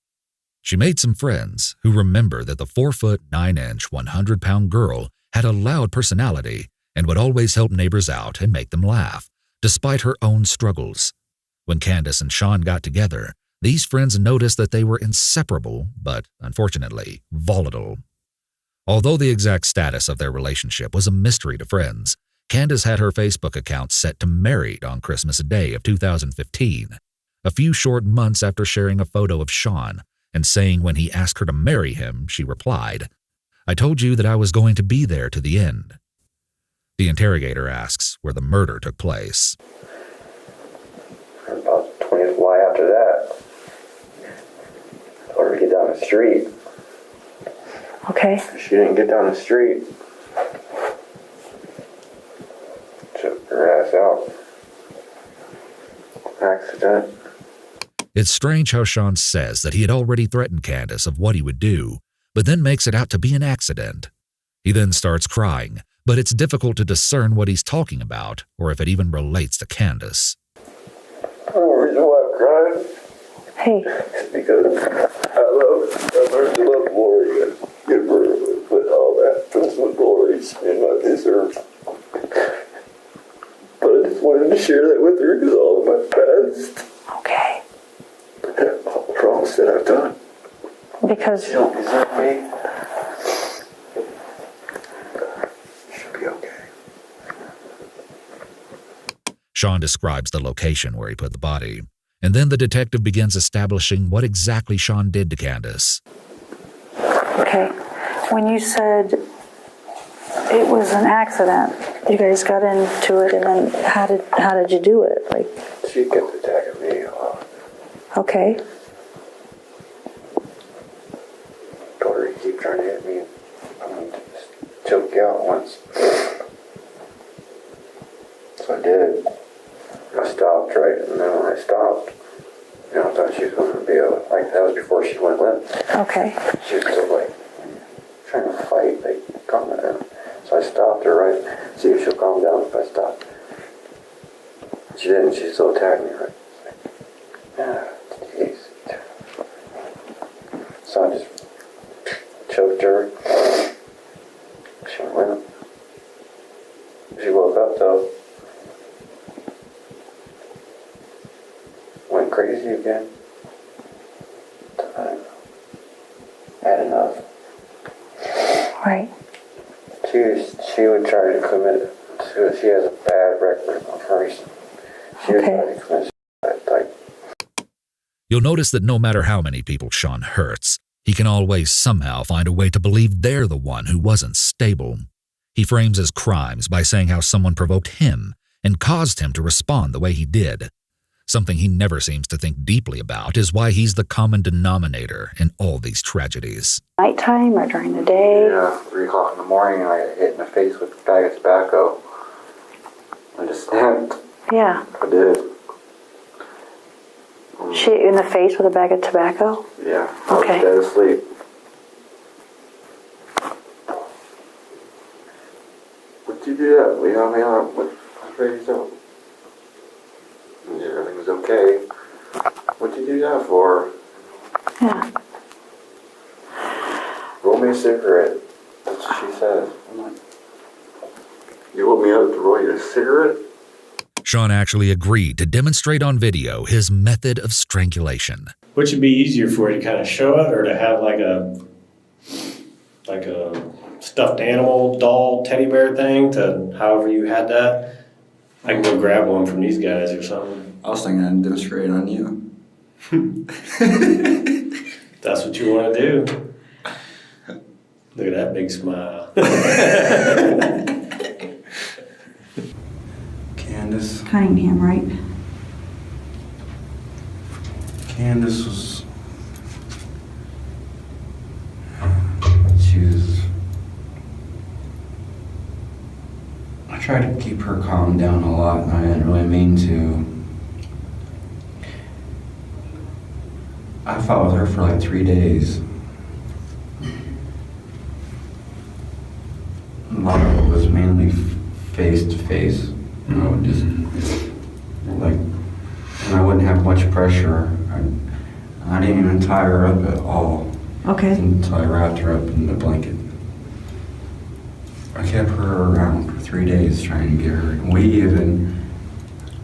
[SPEAKER 3] She made some friends who remember that the 4-foot, 9-inch, 100-pound girl had a loud personality and would always help neighbors out and make them laugh, despite her own struggles. When Candace and Sean got together, these friends noticed that they were inseparable, but, unfortunately, volatile. Although the exact status of their relationship was a mystery to friends, Candace had her Facebook account set to married on Christmas Day of 2015, a few short months after sharing a photo of Sean and saying when he asked her to marry him, she replied, "I told you that I was going to be there to the end." The interrogator asks where the murder took place.
[SPEAKER 7] About the 20th Y after that. I told her to get down the street.
[SPEAKER 6] Okay.
[SPEAKER 7] She didn't get down the street. Took her ass out. Accident.
[SPEAKER 3] It's strange how Sean says that he had already threatened Candace of what he would do, but then makes it out to be an accident. He then starts crying, but it's difficult to discern what he's talking about or if it even relates to Candace.
[SPEAKER 7] The reason why I'm crying
[SPEAKER 6] Hey,
[SPEAKER 7] is because I learned to love Lori and give her, but
[SPEAKER 6] Because
[SPEAKER 7] Is that me? Should be okay.
[SPEAKER 3] Sean describes the location where he put the body, and then the detective begins establishing what exactly Sean did to Candace.
[SPEAKER 6] okay, when you said it was an accident, you guys got into it, and then how did you do it? Like,
[SPEAKER 7] She kept attacking me a lot.
[SPEAKER 6] okay,
[SPEAKER 7] Told her to keep trying to hit me. Just choke you out once. So I did. I stopped, right? And then when I stopped, I thought she was going to be like, that was before she went limp.
[SPEAKER 6] okay,
[SPEAKER 7] She was still like trying to fight, like calm her down. So I stopped her, right? See if she'll calm down if I stop. She didn't. She still attacked me, right? Jeez. So I just choked her. She went limp. She woke up though. Went crazy again. I had enough.
[SPEAKER 6] right,
[SPEAKER 7] She would try to commit. She has a bad record of her. She would try to commit suicide. Like,
[SPEAKER 3] You'll notice that no matter how many people Sean hurts, he can always somehow find a way to believe they're the one who wasn't stable. He frames his crimes by saying how someone provoked him and caused him to respond the way he did. Something he never seems to think deeply about is why he's the common denominator in all these tragedies.
[SPEAKER 6] nighttime or during the day?
[SPEAKER 7] 3 o'clock in the morning, and I got hit in the face with a bag of tobacco. I just snapped.
[SPEAKER 6] Yeah,
[SPEAKER 7] I did.
[SPEAKER 6] she in the face with a bag of tobacco?
[SPEAKER 7] Yeah. I was
[SPEAKER 6] Okay.
[SPEAKER 7] dead asleep. What'd you do that? Leave me on. What? Raised up. Everything was okay. What'd you do that for?
[SPEAKER 6] Yeah,
[SPEAKER 7] Roll me a cigarette. That's what she says. I'm like, you want me up to roll you a cigarette?
[SPEAKER 3] Sean actually agreed to demonstrate on video his method of strangulation.
[SPEAKER 8] Which would be easier for you to kind of show it, or to have like a stuffed animal doll teddy bear thing, to however you had that? I can go grab one from these guys or something.
[SPEAKER 7] I was thinking I'd demonstrate on you.
[SPEAKER 8] That's what you want to do. Look at that big smile.
[SPEAKER 7] Candace.
[SPEAKER 6] Cunningham, right?
[SPEAKER 7] Candace was. She was. I tried to keep her calm down a lot, and I didn't really mean to. I fought with her for like 3 days. A lot of it was mainly face to face. Just like, and I wouldn't have much pressure. I didn't even tie her up at all
[SPEAKER 6] Okay,
[SPEAKER 7] until I wrapped her up in the blanket. I kept her around for 3 days trying to get her. We even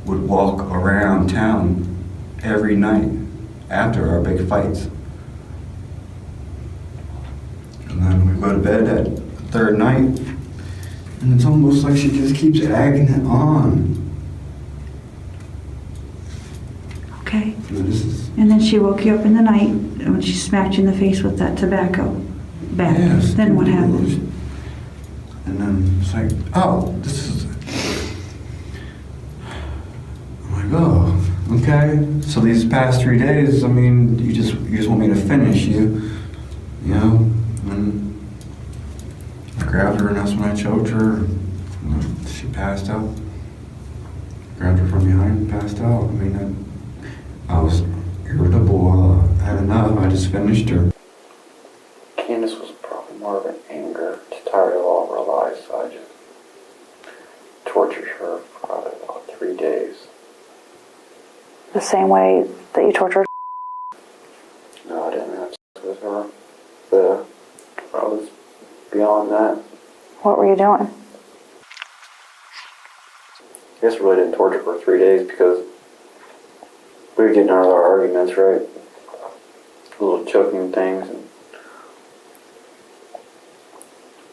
[SPEAKER 7] would walk around town every night after our big fights. And then we go to bed that third night, and it's almost like she just keeps egging it on.
[SPEAKER 6] okay.
[SPEAKER 7] And this is,
[SPEAKER 6] And then she woke you up in the night when she smacked you in the face with that tobacco bag.
[SPEAKER 7] yes.
[SPEAKER 6] Then what happened?
[SPEAKER 7] And then it's like, oh, this is. I'm like, oh, okay. So these past 3 days, I mean, you just want me to finish you, you know? And I grabbed her, and that's when I choked her. And she passed out. Grabbed her from behind and passed out. I mean, I was irritable. I had enough. I just finished her. Candace was probably more of an anger. She's tired of all of her lies, so I just tortured her for probably about 3 days.
[SPEAKER 6] The same way that you tortured?
[SPEAKER 7] No, I didn't have sex with her. I was beyond that.
[SPEAKER 6] What were you doing?
[SPEAKER 7] I guess I really didn't torture her for 3 days because we were getting out of our arguments, right? Little choking things, and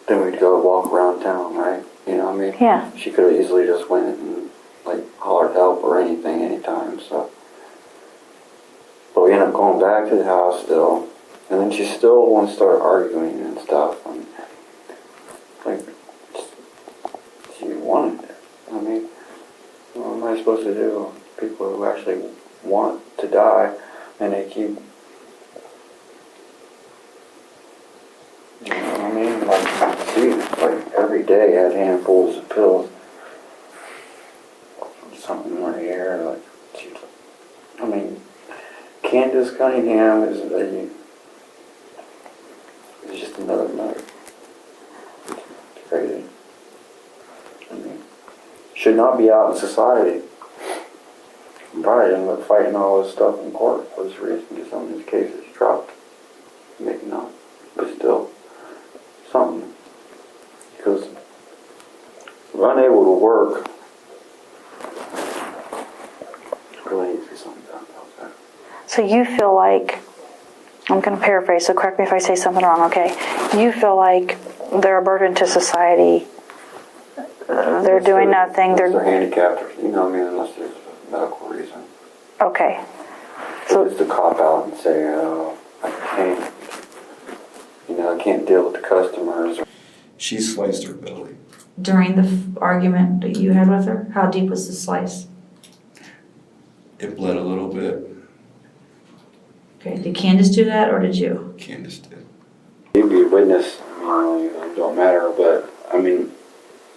[SPEAKER 7] then we'd go walk around town, right? You know what I mean?
[SPEAKER 6] Yeah.
[SPEAKER 7] She could have easily just went and like hollered help or anything anytime, so. But we ended up going back to the house still, and then she still wants to start arguing and stuff. And like, she wanted it. I mean, what am I supposed to do? People who actually want to die, and they keep, you know what I mean? Like, she, like, every day had handfuls of pills. Something in her hair, like, she, I mean, Candace Cunningham is just another nut. It's crazy. I mean, should not be out in society. Probably end up fighting all this stuff in court for this reason, get some of these cases dropped. Maybe not, but still, something. Because we're unable to work. Really needs to be something done about that.
[SPEAKER 6] So you feel like, I'm going to paraphrase, so correct me if I say something wrong, okay? You feel like they're a burden to society. They're doing nothing.
[SPEAKER 7] They're handicapped, you know what I mean, unless there's a medical reason.
[SPEAKER 6] Okay.
[SPEAKER 7] So just to cop out and say, oh, I can't, you know, I can't deal with the customers. She sliced her belly.
[SPEAKER 9] During the argument that you had with her, how deep was the slice?
[SPEAKER 7] It bled a little bit.
[SPEAKER 9] Okay, did Candace do that or did you?
[SPEAKER 7] Candace did. You'd be a witness, you know, it don't matter, but I mean,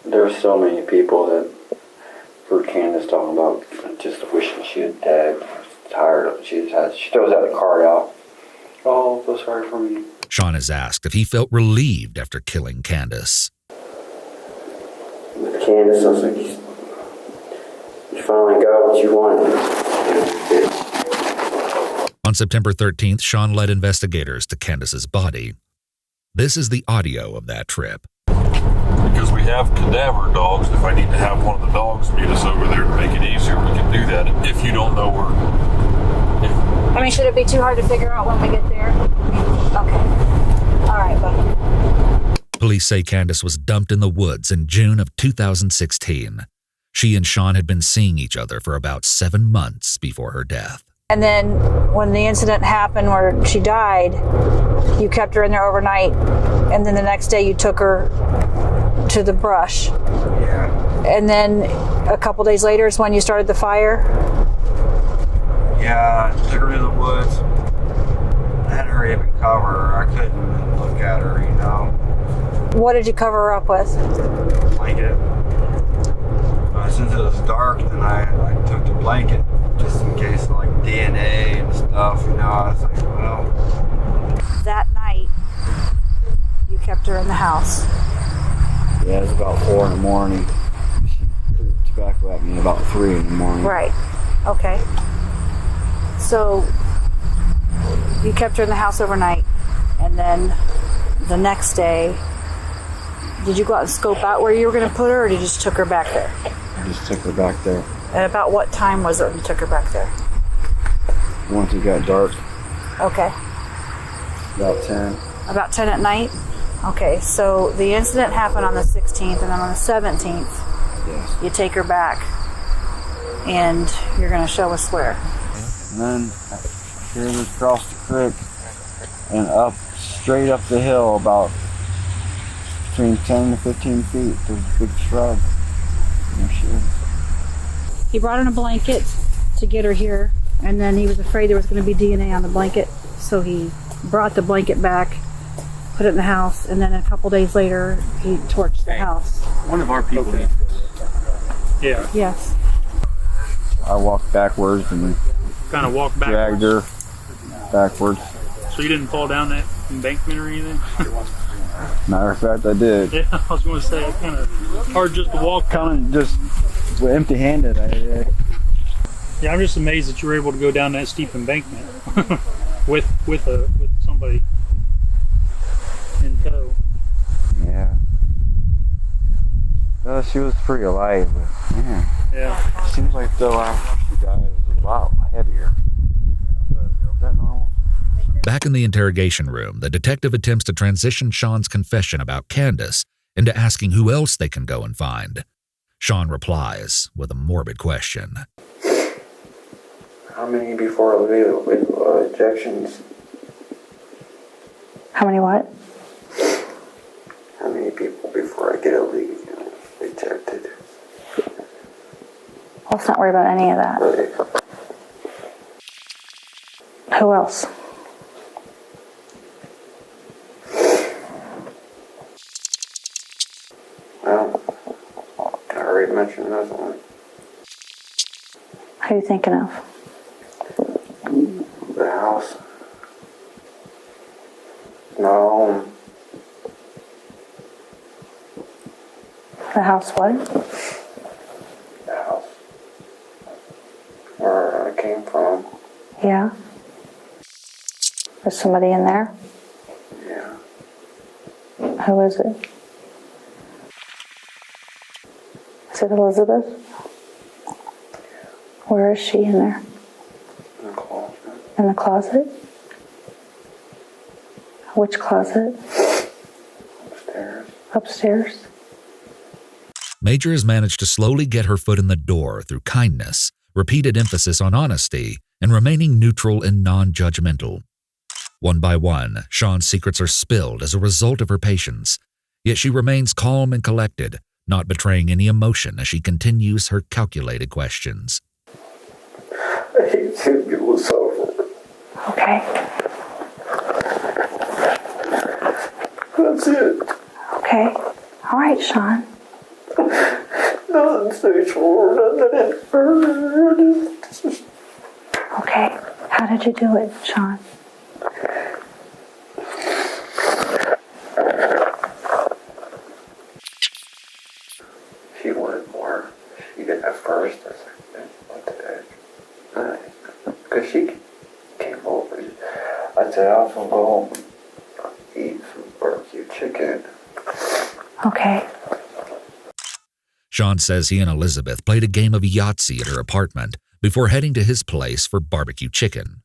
[SPEAKER 7] there's so many people that heard Candace talking about just wishing she had died, tired of it. She throws that card out. Oh, feel sorry for me.
[SPEAKER 3] Sean is asked if he felt relieved after killing Candace.
[SPEAKER 7] With Candace, I was like, you finally got what you wanted.
[SPEAKER 3] On September 13th, Sean led investigators to Candace's body. This is the audio of that trip.
[SPEAKER 10] Because we have cadaver dogs, if I need to have one of the dogs meet us over there to make it easier, we can do that if you don't know where.
[SPEAKER 6] I mean, should it be too hard to figure out when we get there? Okay. All right, buddy.
[SPEAKER 3] Police say Candace was dumped in the woods in June of 2016. She and Sean had been seeing each other for about 7 months before her death.
[SPEAKER 6] And then when the incident happened where she died, you kept her in there overnight, and then the next day you took her to the brush.
[SPEAKER 7] Yeah.
[SPEAKER 6] And then a couple days later is when you started the fire?
[SPEAKER 7] Yeah, I took her to the woods. I had to hurry up and cover her. I couldn't look at her, you know.
[SPEAKER 6] What did you cover her up with?
[SPEAKER 7] Blanket. Since it was dark, then I took the blanket just in case of like DNA and stuff, you know. I was like, well.
[SPEAKER 6] That night, you kept her in the house.
[SPEAKER 7] Yeah, it was about 4 in the morning. She threw tobacco at me about 3 in the morning.
[SPEAKER 6] Right. Okay. So you kept her in the house overnight, and then the next day, did you go out and scope out where you were going to put her, or did you just took her back there?
[SPEAKER 7] I just took her back there.
[SPEAKER 6] And about what time was it when you took her back there?
[SPEAKER 7] Once it got dark,
[SPEAKER 6] Okay.
[SPEAKER 7] about 10.
[SPEAKER 6] About 10 at night? Okay, so the incident happened on the 16th, and then on the 17th,
[SPEAKER 7] Yes.
[SPEAKER 6] you take her back, and you're going to show us where.
[SPEAKER 7] And then here it is across the creek and up, straight up the hill about between 10 to 15 feet. There's a big shrub. There she is.
[SPEAKER 6] He brought in a blanket to get her here, and then he was afraid there was going to be DNA on the blanket, so he brought the blanket back, put it in the house, and then a couple days later, he torched the house.
[SPEAKER 11] One of our people. Yeah.
[SPEAKER 6] Yes.
[SPEAKER 7] I walked backwards and
[SPEAKER 11] Kind of walk back.
[SPEAKER 7] dragged her backwards.
[SPEAKER 11] So you didn't fall down that embankment or anything?
[SPEAKER 7] Matter of fact, I did.
[SPEAKER 11] Yeah, I was going to say, kind of hard just to walk.
[SPEAKER 7] Kind of just empty-handed.
[SPEAKER 11] Yeah, I'm just amazed that you were able to go down that steep embankment with somebody in tow.
[SPEAKER 7] Yeah. Well, she was pretty alive, but man.
[SPEAKER 11] Yeah.
[SPEAKER 7] Seems like though after she died, it was a lot heavier. Is that normal?
[SPEAKER 3] Back in the interrogation room, the detective attempts to transition Sean's confession about Candace into asking who else they can go and find. Sean replies with a morbid question.
[SPEAKER 7] How many before ejections?
[SPEAKER 6] How many what?
[SPEAKER 7] How many people before I get ejected?
[SPEAKER 6] Let's not worry about any of that.
[SPEAKER 7] Okay.
[SPEAKER 6] Who else?
[SPEAKER 7] Well, I already mentioned another one.
[SPEAKER 6] Who are you thinking of?
[SPEAKER 7] The house. My home.
[SPEAKER 6] The house what?
[SPEAKER 7] The house. Where I came from.
[SPEAKER 6] Yeah. There's somebody in there?
[SPEAKER 7] Yeah.
[SPEAKER 6] Who is it? Is it Elizabeth? Where is she in there?
[SPEAKER 7] In the closet.
[SPEAKER 6] In the closet? Which closet?
[SPEAKER 7] Upstairs.
[SPEAKER 6] Upstairs?
[SPEAKER 3] Major has managed to slowly get her foot in the door through kindness, repeated emphasis on honesty, and remaining neutral and non-judgmental. One by one, Sean's secrets are spilled as a result of her patience, yet she remains calm and collected, not betraying any emotion as she continues her calculated questions.
[SPEAKER 7] I hate seeing people suffer.
[SPEAKER 6] Okay.
[SPEAKER 7] That's it.
[SPEAKER 6] Okay. All right, Sean.
[SPEAKER 7] Nothing sexual, nothing infernal.
[SPEAKER 6] Okay. How did you do it, Sean?
[SPEAKER 7] She wanted more. She did at first. I was like, what the heck? Because she came over. I said, I was going to go home and eat some barbecue chicken.
[SPEAKER 6] Okay.
[SPEAKER 3] Sean says he and Elizabeth played a game of Yahtzee at her apartment before heading to his place for barbecue chicken.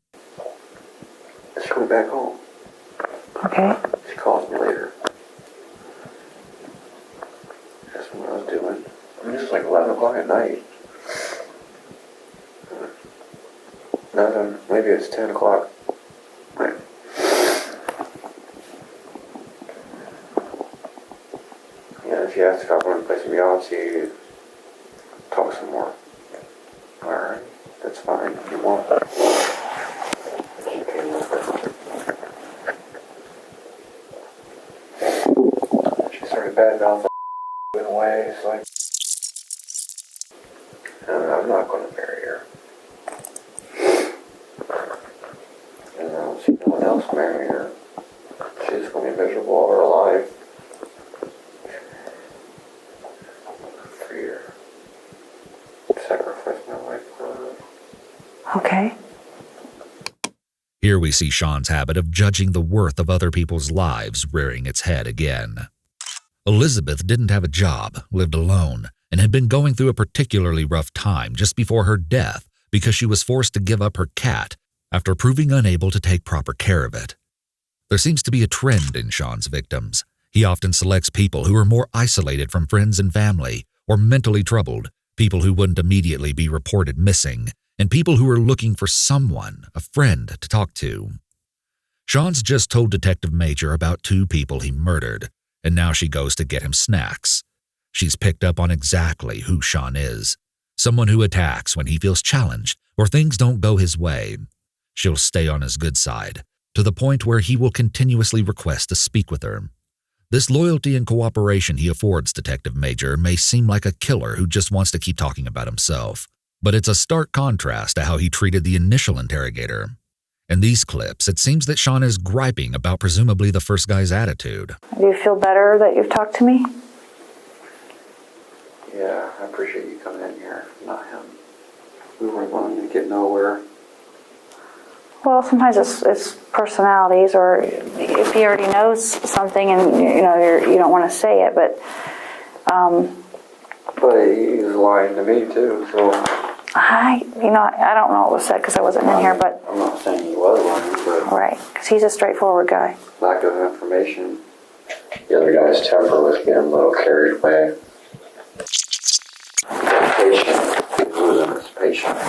[SPEAKER 7] She went back home.
[SPEAKER 6] Okay.
[SPEAKER 7] She calls me later. That's what I was doing. I mean, this was like 11 o'clock at night. Nothing. Maybe it's 10 o'clock. Right. Yeah, she asked if I wanted to play some Yahtzee, talk some more. Alright, that's fine if you want. She came over. She started badmouthing in a way. It's like, I'm not going to marry her. And I don't see no one else marrying her. She's going to be miserable all her life. For you. Sacrifice my life for her.
[SPEAKER 6] Okay.
[SPEAKER 3] Here we see Sean's habit of judging the worth of other people's lives rearing its head again. Elizabeth didn't have a job, lived alone, and had been going through a particularly rough time just before her death because she was forced to give up her cat after proving unable to take proper care of it. There seems to be a trend in Sean's victims. He often selects people who are more isolated from friends and family, or mentally troubled, people who wouldn't immediately be reported missing, and people who are looking for someone, a friend, to talk to. Sean's just told Detective Major about 2 people he murdered, and now she goes to get him snacks. She's picked up on exactly who Sean is. Someone who attacks when he feels challenged or things don't go his way. She'll stay on his good side, to the point where he will continuously request to speak with her. This loyalty and cooperation he affords Detective Major may seem like a killer who just wants to keep talking about himself, but it's a stark contrast to how he treated the initial interrogator. In these clips, it seems that Sean is griping about presumably the first guy's attitude.
[SPEAKER 6] Do you feel better that you've talked to me?
[SPEAKER 7] Yeah, I appreciate you coming in here, not him. We weren't wanting to get nowhere.
[SPEAKER 6] Well, sometimes it's personalities, or if he already knows something and you don't want to say it, but
[SPEAKER 7] But he's lying to me too, so.
[SPEAKER 6] I don't know what was said because I wasn't in here, but
[SPEAKER 7] I'm not saying he was lying, but
[SPEAKER 6] right, because he's a straightforward guy.
[SPEAKER 7] lack of information. The other guy's temper was getting a little carried away. Patient, losing his patience.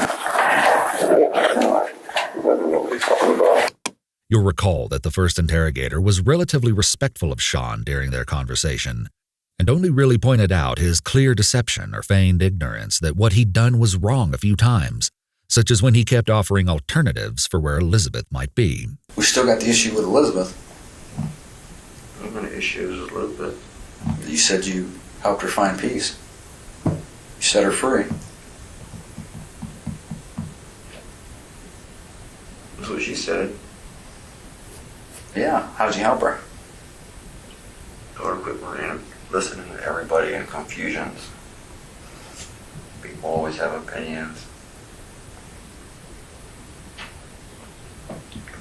[SPEAKER 7] Let me know what he's talking about.
[SPEAKER 3] You'll recall that the first interrogator was relatively respectful of Sean during their conversation, and only really pointed out his clear deception or feigned ignorance that what he'd done was wrong a few times, such as when he kept offering alternatives for where Elizabeth might be.
[SPEAKER 4] We still got the issue with Elizabeth.
[SPEAKER 5] I'm gonna issues with Elizabeth.
[SPEAKER 4] You said you helped her find peace. You set her free.
[SPEAKER 5] That's what she said.
[SPEAKER 4] Yeah. How'd you help her?
[SPEAKER 5] Told her quit random listening to everybody in confusions. People always have opinions.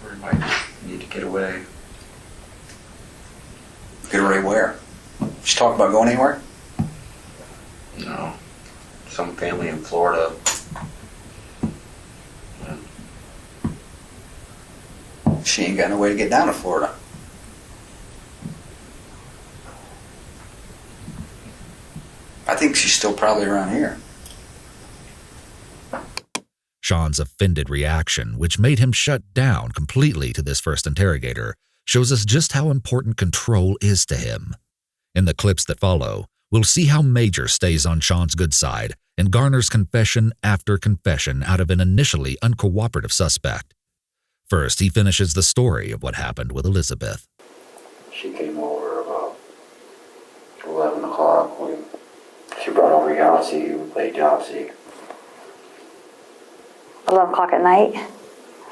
[SPEAKER 5] Everybody need to get away.
[SPEAKER 4] Get away where? Did you talk about going anywhere?
[SPEAKER 5] No. Some family in Florida.
[SPEAKER 4] She ain't got no way to get down to Florida. I think she's still probably around here.
[SPEAKER 3] Sean's offended reaction, which made him shut down completely to this first interrogator, shows us just how important control is to him. In the clips that follow, we'll see how Major stays on Sean's good side and garners confession after confession out of an initially uncooperative suspect. First, he finishes the story of what happened with Elizabeth.
[SPEAKER 7] She came over about 11 o'clock when she brought over Yahtzee. We played Yahtzee.
[SPEAKER 6] 11 o'clock at night.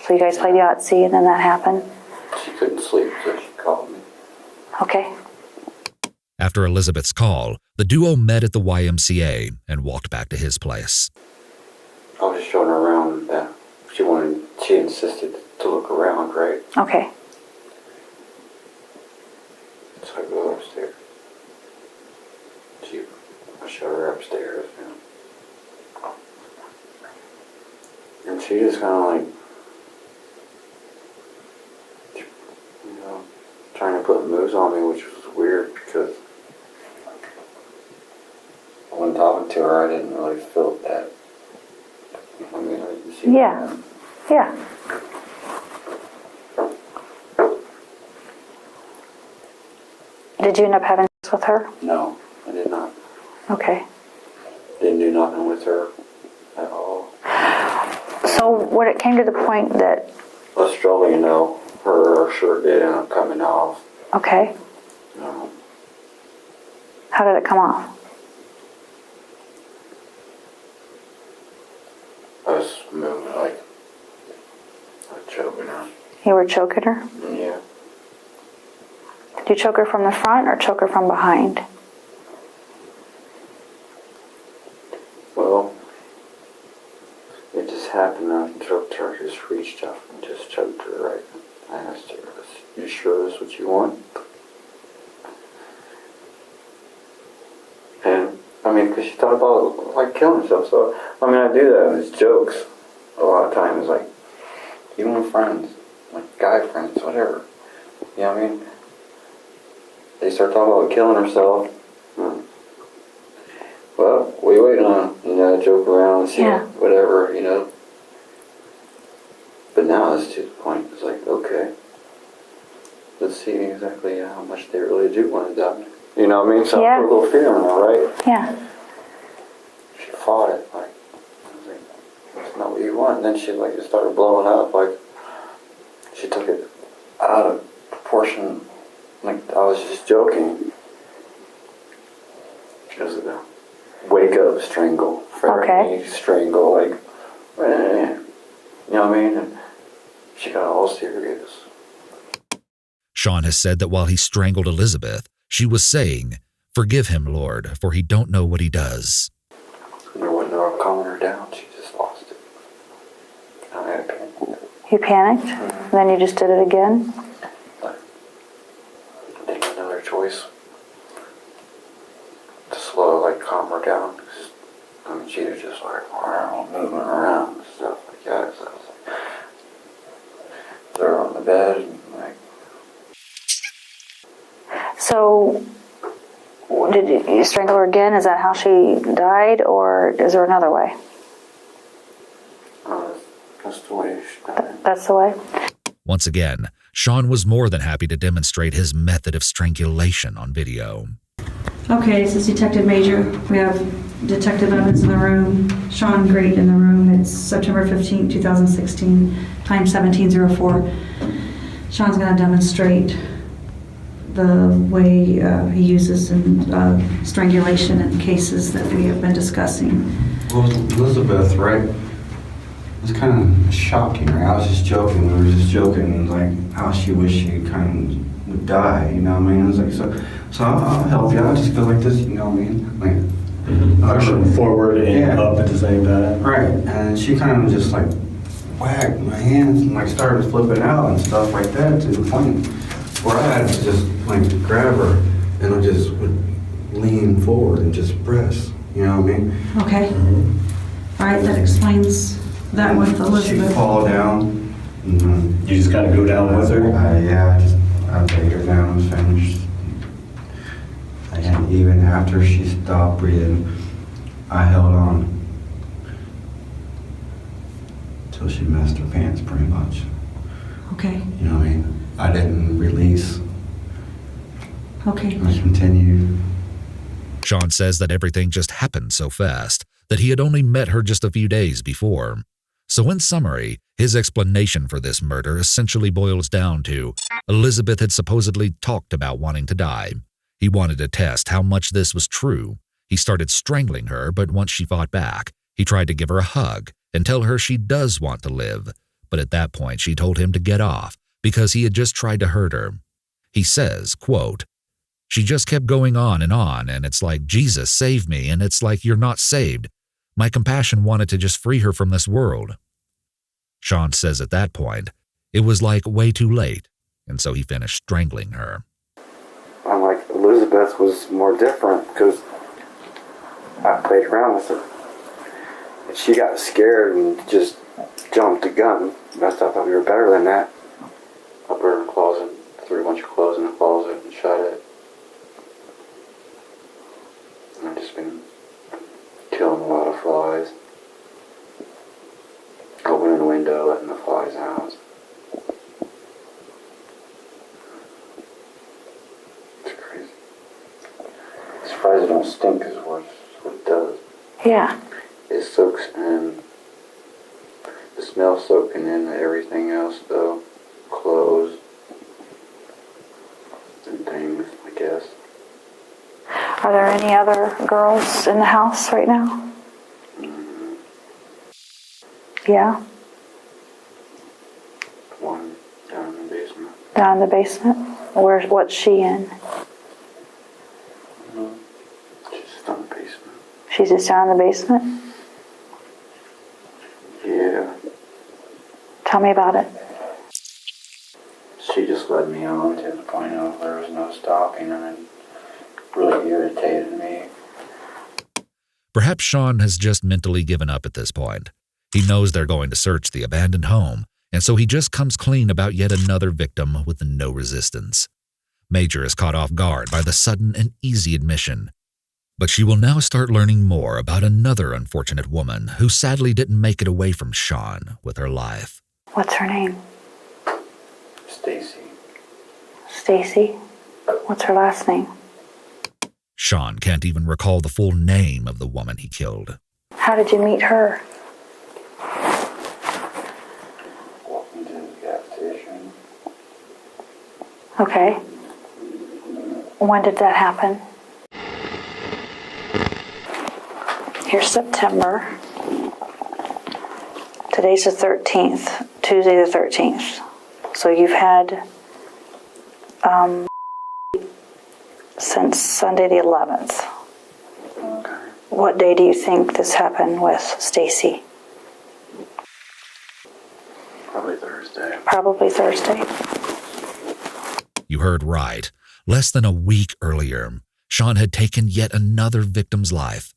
[SPEAKER 6] So you guys played Yahtzee and then that happened?
[SPEAKER 7] She couldn't sleep, so she called me.
[SPEAKER 6] Okay.
[SPEAKER 3] After Elizabeth's call, the duo met at the YMCA and walked back to his place.
[SPEAKER 7] I was just showing her around that she insisted to look around, right?
[SPEAKER 6] Okay.
[SPEAKER 7] So I go upstairs. I showed her upstairs, and she just kind of trying to put moves on me, which was weird because when talking to her, I didn't really feel that. I mean, I didn't see
[SPEAKER 6] Yeah.
[SPEAKER 7] that.
[SPEAKER 6] Yeah. Did you end up having sex with her?
[SPEAKER 7] No, I did not.
[SPEAKER 6] Okay.
[SPEAKER 7] Didn't do nothing with her at all.
[SPEAKER 6] So when it came to the point that,
[SPEAKER 7] I was struggling, her shirt did end up coming off.
[SPEAKER 6] okay, how did it come off?
[SPEAKER 7] I was moving like choking her.
[SPEAKER 6] You were choking her?
[SPEAKER 7] Yeah.
[SPEAKER 6] Did you choke her from the front or choke her from behind?
[SPEAKER 7] Well, it just happened. I choked her, just reached up and just choked her right. I asked her, "You sure this is what you want?" And I mean, because she thought about killing herself. So I mean, I do that as jokes a lot of times, even with friends, guy friends, whatever. You know what I mean? They start talking about killing herself. Well, we wait on, joke around and see whatever, But now it's to the point, it's okay, let's see exactly how much they really do want it done. You know what I mean? So I put a little fear in her, right?
[SPEAKER 6] Yeah.
[SPEAKER 7] She fought it, I was like, that's not what you want. And then she just started blowing up, she took it out of proportion, I was just joking. It was a wake up strangle, Faraday strangle, you know what I mean? And she got all serious.
[SPEAKER 3] Sean has said that while he strangled Elizabeth, she was saying, "Forgive him, Lord, for he don't know what he does."
[SPEAKER 7] And there wasn't no calming her down, she just lost it. I had panicked.
[SPEAKER 6] You panicked? And then you just did it again?
[SPEAKER 7] I didn't have another choice to slow, calm her down. I mean, she was just like moving around and stuff like that. So I was like, threw her on the bed and like.
[SPEAKER 6] So, did you strangle her again? Is that how she died, or is there another way?
[SPEAKER 7] That's the way she died.
[SPEAKER 6] That's the way?
[SPEAKER 3] Once again, Sean was more than happy to demonstrate his method of strangulation on video.
[SPEAKER 9] Okay, this is Detective Major. We have Detective Evans in the room, Sean Great in the room. It's September 15, 2016, time 17:04. Sean's going to demonstrate the way he uses in strangulation in cases that we have been discussing.
[SPEAKER 7] Well, Elizabeth, right? It was kind of shocking, right? I was just joking. We were just joking, like how she wished she kind of would die. You know what I mean? I was like, so I'll help you. I'll just go like this. You know what I mean? Like
[SPEAKER 8] Pushing forward and up at the same time.
[SPEAKER 7] right. And she kind of just like whacked my hands and like started flipping out and stuff like that to the point where I had to just like grab her and I just would lean forward and just press. You know what I mean?
[SPEAKER 9] Okay. All right, that explains that with Elizabeth.
[SPEAKER 7] She'd fall down. And,
[SPEAKER 8] You just kind of go down with her?
[SPEAKER 7] yeah, I laid her down and finished. And even after she stopped breathing, I held on till she messed her pants pretty much.
[SPEAKER 9] Okay,
[SPEAKER 7] You know what I mean? I didn't release.
[SPEAKER 9] okay.
[SPEAKER 7] I continued.
[SPEAKER 3] Sean says that everything just happened so fast that he had only met her just a few days before. So in summary, his explanation for this murder essentially boils down to Elizabeth had supposedly talked about wanting to die. He wanted to test how much this was true. He started strangling her, but once she fought back, he tried to give her a hug and tell her she does want to live. But at that point, she told him to get off because he had just tried to hurt her. He says, quote, "She just kept going on, and it's like, Jesus, save me, and it's like, you're not saved. My compassion wanted to just free her from this world." Sean says at that point, it was like way too late, and so he finished strangling her.
[SPEAKER 7] I'm like, Elizabeth was more different because I played around with her. And she got scared and just jumped the gun. I thought we were better than that. I put her in the closet, threw a bunch of clothes in the closet and shut it. And I've just been killing a lot of flies. Opening the window, letting the flies out. It's crazy. I'm surprised it don't stink as much as what it does.
[SPEAKER 6] Yeah.
[SPEAKER 7] It soaks in, the smell soaking in everything else though. Clothes and things, I guess.
[SPEAKER 6] Are there any other girls in the house right now? Yeah.
[SPEAKER 7] One down in the basement.
[SPEAKER 6] Down in the basement? What's she in?
[SPEAKER 7] She's just in the basement.
[SPEAKER 6] She's just down in the basement?
[SPEAKER 7] Yeah.
[SPEAKER 6] Tell me about it.
[SPEAKER 7] She just led me on to the point of there was no stopping, and it really irritated me.
[SPEAKER 3] Perhaps Sean has just mentally given up at this point. He knows they're going to search the abandoned home, and so he just comes clean about yet another victim with no resistance. Major is caught off guard by the sudden and easy admission. But she will now start learning more about another unfortunate woman who sadly didn't make it away from Sean with her life.
[SPEAKER 6] What's her name?
[SPEAKER 7] Stacy.
[SPEAKER 6] Stacy? What's her last name?
[SPEAKER 3] Sean can't even recall the full name of the woman he killed.
[SPEAKER 6] How did you meet her?
[SPEAKER 7] Walking to the gas station.
[SPEAKER 6] Okay. When did that happen? Here's September. Today's the 13th, Tuesday the 13th. So you've had since Sunday the 11th.
[SPEAKER 7] Okay.
[SPEAKER 6] What day do you think this happened with Stacy?
[SPEAKER 7] Probably Thursday.
[SPEAKER 6] Probably Thursday.
[SPEAKER 3] You heard right. Less than a week earlier, Sean had taken yet another victim's life.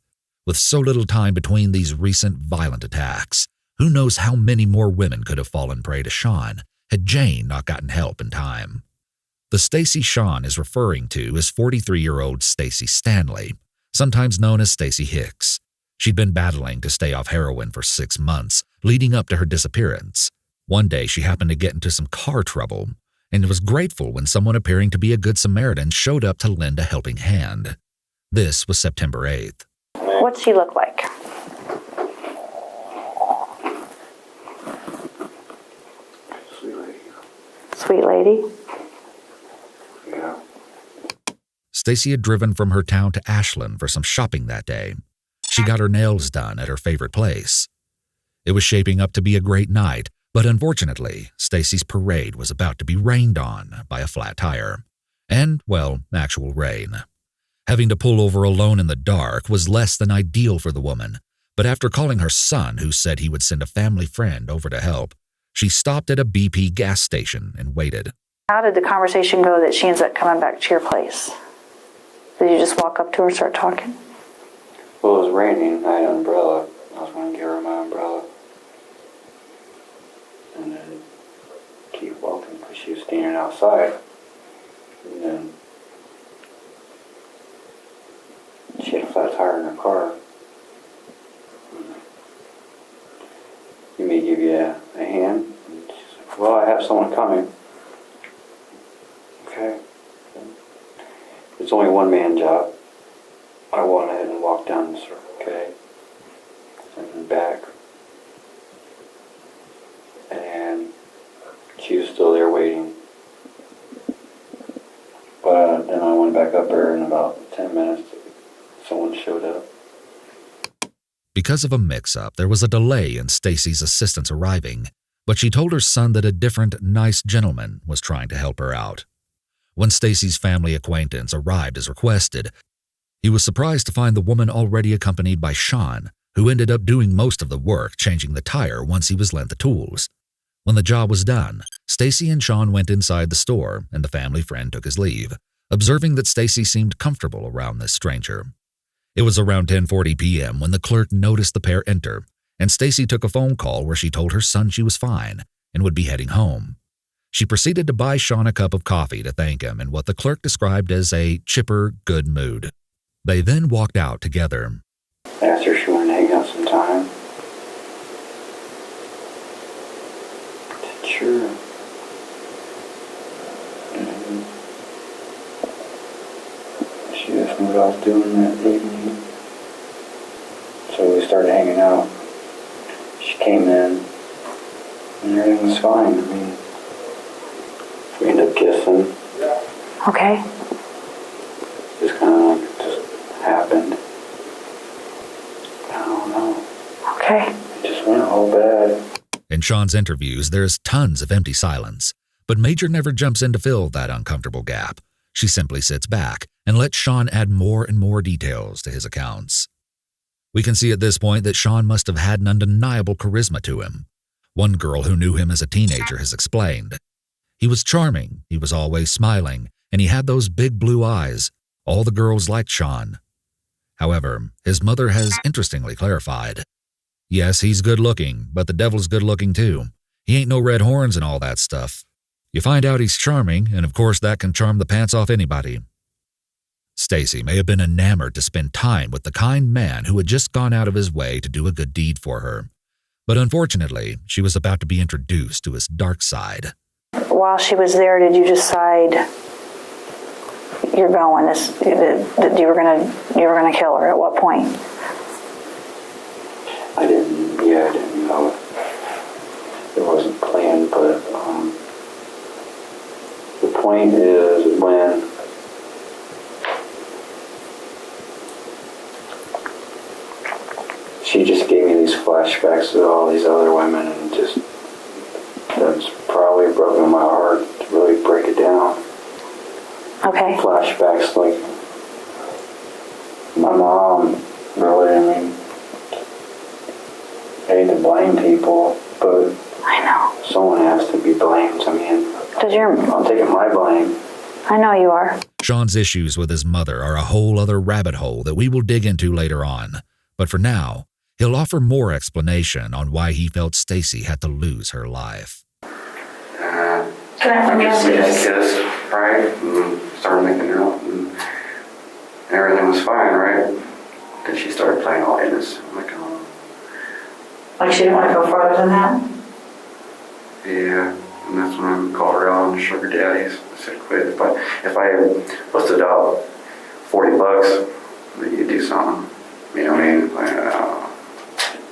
[SPEAKER 3] With so little time between these recent violent attacks, who knows how many more women could have fallen prey to Sean had Jane not gotten help in time. The Stacy Sean is referring to is 43-year-old Stacy Stanley, sometimes known as Stacy Hicks. She'd been battling to stay off heroin for 6 months, leading up to her disappearance. One day she happened to get into some car trouble, and was grateful when someone appearing to be a good Samaritan showed up to lend a helping hand. This was September 8th.
[SPEAKER 6] What's she look like?
[SPEAKER 7] Sweet lady.
[SPEAKER 6] Sweet lady?
[SPEAKER 7] Yeah.
[SPEAKER 3] Stacy had driven from her town to Ashland for some shopping that day. She got her nails done at her favorite place. It was shaping up to be a great night, but unfortunately, Stacy's parade was about to be rained on by a flat tire. And, well, actual rain. Having to pull over alone in the dark was less than ideal for the woman, but after calling her son, who said he would send a family friend over to help, she stopped at a BP gas station and waited.
[SPEAKER 6] How did the conversation go that she ends up coming back to your place? Did you just walk up to her and start talking?
[SPEAKER 7] Well, it was raining. I had an umbrella. I was going to give her my umbrella. And then keep walking because she was standing outside. And then she had a flat tire in her car. You may give you a hand. And she's like, well, I have someone coming. Okay. It's only one man job. I went ahead and walked down the circle, okay? And then back. And she was still there waiting. But then I went back up there in about 10 minutes. Someone showed up.
[SPEAKER 3] Because of a mix-up, there was a delay in Stacy's assistance arriving, but she told her son that a different, nice gentleman was trying to help her out. When Stacy's family acquaintance arrived as requested, he was surprised to find the woman already accompanied by Sean, who ended up doing most of the work changing the tire once he was lent the tools. When the job was done, Stacy and Sean went inside the store and the family friend took his leave, observing that Stacy seemed comfortable around this stranger. It was around 10:40 p.m. when the clerk noticed the pair enter, and Stacy took a phone call where she told her son she was fine and would be heading home. She proceeded to buy Sean a cup of coffee to thank him in what the clerk described as a chipper, good mood. They then walked out together.
[SPEAKER 7] Asked her if she wanted to hang out some time. I said, sure. And she asked me what I was doing that evening. So we started hanging out. She came in, and everything was fine. I mean, we ended up kissing.
[SPEAKER 6] Okay.
[SPEAKER 7] Just kind of like, just happened. I don't know.
[SPEAKER 6] Okay.
[SPEAKER 7] It just went all bad.
[SPEAKER 3] In Sean's interviews, there's tons of empty silence, but Major never jumps in to fill that uncomfortable gap. She simply sits back and lets Sean add more and more details to his accounts. We can see at this point that Sean must have had an undeniable charisma to him. One girl who knew him as a teenager has explained. He was charming, he was always smiling, and he had those big blue eyes. All the girls liked Sean. However, his mother has interestingly clarified. Yes, he's good looking, but the devil's good looking too. He ain't no red horns and all that stuff. You find out he's charming, and of course that can charm the pants off anybody. Stacy may have been enamored to spend time with the kind man who had just gone out of his way to do a good deed for her. But unfortunately, she was about to be introduced to his dark side.
[SPEAKER 6] While she was there, did you decide you're going? That you were gonna kill her? At what point?
[SPEAKER 7] I didn't know. It wasn't planned, but the point is when she just gave me these flashbacks of all these other women, and that's probably broken my heart to really break it down.
[SPEAKER 6] Okay.
[SPEAKER 7] Flashbacks like my mom, really, I mean, I hate to blame people, but
[SPEAKER 6] I know.
[SPEAKER 7] Someone has to be blamed. I mean, I'm taking my blame.
[SPEAKER 6] I know you are.
[SPEAKER 3] Sean's issues with his mother are a whole other rabbit hole that we will dig into later on. But for now, he'll offer more explanation on why he felt Stacy had to lose her life.
[SPEAKER 7] I could see that kiss, right? And started making out, and everything was fine, right? Then she started playing all innocent. I'm like, oh.
[SPEAKER 6] Like she didn't want to go farther than that?
[SPEAKER 7] Yeah, and that's when I called her out on sugar daddies. I said, quit. If I busted out $40, then you do something. You know what I mean? Like,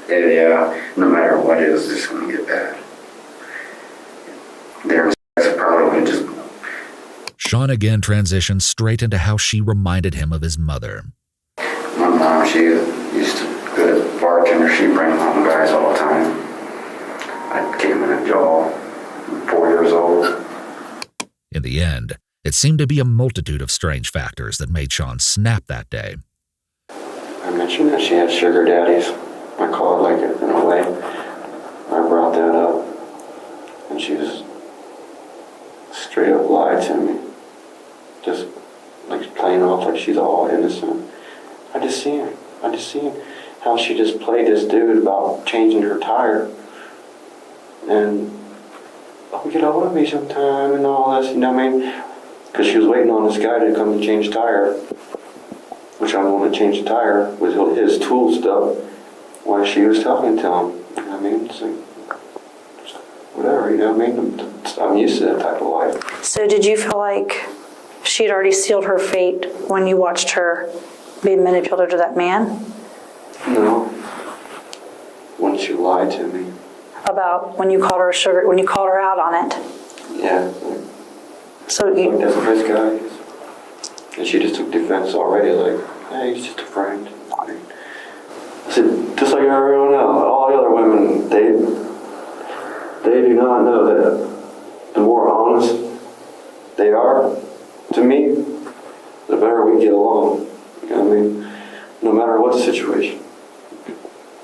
[SPEAKER 7] yeah, no matter what it is, it's just going to get bad. There's probably just...
[SPEAKER 3] Sean again transitioned straight into how she reminded him of his mother.
[SPEAKER 7] My mom, she used to go to the bartender. She'd bring home guys all the time. I'd kick him in the jaw. 4 years old.
[SPEAKER 3] In the end, it seemed to be a multitude of strange factors that made Sean snap that day.
[SPEAKER 7] I mentioned that she had sugar daddies. I call it like it in a way. I brought that up, and she was straight up lied to me. Just like playing off like she's all innocent. I just seen how she just played this dude about changing her tire. And get a hold of me sometime and all this, you know what I mean? Because she was waiting on this guy to come and change the tire, which I'm going to change the tire with his tool stuff while she was talking to him. You know what I mean? It's like, whatever, you know what I mean? I'm used to that type of life.
[SPEAKER 6] So did you feel like she'd already sealed her fate when you watched her be manipulated to that man?
[SPEAKER 7] No. When she lied to me.
[SPEAKER 6] About when you called her sugar, when you called her out on it?
[SPEAKER 7] Yeah.
[SPEAKER 6] So you...
[SPEAKER 7] Like, that's a nice guy. And she just took defense already, like, hey, he's just a friend. I said, just like everyone else, all the other women, they do not know that the more honest they are to me, the better we get along. You know what I mean? No matter what the situation.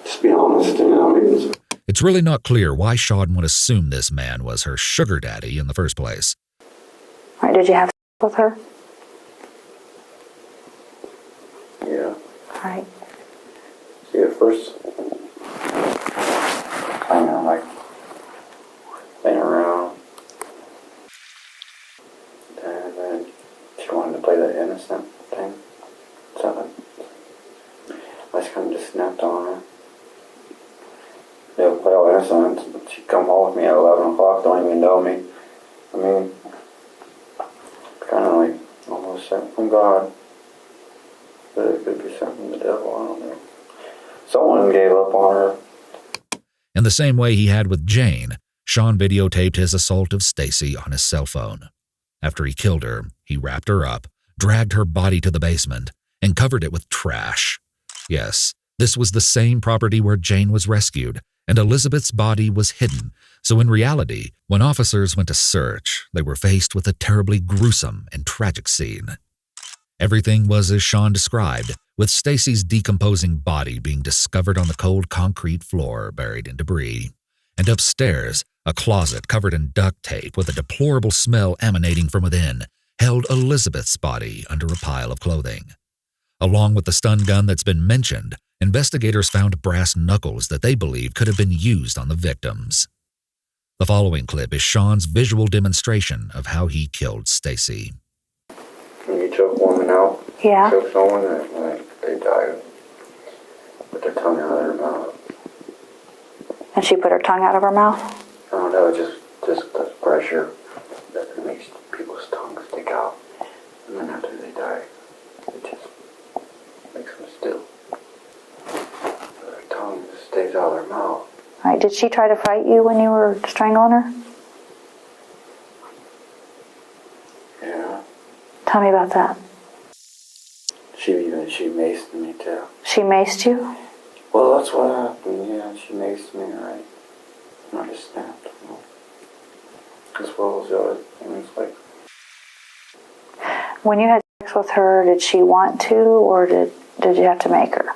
[SPEAKER 7] Just be honest, you know what I mean?
[SPEAKER 3] It's really not clear why Sean would assume this man was her sugar daddy in the first place.
[SPEAKER 6] All right, did you have sex with her?
[SPEAKER 7] Yeah.
[SPEAKER 6] All right.
[SPEAKER 7] See, at first, kind of like playing around. And then she wanted to play that innocent thing. So I just kind of just snapped on her. They'll play all innocent. She'd come home with me at 11 o'clock, don't even know me. I mean, kind of like almost sent from God. But it could be sent from the devil, I don't know. Someone gave up on her.
[SPEAKER 3] In the same way he had with Jane, Sean videotaped his assault of Stacy on his cell phone. After he killed her, he wrapped her up, dragged her body to the basement, and covered it with trash. Yes, this was the same property where Jane was rescued, and Elizabeth's body was hidden, so in reality, when officers went to search, they were faced with a terribly gruesome and tragic scene. Everything was as Sean described, with Stacy's decomposing body being discovered on the cold concrete floor buried in debris, and upstairs, a closet covered in duct tape with a deplorable smell emanating from within held Elizabeth's body under a pile of clothing. Along with the stun gun that's been mentioned, investigators found brass knuckles that they believe could have been used on the victims. The following clip is Sean's visual demonstration of how he killed Stacy.
[SPEAKER 7] When you choke a woman out,
[SPEAKER 6] Yeah.
[SPEAKER 7] choke someone, they die with their tongue out of their mouth.
[SPEAKER 6] And she put her tongue out of her mouth?
[SPEAKER 7] I don't know, just the pressure that makes people's tongues stick out. And then after they die, it just makes them still. Their tongue just stays out of their mouth.
[SPEAKER 6] All right, did she try to fight you when you were strangling her?
[SPEAKER 7] Yeah.
[SPEAKER 6] Tell me about that.
[SPEAKER 7] She maced me too.
[SPEAKER 6] She maced you?
[SPEAKER 7] Well, that's what happened, yeah, she maced me, right? And I just snapped. As well as the other things, like...
[SPEAKER 6] When you had sex with her, did she want to, or did you have to make her?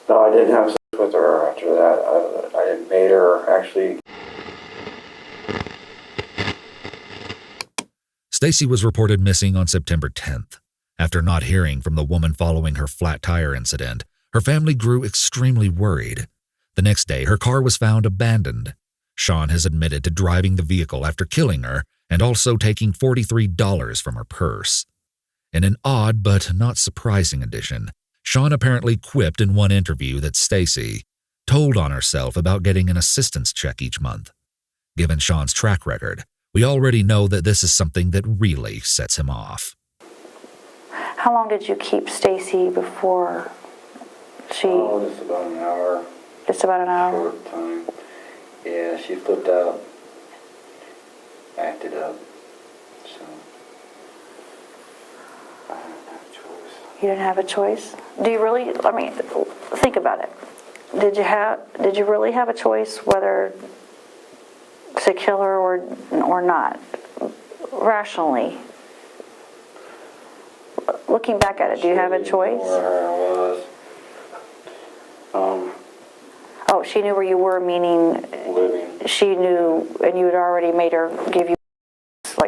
[SPEAKER 7] No, I didn't have sex with her after that. I made her actually...
[SPEAKER 3] Stacy was reported missing on September 10th. After not hearing from the woman following her flat tire incident, her family grew extremely worried. The next day, her car was found abandoned. Sean has admitted to driving the vehicle after killing her and also taking $43 from her purse. In an odd but not surprising addition, Sean apparently quipped in one interview that Stacy told on herself about getting an assistance check each month. Given Sean's track record, we already know that this is something that really sets him off.
[SPEAKER 6] How long did you keep Stacy before she...
[SPEAKER 7] Oh, just about an hour.
[SPEAKER 6] Just about an hour?
[SPEAKER 7] Short time. Yeah, she flipped out. Acted up. So, I didn't have a choice.
[SPEAKER 6] You didn't have a choice? Do you really, think about it. Did you really have a choice whether to kill her or not? Rationally. Looking back at it, do you have a choice?
[SPEAKER 7] Where I was.
[SPEAKER 6] Oh, she knew where you were, meaning
[SPEAKER 7] Living.
[SPEAKER 6] she knew, and you had already made her give you,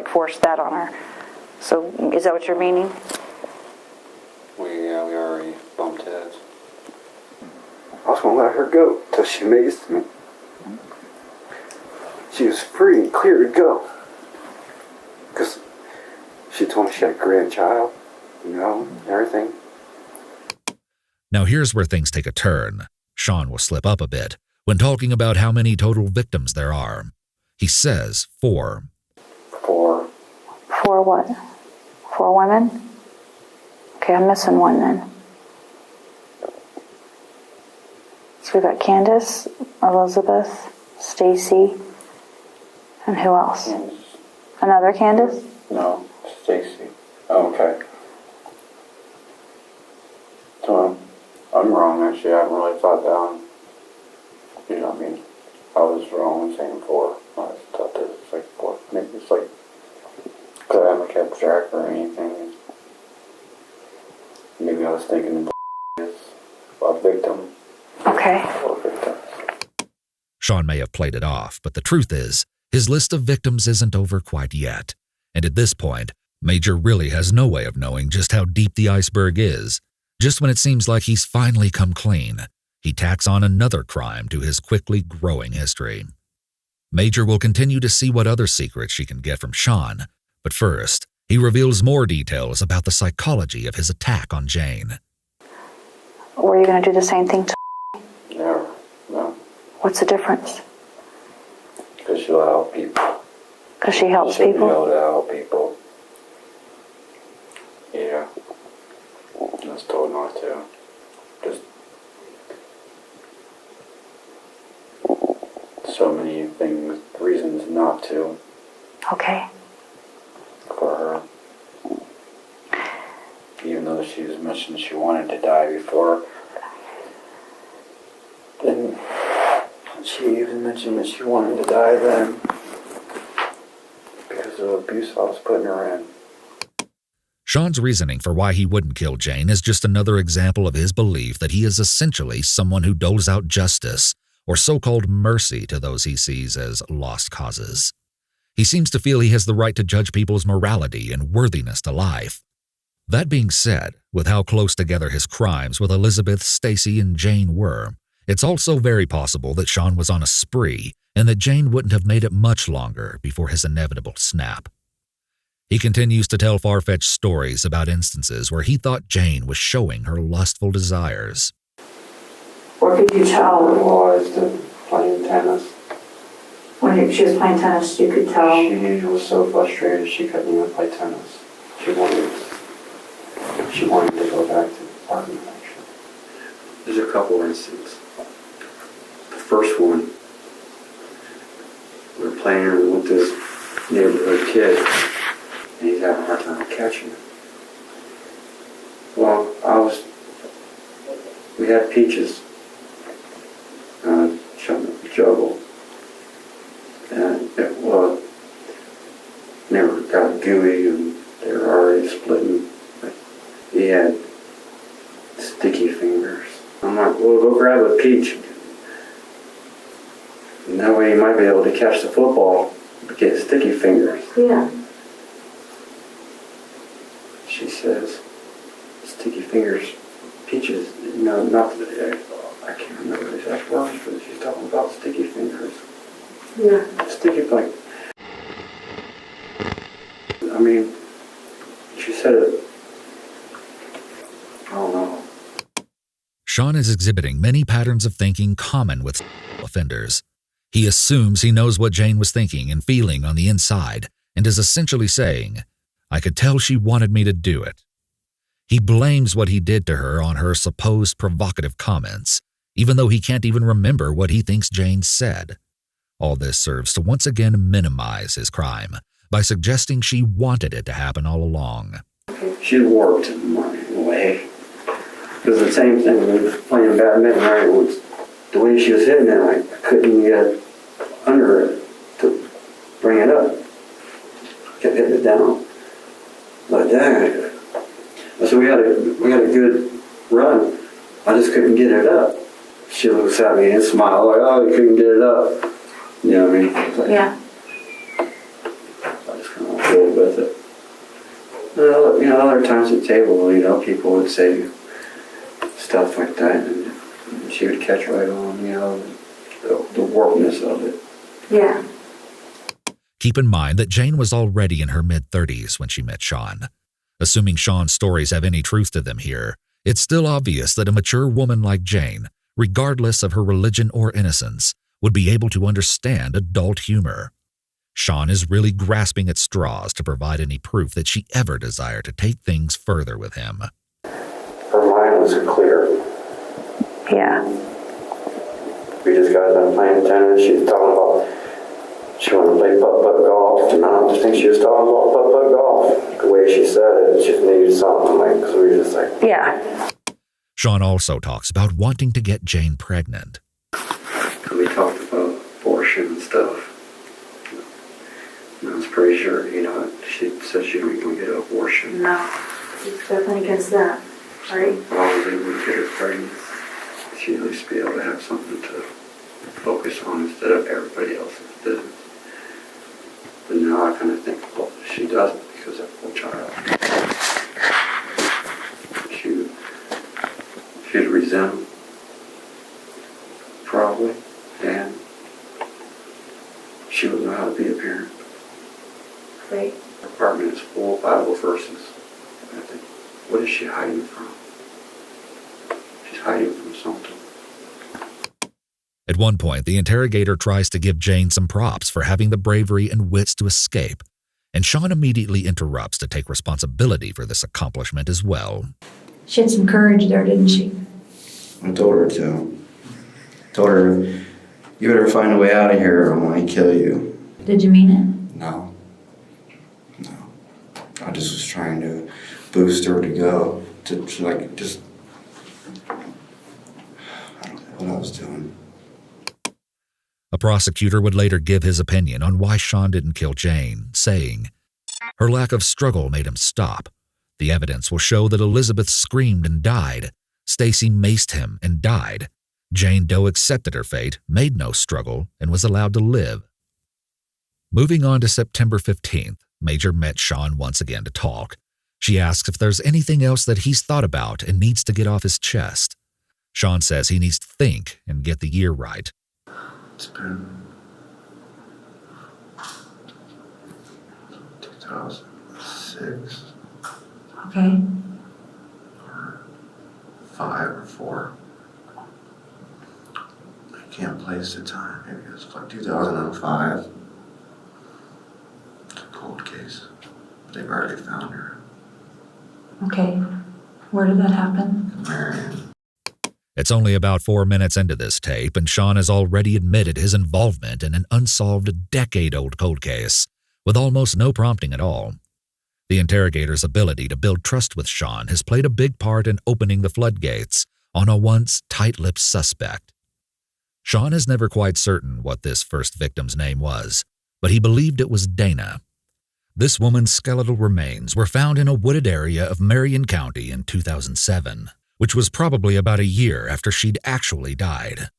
[SPEAKER 6] forced that on her. So, is that what you're meaning?
[SPEAKER 7] We already bumped heads. I was going to let her go till she mazed me. She was free and clear to go. Because she told me she had a grandchild, everything.
[SPEAKER 3] Now here's where things take a turn. Sean will slip up a bit when talking about how many total victims there are. He says 4.
[SPEAKER 7] 4.
[SPEAKER 6] 4 what? 4 women? Okay, I'm missing one then. So we got Candace, Elizabeth, Stacy, and who else? Another Candace?
[SPEAKER 7] No, Stacy. Okay. So I'm wrong, actually. I haven't really thought down. I was wrong in saying 4. I thought that it was 4. Maybe it's because I haven't kept track or anything. Maybe I was thinking is a victim.
[SPEAKER 6] Okay.
[SPEAKER 7] Or victims.
[SPEAKER 3] Sean may have played it off, but the truth is, his list of victims isn't over quite yet. And at this point, Major really has no way of knowing just how deep the iceberg is. Just when it seems like he's finally come clean, he tacks on another crime to his quickly growing history. Major will continue to see what other secrets she can get from Sean, but first, he reveals more details about the psychology of his attack on Jane.
[SPEAKER 6] Were you going to do the same thing to...
[SPEAKER 7] Never. No.
[SPEAKER 6] What's the difference?
[SPEAKER 7] Because she'll help people.
[SPEAKER 6] Because she helps
[SPEAKER 7] She'll be
[SPEAKER 6] people?
[SPEAKER 7] able to help people. Yeah. I was told not to. Just so many things, reasons not to.
[SPEAKER 6] Okay.
[SPEAKER 7] For her. Even though she was mentioned she wanted to die before. Then she even mentioned that she wanted to die then. Because of the abuse I was putting her in.
[SPEAKER 3] Sean's reasoning for why he wouldn't kill Jane is just another example of his belief that he is essentially someone who doles out justice or so-called mercy to those he sees as lost causes. He seems to feel he has the right to judge people's morality and worthiness to life. That being said, with how close together his crimes with Elizabeth, Stacy, and Jane were, it's also very possible that Sean was on a spree and that Jane wouldn't have made it much longer before his inevitable snap. He continues to tell far-fetched stories about instances where he thought Jane was showing her lustful desires.
[SPEAKER 2] What could you tell?
[SPEAKER 7] While I was playing tennis.
[SPEAKER 2] When she was playing tennis, you could tell.
[SPEAKER 7] She was so frustrated she couldn't even play tennis. She wanted to go back to the apartment, actually. There's a couple instances. The first one, we were playing with this neighborhood kid, and he's having a hard time catching it. Well, we had peaches, juggle, and they got gooey and they were already splitting. He had sticky fingers. I'm like, well, go grab a peach. And that way you might be able to catch the football, but get sticky fingers.
[SPEAKER 2] Yeah.
[SPEAKER 7] She says, sticky fingers, peaches. No, not the, I can't remember the exact words, but she's talking about sticky fingers.
[SPEAKER 6] Yeah.
[SPEAKER 7] Sticky, like, I mean, she said it. I don't know.
[SPEAKER 3] Sean is exhibiting many patterns of thinking common with offenders. He assumes he knows what Jane was thinking and feeling on the inside and is essentially saying, "I could tell she wanted me to do it." He blames what he did to her on her supposed provocative comments, even though he can't even remember what he thinks Jane said. All this serves to once again minimize his crime by suggesting she wanted it to happen all along.
[SPEAKER 7] She worked in a way. It was the same thing when we were playing badminton, right? It was the way she was hitting it, I couldn't get under it to bring it up. Kept hitting it down. Like that. So we had a good run. I just couldn't get it up. She looks at me and smiles like, "Oh, you couldn't get it up." You know what I mean? Like,
[SPEAKER 6] Yeah.
[SPEAKER 7] I just kind of rolled with it. You know, other times at the table, you know, people would say stuff like that, and she would catch right on, you know, the warpness of it.
[SPEAKER 6] Yeah.
[SPEAKER 3] Keep in mind that Jane was already in her mid-30s when she met Sean. Assuming Sean's stories have any truth to them here, it's still obvious that a mature woman like Jane, regardless of her religion or innocence, would be able to understand adult humor. Sean is really grasping at straws to provide any proof that she ever desired to take things further with him.
[SPEAKER 7] Her mind was clear.
[SPEAKER 6] Yeah.
[SPEAKER 7] We just got done playing tennis. She was talking about she wanted to play putt-putt golf, and I don't think she was talking about putt-putt golf. The way she said it, she needed something like, so we were just like...
[SPEAKER 6] Yeah.
[SPEAKER 3] Sean also talks about wanting to get Jane pregnant.
[SPEAKER 7] We talked about abortion and stuff. And I was pretty sure, you know, she said she wasn't going to get an abortion.
[SPEAKER 6] No. He's definitely against that, right?
[SPEAKER 7] As long as they would get her pregnant, she'd at least be able to have something to focus on instead of everybody else's business. But now I kind of think, well, she doesn't because that poor child. She'd resent him, probably, and she wouldn't know how to be a parent.
[SPEAKER 6] Right.
[SPEAKER 7] Her apartment is full of Bible verses. I think, what is she hiding from? She's hiding from something.
[SPEAKER 3] At one point, the interrogator tries to give Jane some props for having the bravery and wits to escape, and Sean immediately interrupts to take responsibility for this accomplishment as well.
[SPEAKER 9] She had some courage there, didn't she?
[SPEAKER 7] I told her to. Told her, "You better find a way out of here or I'm going to kill you."
[SPEAKER 9] Did you mean it?
[SPEAKER 7] No. I just was trying to boost her to go. To like, just... I don't know what I was doing.
[SPEAKER 3] A prosecutor would later give his opinion on why Sean didn't kill Jane, saying, "Her lack of struggle made him stop. The evidence will show that Elizabeth screamed and died. Stacy maced him and died. Jane Doe accepted her fate, made no struggle, and was allowed to live." Moving on to September 15th, Major met Sean once again to talk. She asks if there's anything else that he's thought about and needs to get off his chest. Sean says he needs to think and get the year right.
[SPEAKER 7] It's been 2006.
[SPEAKER 9] Okay.
[SPEAKER 7] Or 5 or 4. I can't place the time. Maybe it was like 2005. It's a cold case. They've already found her.
[SPEAKER 9] Okay. Where did that happen?
[SPEAKER 7] Marion.
[SPEAKER 3] It's only about 4 minutes into this tape, and Sean has already admitted his involvement in an unsolved decade-old cold case, with almost no prompting at all. The interrogator's ability to build trust with Sean has played a big part in opening the floodgates on a once tight-lipped suspect. Sean is never quite certain what this first victim's name was, but he believed it was Dana. This woman's skeletal remains were found in a wooded area of Marion County in 2007, which was probably about a year after she'd actually died.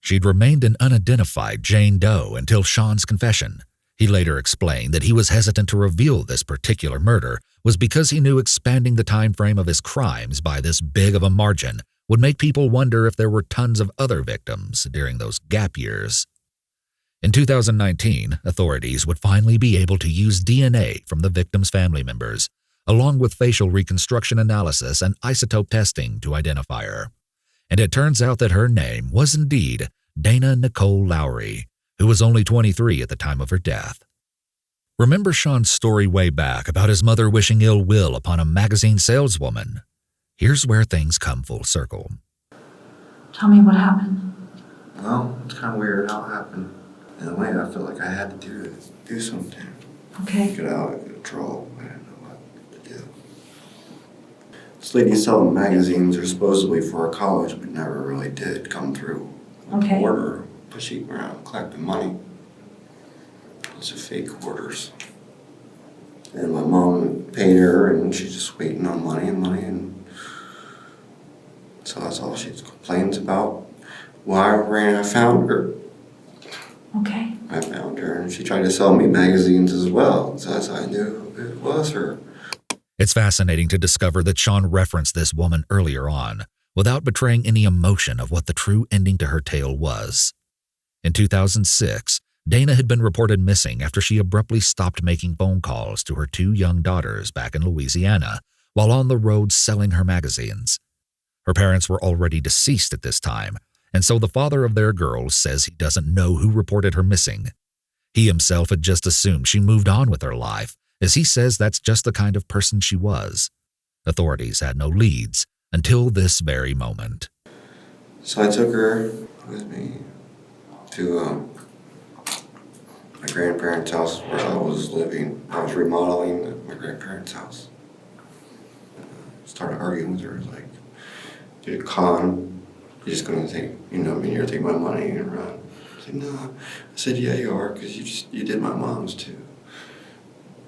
[SPEAKER 3] She'd remained an unidentified Jane Doe until Sean's confession, He later explained that he was hesitant to reveal this particular murder was because he knew expanding the time frame of his crimes by this big of a margin would make people wonder if there were tons of other victims during those gap years. In 2019, authorities would finally be able to use DNA from the victims' family members, along with facial reconstruction analysis and isotope testing to identify her. And it turns out that her name was indeed Dana Nicole Lowry, who was only 23 at the time of her death. Remember Sean's story way back about his mother wishing ill will upon a magazine saleswoman? Here's where things come full circle.
[SPEAKER 9] Tell me what happened.
[SPEAKER 7] Well, it's kind of weird how it happened. In a way, I felt like I had to do something.
[SPEAKER 9] Okay.
[SPEAKER 7] Get out of control. I didn't know what to do. This lady selling magazines are supposedly for a college, but never really did come through.
[SPEAKER 9] Okay.
[SPEAKER 7] Order, pushing around, collecting money. Those are fake orders. And my mom paid her, and she's just waiting on money, and so that's all she complains about. Well, I found her.
[SPEAKER 9] Okay.
[SPEAKER 7] I found her, and she tried to sell me magazines as well, so that's how I knew it was her.
[SPEAKER 3] It's fascinating to discover that Sean referenced this woman earlier on, without betraying any emotion of what the true ending to her tale was. In 2006, Dana had been reported missing after she abruptly stopped making phone calls to her 2 young daughters back in Louisiana while on the road selling her magazines. Her parents were already deceased at this time, and so the father of their girls says he doesn't know who reported her missing. He himself had just assumed she moved on with her life, as he says that's just the kind of person she was. Authorities had no leads until this very moment.
[SPEAKER 7] So I took her with me to my grandparents' house where I was living. I was remodeling my grandparents' house. Started arguing with her, like, "You're a con. You're just gonna take, you're gonna take my money and run." I said, "No." I said, "Yeah, you are, because you did my mom's too."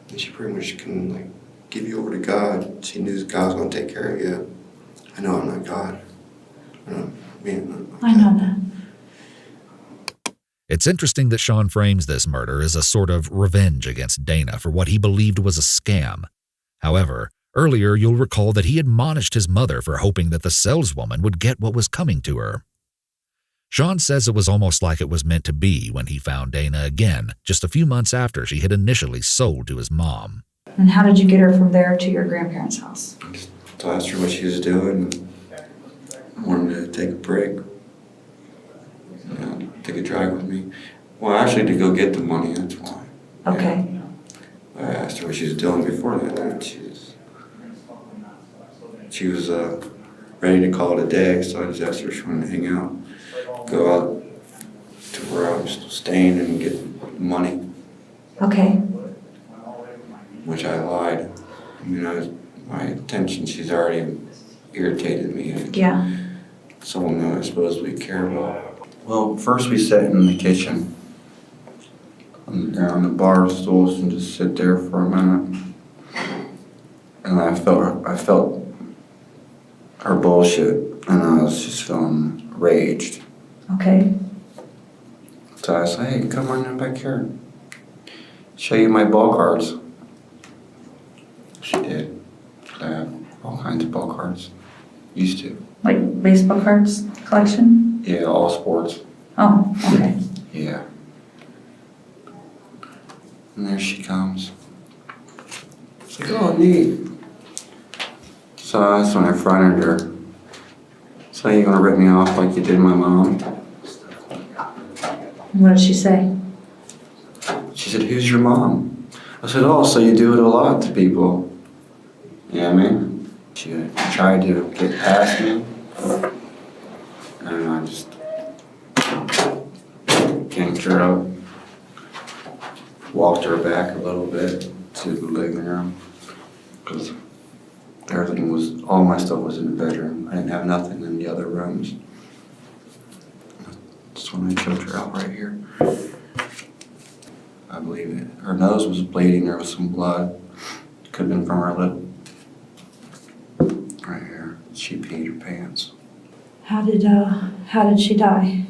[SPEAKER 7] And she pretty much can, like, give you over to God. She knew God was gonna take care of you. I know I'm not God. I
[SPEAKER 9] know that.
[SPEAKER 3] It's interesting that Sean frames this murder as a sort of revenge against Dana for what he believed was a scam. However, earlier you'll recall that he admonished his mother for hoping that the saleswoman would get what was coming to her. Sean says it was almost like it was meant to be when he found Dana again, just a few months after she had initially sold to his mom.
[SPEAKER 9] And how did you get her from there to your grandparents' house?
[SPEAKER 7] I asked her what she was doing. I wanted to take a break. Take a drive with me. Well, actually, to go get the money, that's why.
[SPEAKER 9] Okay.
[SPEAKER 7] Yeah. I asked her what she was doing before that, and she was ready to call it a day, so I just asked her if she wanted to hang out, go out to where I was staying and get money.
[SPEAKER 9] Okay.
[SPEAKER 7] Which I lied. I mean, my intention, she's already irritated me.
[SPEAKER 9] Yeah.
[SPEAKER 7] Someone that I supposedly care about. Well, first we sat in the kitchen, on the bar stools, and just sit there for a minute. And I felt her bullshit, and I was just feeling raged.
[SPEAKER 9] Okay.
[SPEAKER 7] So I said, "Hey, come on in back here. Show you my ball cards." She did. I have all kinds of ball cards. Used to.
[SPEAKER 9] Like baseball cards collection?
[SPEAKER 7] Yeah, all sports.
[SPEAKER 9] Oh, okay.
[SPEAKER 7] Yeah. And there she comes. It's like, "Oh, neat." So that's when I fronted her. "So you gonna rip me off like you did my mom?"
[SPEAKER 9] What did she say?
[SPEAKER 7] She said, "Who's your mom?" I said, "Oh, so you do it a lot to people." Yeah, man. She tried to get past me. And I just yanked her up, walked her back a little bit to the living room, because all my stuff was in the bedroom. I didn't have nothing in the other rooms. That's when I choked her out right here. I believe it. Her nose was bleeding. There was some blood. Could have been from her lip. Right here. She peed her pants.
[SPEAKER 9] How did she die?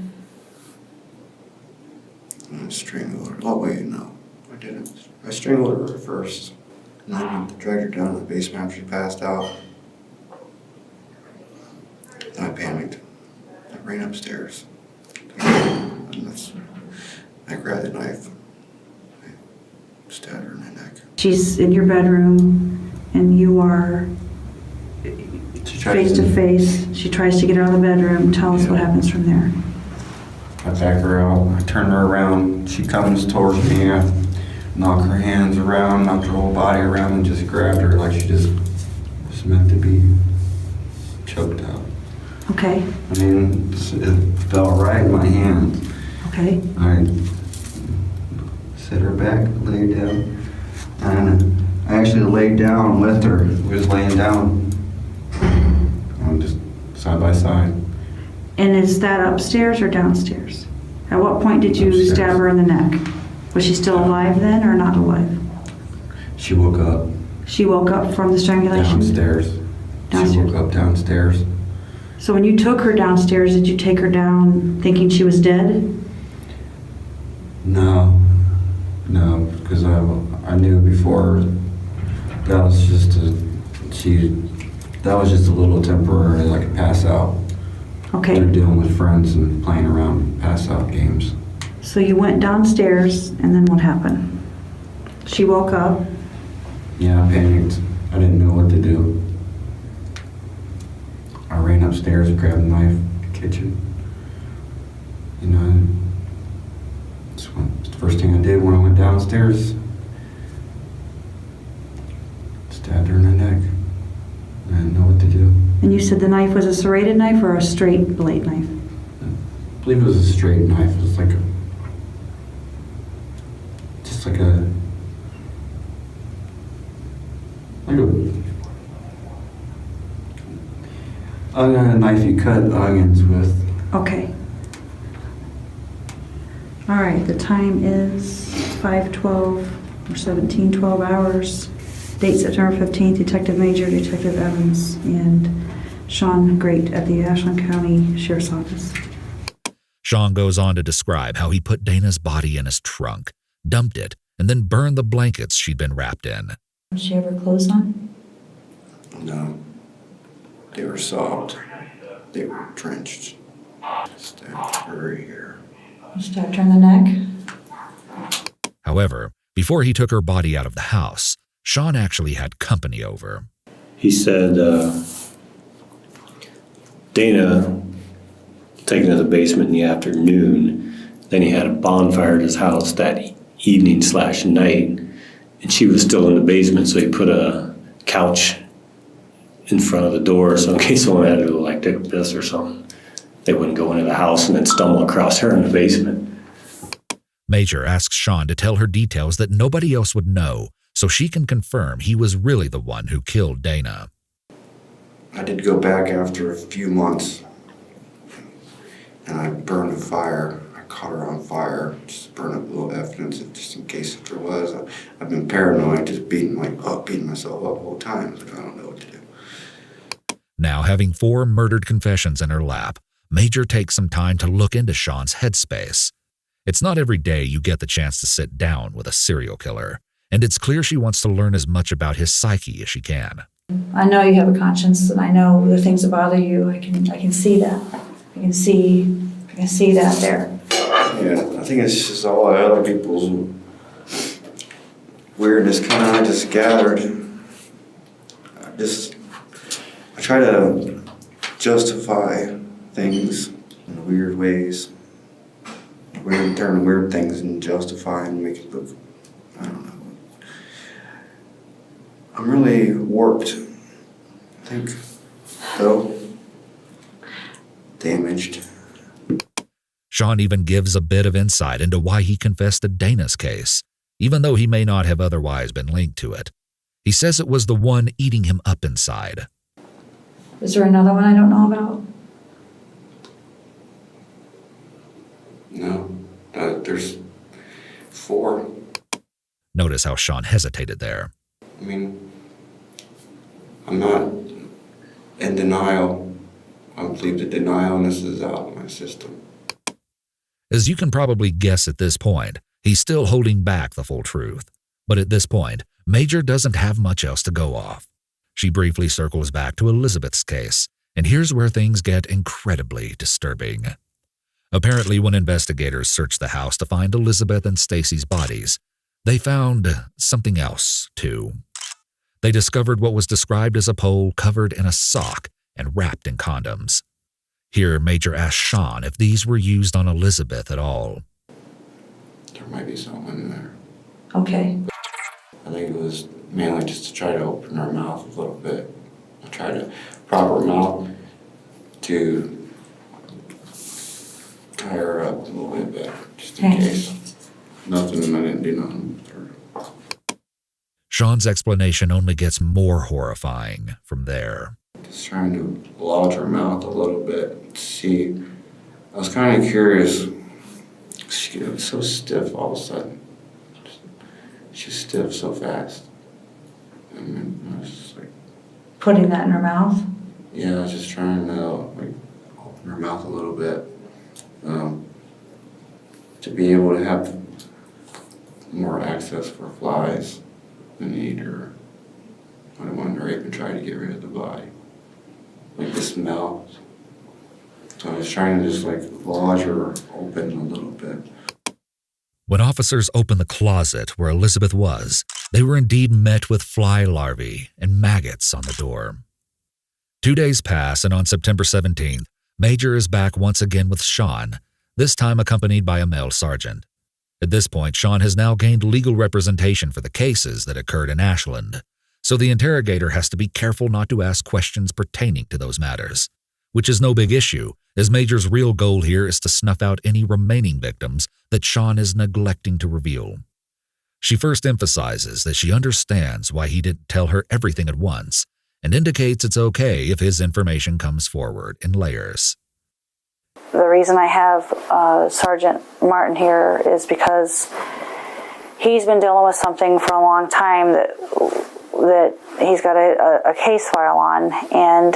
[SPEAKER 7] Strangled her. Oh wait, no. I strangled her first, and then I dragged her down to the basement after she passed out. Then I panicked. I ran upstairs. And I grabbed the knife. I stabbed her in the neck.
[SPEAKER 9] She's in your bedroom, and you are face to face. She tries to get out of the bedroom. Tell us what happens from there.
[SPEAKER 7] I back her out. I turn her around. She comes towards me. I knock her hands around, knock her whole body around, and just grabbed her like she just was meant to be choked out.
[SPEAKER 9] Okay.
[SPEAKER 7] I mean, it fell right in my hands.
[SPEAKER 9] Okay.
[SPEAKER 7] I set her back, laid down, and I actually laid down with her. We was laying down, just side by side.
[SPEAKER 9] And is that upstairs or downstairs? At what point did you
[SPEAKER 7] Upstairs.
[SPEAKER 9] stab her in the neck? Was she still alive then or not alive?
[SPEAKER 7] She woke up
[SPEAKER 9] She woke up from the strangulation?
[SPEAKER 7] downstairs.
[SPEAKER 9] Downstairs.
[SPEAKER 7] She woke up downstairs.
[SPEAKER 9] So when you took her downstairs, did you take her down thinking she was dead?
[SPEAKER 7] No, because I knew before that was just a little temporary, like a pass out.
[SPEAKER 9] Okay.
[SPEAKER 7] They're dealing with friends and playing around pass out games.
[SPEAKER 9] So you went downstairs, and then what happened? She woke up.
[SPEAKER 7] Yeah, I panicked. I didn't know what to do. I ran upstairs and grabbed a knife in the kitchen. You know, it's the first thing I did when I went downstairs. Stabbed her in the neck. I didn't know what to do.
[SPEAKER 9] And you said the knife was a serrated knife or a straight blade knife?
[SPEAKER 7] I believe it was a straight knife. It was like a knife you cut onions with.
[SPEAKER 9] Okay. All right, the time is 5:12 or 17:12 hours. Date September 15th, Detective Major, Detective Evans, and Sean Great at the Ashland County Sheriff's Office.
[SPEAKER 3] Sean goes on to describe how he put Dana's body in his trunk, dumped it, and then burned the blankets she'd been wrapped in.
[SPEAKER 9] Did she have her clothes on?
[SPEAKER 7] No. They were soft. They were drenched. Stabbed her here.
[SPEAKER 9] You stabbed her in the neck?
[SPEAKER 3] However, before he took her body out of the house, Sean actually had company over.
[SPEAKER 8] He said Dana taken to the basement in the afternoon. Then he had a bonfire at his house that evening/night, and she was still in the basement, so he put a couch in front of the door, so in case someone had to go like take a piss or something, they wouldn't go into the house and then stumble across her in the basement.
[SPEAKER 3] Major asks Sean to tell her details that nobody else would know, so she can confirm he was really the one who killed Dana.
[SPEAKER 7] I did go back after a few months, and I burned a fire. I caught her on fire, just to burn up a little evidence, just in case if there was. I've been paranoid, just beating myself up the whole time. Like, I don't know what to do.
[SPEAKER 3] Now, having 4 murdered confessions in her lap, Major takes some time to look into Sean's headspace. It's not every day you get the chance to sit down with a serial killer, and it's clear she wants to learn as much about his psyche as she can.
[SPEAKER 9] I know you have a conscience, and I know the things that bother you. I can see that. I can see that there.
[SPEAKER 7] Yeah, I think it's just all the other people's weirdness kind of just gathered. I try to justify things in weird ways. Turn weird things and justify and make it look, I don't know. I'm really warped, I think, though. Damaged.
[SPEAKER 3] Sean even gives a bit of insight into why he confessed to Dana's case, even though he may not have otherwise been linked to it. He says it was the one eating him up inside.
[SPEAKER 9] Is there another one I don't know about?
[SPEAKER 7] No, there's 4.
[SPEAKER 3] Notice how Sean hesitated there.
[SPEAKER 7] I mean, I'm not in denial. I believe the denialness is out of my system.
[SPEAKER 3] As you can probably guess at this point, he's still holding back the full truth. But at this point, Major doesn't have much else to go off. She briefly circles back to Elizabeth's case, and here's where things get incredibly disturbing. Apparently, when investigators searched the house to find Elizabeth and Stacy's bodies, they found something else, too. They discovered what was described as a pole covered in a sock and wrapped in condoms. Here, Major asked Sean if these were used on Elizabeth at all.
[SPEAKER 7] There might be something in there.
[SPEAKER 6] Okay.
[SPEAKER 7] I think it was mainly just to try to open her mouth a little bit. I tried to prop her mouth to tie her up a little bit better, just in case. Nothing, I didn't do nothing with her.
[SPEAKER 3] Sean's explanation only gets more horrifying from there.
[SPEAKER 7] Just trying to lodge her mouth a little bit to see. I was kind of curious. She was so stiff all of a sudden. She's stiff so fast. And I was just like...
[SPEAKER 6] Putting that in her mouth?
[SPEAKER 7] Yeah, I was just trying to like open her mouth a little bit. To be able to have more access for flies than eat her. I didn't want to rape and try to get rid of the body. Like the smell. So I was trying to just like lodge her open a little bit.
[SPEAKER 3] When officers opened the closet where Elizabeth was, they were indeed met with fly larvae and maggots on the door. 2 days pass, and on September 17th, Major is back once again with Sean, this time accompanied by a male sergeant. At this point, Sean has now gained legal representation for the cases that occurred in Ashland, so the interrogator has to be careful not to ask questions pertaining to those matters, which is no big issue, as Major's real goal here is to snuff out any remaining victims that Sean is neglecting to reveal. She first emphasizes that she understands why he didn't tell her everything at once, and indicates it's okay if his information comes forward in layers.
[SPEAKER 6] The reason I have Sergeant Martin here is because he's been dealing with something for a long time that he's got a case file on, and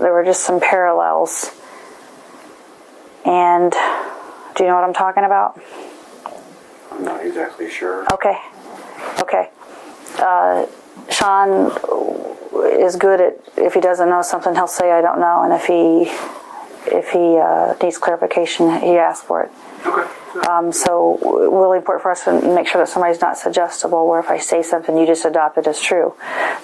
[SPEAKER 6] there were just some parallels. And do you know what I'm talking about?
[SPEAKER 7] I'm not exactly sure.
[SPEAKER 6] Okay. Sean is good at, if he doesn't know something, he'll say I don't know, and if he needs clarification, he asks for it.
[SPEAKER 7] Okay.
[SPEAKER 6] So really important for us to make sure that somebody's not suggestible, where if I say something, you just adopt it as true.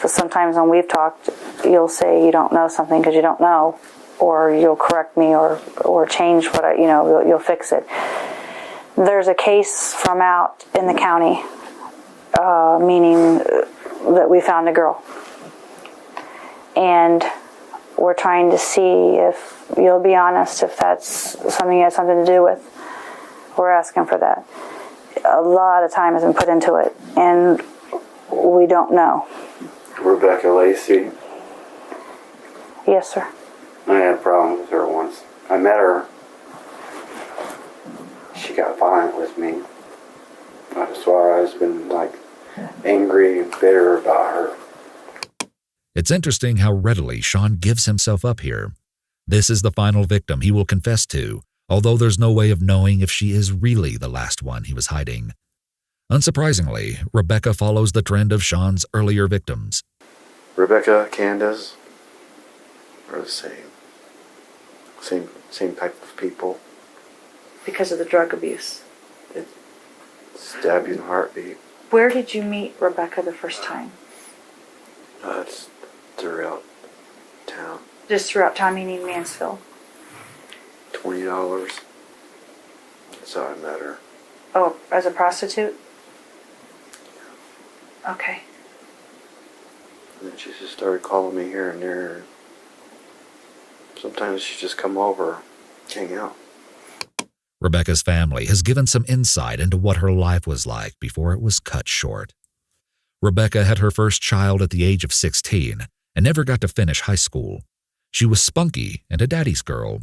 [SPEAKER 6] So sometimes when we've talked, you'll say you don't know something because you don't know, or you'll correct me or change what you'll fix it. There's a case from out in the county, meaning that we found a girl. And we're trying to see if you'll be honest, if that's something you had something to do with. We're asking for that. A lot of time has been put into it, and we don't know.
[SPEAKER 7] Rebecca Lacey.
[SPEAKER 6] Yes, sir.
[SPEAKER 7] I had a problem with her once. I met her. She got violent with me. That's why I've been angry and bitter about her.
[SPEAKER 3] It's interesting how readily Sean gives himself up here. This is the final victim he will confess to, although there's no way of knowing if she is really the last one he was hiding. Unsurprisingly, Rebecca follows the trend of Sean's earlier victims.
[SPEAKER 7] Rebecca, Candace are the same. Same type of people.
[SPEAKER 6] Because of the drug abuse.
[SPEAKER 7] Stab you in the heartbeat.
[SPEAKER 6] Where did you meet Rebecca the first time?
[SPEAKER 7] It's throughout town.
[SPEAKER 6] Just throughout town, meaning Mansfield?
[SPEAKER 7] $20. That's how I met her.
[SPEAKER 6] Oh, as a prostitute? Okay.
[SPEAKER 7] And then she just started calling me here and there. Sometimes she'd just come over, hang out.
[SPEAKER 3] Rebecca's family has given some insight into what her life was like before it was cut short. Rebecca had her first child at the age of 16 and never got to finish high school. She was spunky and a daddy's girl.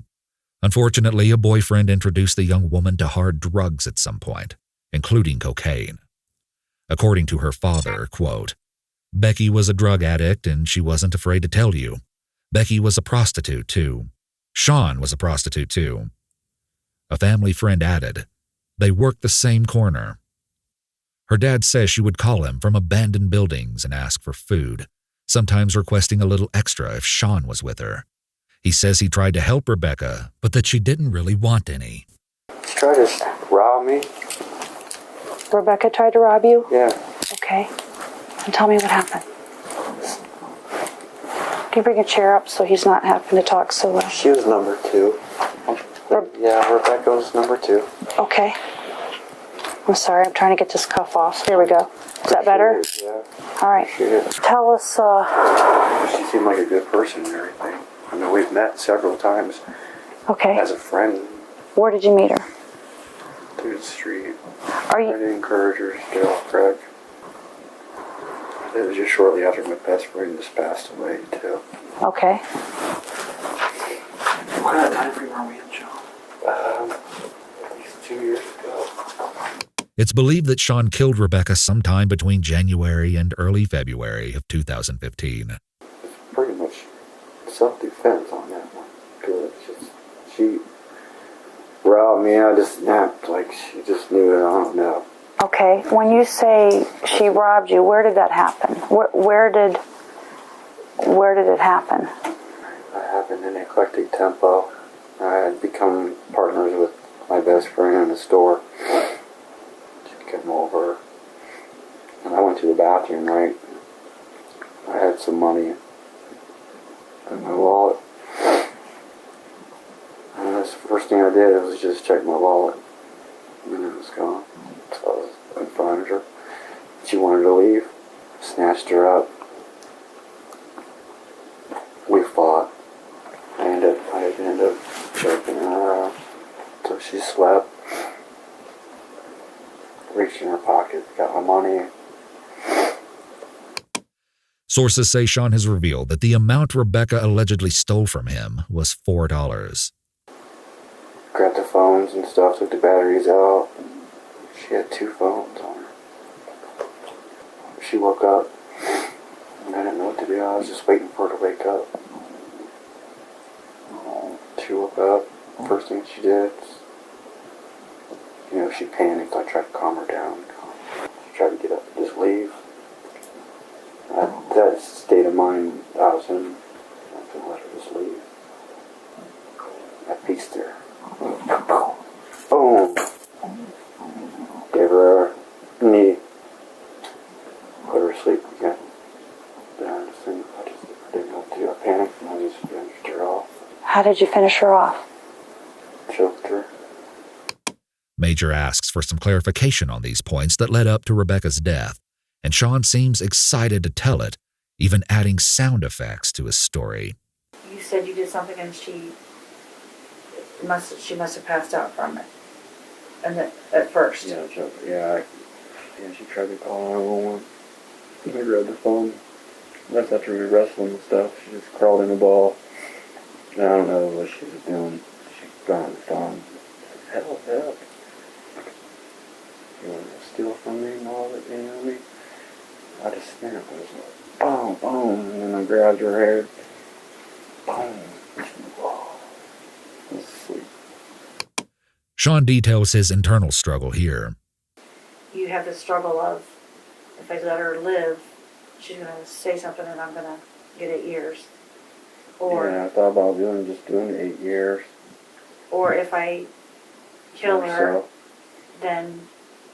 [SPEAKER 3] Unfortunately, a boyfriend introduced the young woman to hard drugs at some point, including cocaine. According to her father, quote, "Becky was a drug addict and she wasn't afraid to tell you. Becky was a prostitute too. Sean was a prostitute too." A family friend added, "They worked the same corner." Her dad says she would call him from abandoned buildings and ask for food, sometimes requesting a little extra if Sean was with her. He says he tried to help Rebecca, but that she didn't really want any.
[SPEAKER 7] She tried to rob me.
[SPEAKER 6] Rebecca tried to rob you?
[SPEAKER 7] Yeah.
[SPEAKER 6] Okay. And tell me what happened. Can you bring a chair up so he's not having to talk so loud?
[SPEAKER 7] She was number 2. Yeah, Rebecca was number 2.
[SPEAKER 6] Okay. I'm sorry, I'm trying to get this cuff off. Here we go. Is that better?
[SPEAKER 7] Yeah.
[SPEAKER 6] All right.
[SPEAKER 7] She did.
[SPEAKER 6] Tell us,
[SPEAKER 7] She seemed like a good person and everything. I mean, we've met several times
[SPEAKER 6] okay.
[SPEAKER 7] as a friend
[SPEAKER 6] Where did you meet her?
[SPEAKER 7] through the street.
[SPEAKER 6] Are
[SPEAKER 7] I
[SPEAKER 6] you,
[SPEAKER 7] did encourage her to get off crack. It was just shortly after my best friend just passed away, too.
[SPEAKER 6] okay.
[SPEAKER 7] What kind of time frame are we in, Sean? At least 2 years ago.
[SPEAKER 3] It's believed that Sean killed Rebecca sometime between January and early February of 2015.
[SPEAKER 7] Pretty much self-defense on that one. Because she robbed me, I just snapped like she just knew it, I don't know.
[SPEAKER 6] Okay. When you say she robbed you, where did that happen? Where did it happen?
[SPEAKER 7] That happened in Eclectic Tempo. I had become partners with my best friend in the store. She came over, and I went to the bathroom, right? I had some money in my wallet. And that's the first thing I did was just check my wallet. And it was gone. So I was in front of her. She wanted to leave. Snatched her up. We fought. I ended up choking her out. So she slept. Reached in her pocket, got my money.
[SPEAKER 3] Sources say Sean has revealed that the amount Rebecca allegedly stole from him was $4.
[SPEAKER 7] Grabbed the phones and stuff, took the batteries out. She had 2 phones on her. She woke up, and I didn't know what to do. I was just waiting for her to wake up. She woke up. First thing she did, she panicked. I tried to calm her down. She tried to get up and just leave. That state of mind I was in, I couldn't let her just leave. I pieced her. Boom. Gave her a knee. Put her to sleep again. Then I didn't know what to do. I panicked and I just finished her off.
[SPEAKER 6] How did you finish her off?
[SPEAKER 7] Choked her.
[SPEAKER 3] Major asks for some clarification on these points that led up to Rebecca's death, and Sean seems excited to tell it, even adding sound effects to his story.
[SPEAKER 9] You said you did something and she must have passed out from it. And at first.
[SPEAKER 7] Yeah, she tried to call 911. I grabbed the phone. That's after we wrestled and stuff. She just crawled in the ball. I don't know what she was doing. She got on the phone. Help, help. You want to steal from me and all that, you know what I mean? I just snapped. I was like, boom, boom. And then I grabbed her hair. Boom. I was asleep.
[SPEAKER 3] Sean details his internal struggle here.
[SPEAKER 9] You have the struggle of, if I let her live, she's going to say something and I'm going to get 8 years. Or,
[SPEAKER 7] yeah, I thought about just doing 8 years.
[SPEAKER 9] Or if I kill her, then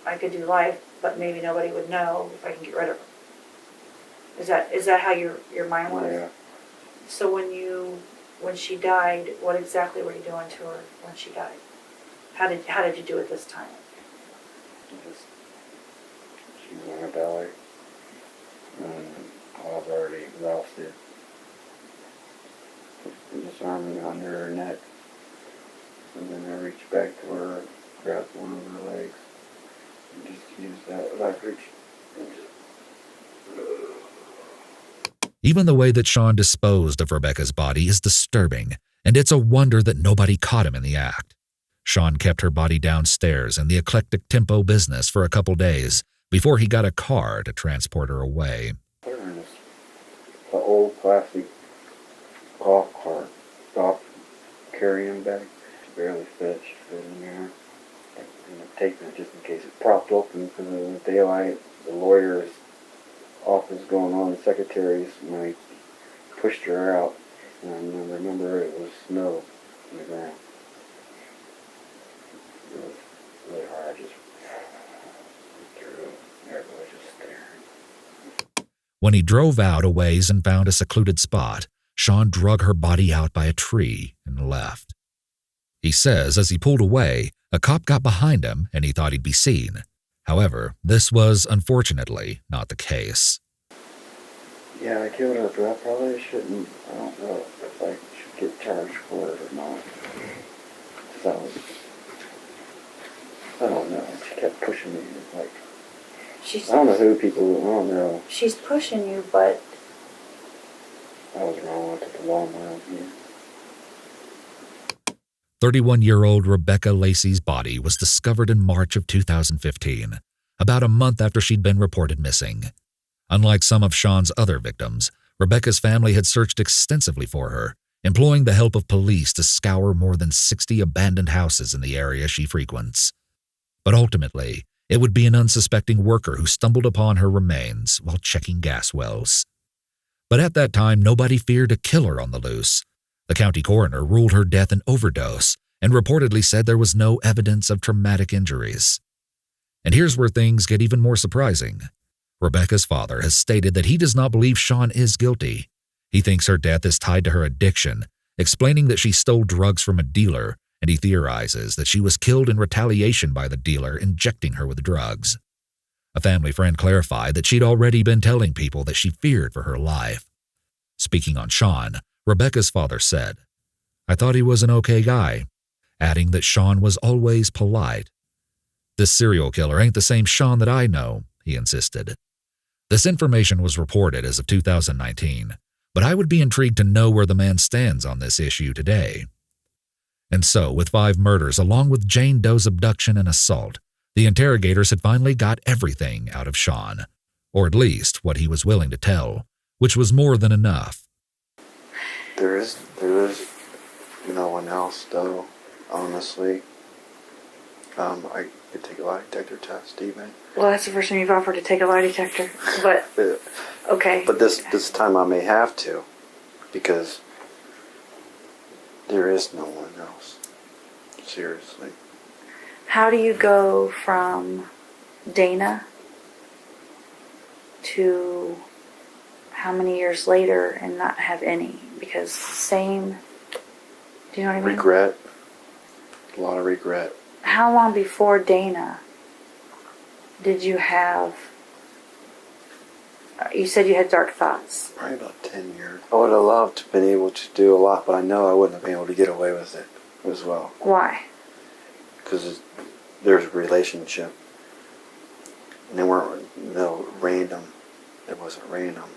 [SPEAKER 9] I could do life, but maybe nobody would know if I can get rid of her. Is that how your mind was?
[SPEAKER 7] Yeah.
[SPEAKER 9] So when she died, what exactly were you doing to her when she died? How did you do it this time?
[SPEAKER 7] She was on her belly, and I was already exhausted. Just arm under her neck, and then I reached back to her, grabbed one of her legs, and just used that leverage. And
[SPEAKER 3] Even the way that Sean disposed of Rebecca's body is disturbing, and it's a wonder that nobody caught him in the act. Sean kept her body downstairs in the Eclectic Tempo business for a couple days before he got a car to transport her away.
[SPEAKER 7] put her in this old plastic golf carrying bag. She barely fit. She fit in there. ended up taking it just in case it propped open because in the daylight, the lawyer's office going on, the secretary's, when I pushed her out, and I remember it was snow on the ground. It was really hard. I just through it. Everybody was just staring.
[SPEAKER 3] When he drove out a ways and found a secluded spot, Sean drug her body out by a tree and left. He says as he pulled away, a cop got behind him and he thought he'd be seen. However, this was unfortunately not the case.
[SPEAKER 7] Yeah, I killed her, but I probably shouldn't. I don't know if I should get charged for it or not. I don't know. She kept pushing me. Like, I don't know who people. I don't know.
[SPEAKER 6] She's pushing you, but
[SPEAKER 7] I was wrong. I took the long way out here.
[SPEAKER 3] 31-year-old Rebecca Lacey's body was discovered in March of 2015, about a month after she'd been reported missing. Unlike some of Sean's other victims, Rebecca's family had searched extensively for her, employing the help of police to scour more than 60 abandoned houses in the area she frequents. But ultimately, it would be an unsuspecting worker who stumbled upon her remains while checking gas wells. But at that time, nobody feared a killer on the loose. The county coroner ruled her death an overdose and reportedly said there was no evidence of traumatic injuries. And here's where things get even more surprising. Rebecca's father has stated that he does not believe Sean is guilty. He thinks her death is tied to her addiction, explaining that she stole drugs from a dealer, and he theorizes that she was killed in retaliation by the dealer injecting her with drugs. A family friend clarified that she'd already been telling people that she feared for her life. Speaking on Sean, Rebecca's father said, "I thought he was an okay guy," adding that Sean was always polite. "This serial killer ain't the same Sean that I know," he insisted. This information was reported as of 2019, but I would be intrigued to know where the man stands on this issue today. And so, with 5 murders along with Jane Doe's abduction and assault, the interrogators had finally got everything out of Sean, or at least what he was willing to tell, which was more than enough.
[SPEAKER 7] There is no one else, though, honestly. I could take a lie detector test, even.
[SPEAKER 6] well, that's the first time you've offered to take a lie detector. But okay.
[SPEAKER 7] But this time I may have to, because there is no one else. Seriously.
[SPEAKER 6] How do you go from Dana to how many years later and not have any? Because same, do you know what I mean?
[SPEAKER 7] Regret. A lot of regret.
[SPEAKER 6] How long before Dana did you have, you said you had dark thoughts?
[SPEAKER 7] Probably about 10 years. I would have loved to have been able to do a lot, but I know I wouldn't have been able to get away with it as well.
[SPEAKER 6] Why?
[SPEAKER 7] Because there's a relationship. And they weren't random. It wasn't random.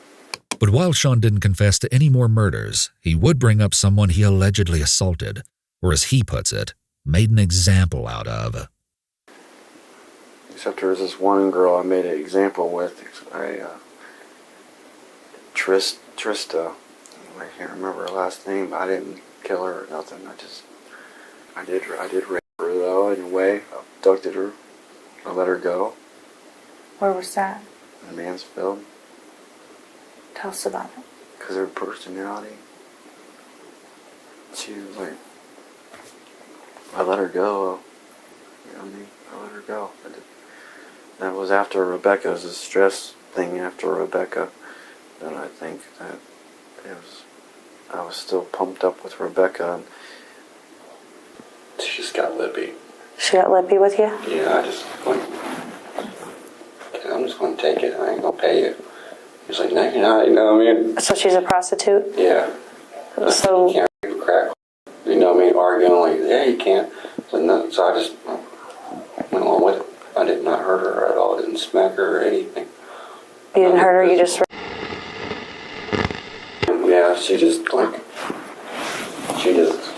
[SPEAKER 3] But while Sean didn't confess to any more murders, he would bring up someone he allegedly assaulted, or as he puts it, made an example out of.
[SPEAKER 7] Except there was this one girl I made an example with. Trista. I can't remember her last name, but I didn't kill her or nothing. I did rape her though, in a way. I abducted her. I let her go.
[SPEAKER 6] Where was that?
[SPEAKER 7] In Mansfield.
[SPEAKER 6] Tell us about it.
[SPEAKER 7] Because of her personality. She was like, I let her go. You know what I mean? I let her go. That was after Rebecca. It was a stress thing after Rebecca. Then I think that I was still pumped up with Rebecca. And she just got lippy.
[SPEAKER 6] She got lippy with you?
[SPEAKER 7] Yeah, I'm just going to take it. I ain't going to pay you. He's like, no, you're not. You know what I mean?
[SPEAKER 6] So she's a prostitute?
[SPEAKER 7] Yeah.
[SPEAKER 6] So
[SPEAKER 7] you can't rape a crack. You know what I mean? Arguing like, yeah, you can't. So, no, so I just went along with it. I did not hurt her at all. I didn't smack her or anything.
[SPEAKER 6] You didn't hurt her, you just...
[SPEAKER 7] Yeah, she just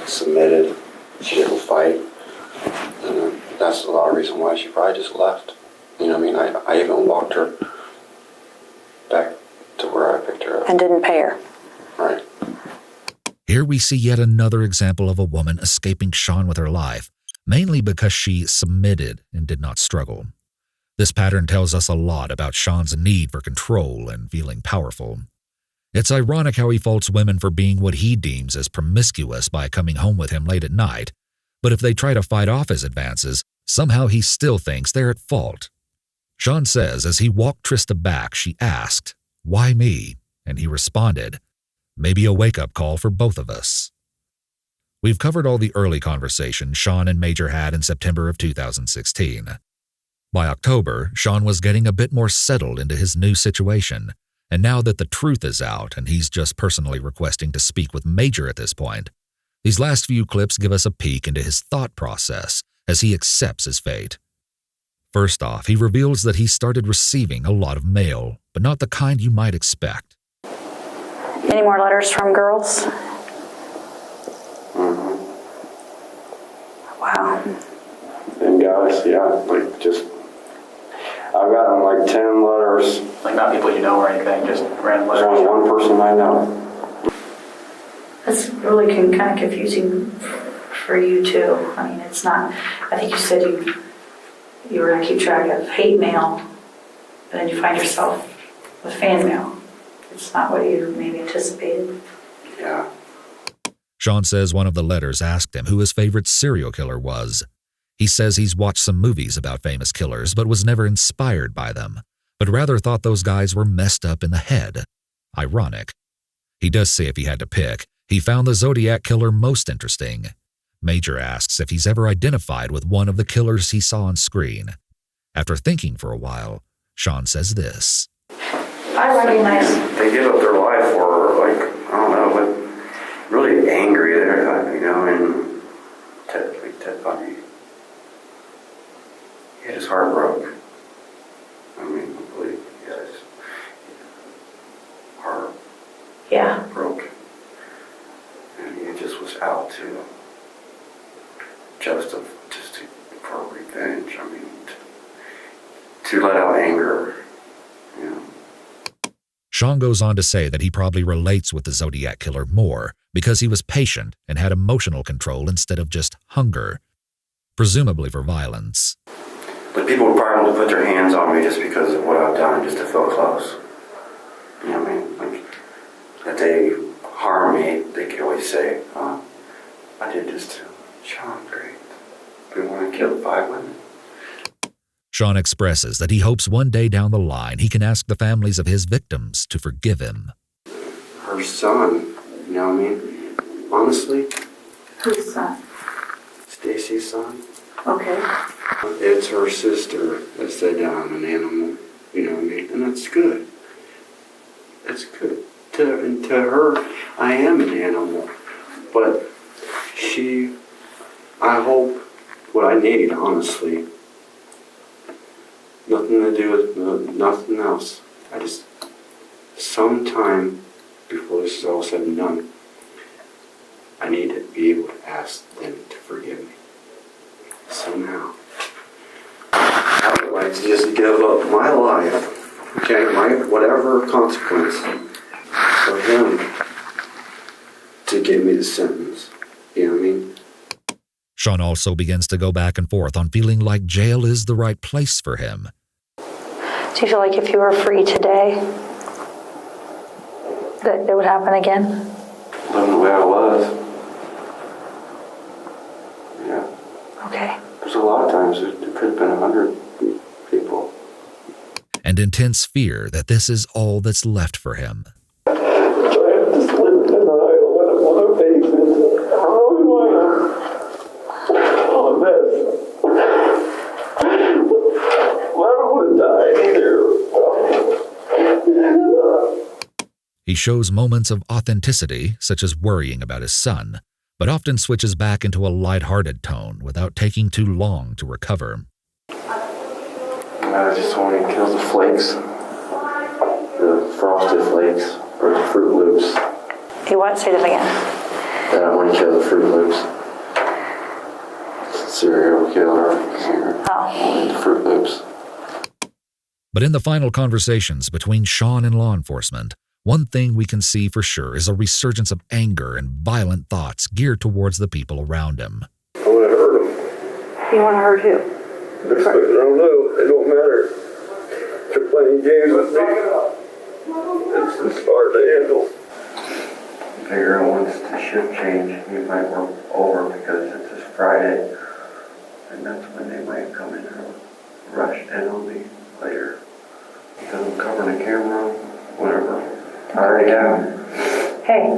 [SPEAKER 7] submitted. She didn't fight. And that's a lot of reason why she probably just left. You know what I mean? I even walked her back to where I picked her up.
[SPEAKER 6] And didn't pay her.
[SPEAKER 7] Right.
[SPEAKER 3] Here we see yet another example of a woman escaping Sean with her life, mainly because she submitted and did not struggle. This pattern tells us a lot about Sean's need for control and feeling powerful. It's ironic how he faults women for being what he deems as promiscuous by coming home with him late at night, but if they try to fight off his advances, somehow he still thinks they're at fault. Sean says as he walked Trista back, she asked, "Why me?" And he responded, "Maybe a wake-up call for both of us." We've covered all the early conversations Sean and Major had in September of 2016. By October, Sean was getting a bit more settled into his new situation, and now that the truth is out and he's just personally requesting to speak with Major at this point, these last few clips give us a peek into his thought process as he accepts his fate. First off, he reveals that he started receiving a lot of mail, but not the kind you might expect.
[SPEAKER 6] Any more letters from girls? Wow.
[SPEAKER 7] And guys, yeah, like just, I've gotten like 10 letters.
[SPEAKER 12] Like not people you know or anything, just random
[SPEAKER 7] There's
[SPEAKER 12] letters.
[SPEAKER 7] only one person I know.
[SPEAKER 6] That's really kind of confusing for you too. I mean, it's not, I think you said you were going to keep track of hate mail, but then you find yourself with fan mail. It's not what you maybe anticipated.
[SPEAKER 7] Yeah.
[SPEAKER 3] Sean says one of the letters asked him who his favorite serial killer was. He says he's watched some movies about famous killers but was never inspired by them, but rather thought those guys were messed up in the head. Ironic. He does say if he had to pick, he found the Zodiac killer most interesting. Major asks if he's ever identified with one of the killers he saw on screen. After thinking for a while, Sean says this.
[SPEAKER 6] I recognize.
[SPEAKER 7] They give up their life for, like, I don't know, but really angry, you know, and Ted Bundy. He had his heart broke. I mean, I believe he had his heart broke. And he just was out to for revenge. I mean, to let out anger, you know.
[SPEAKER 3] Sean goes on to say that he probably relates with the Zodiac killer more because he was patient and had emotional control instead of just hunger, presumably for violence.
[SPEAKER 7] But people would probably put their hands on me just because of what I've done, just to feel close. You know what I mean? Like, if they harm me, they could always say, "Oh, I did this to Sean, great. We want to kill 5 women."
[SPEAKER 3] Sean expresses that he hopes one day down the line he can ask the families of his victims to forgive him.
[SPEAKER 7] Her son, you know what I mean? Honestly,
[SPEAKER 6] Whose son?
[SPEAKER 7] Stacy's son.
[SPEAKER 6] Okay.
[SPEAKER 7] It's her sister that said I'm an animal, you know what I mean? And that's good. That's good. To her, I am an animal. But I hope what I need, honestly, nothing to do with nothing else. I just, sometime before this is all said and done, I need to be able to ask them to forgive me. Somehow. I would like to just give up my life, okay, whatever consequence, for him to give me the sentence. You know what I mean?
[SPEAKER 3] Sean also begins to go back and forth on feeling like jail is the right place for him.
[SPEAKER 6] Do you feel like if you were free today, that it would happen again?
[SPEAKER 7] Living the way I was. Yeah.
[SPEAKER 6] Okay.
[SPEAKER 7] There's a lot of times it could have been 100 people.
[SPEAKER 3] And intense fear that this is all that's left for him.
[SPEAKER 7] I have to sleep tonight. What I want to face is how do I on this? I would die either.
[SPEAKER 3] He shows moments of authenticity, such as worrying about his son, but often switches back into a lighthearted tone without taking too long to recover.
[SPEAKER 7] I just want to kill the flakes, the frosted flakes, or the Fruit Loops.
[SPEAKER 6] You what? Say that again.
[SPEAKER 7] That I want to kill the Fruit Loops. Serial killer.
[SPEAKER 6] Oh.
[SPEAKER 7] The Fruit Loops.
[SPEAKER 3] But in the final conversations between Sean and law enforcement, one thing we can see for sure is a resurgence of anger and violent thoughts geared towards the people around him.
[SPEAKER 7] I want to hurt him.
[SPEAKER 6] You want to hurt who?
[SPEAKER 7] I don't know. It don't matter. They're playing games with me. It's hard to handle.
[SPEAKER 5] Figure out once the shift change, we might work over because it's this Friday. And that's when they might come in and rush in on me later. Because I'm covering the camera, whatever. I already have.
[SPEAKER 6] Hey,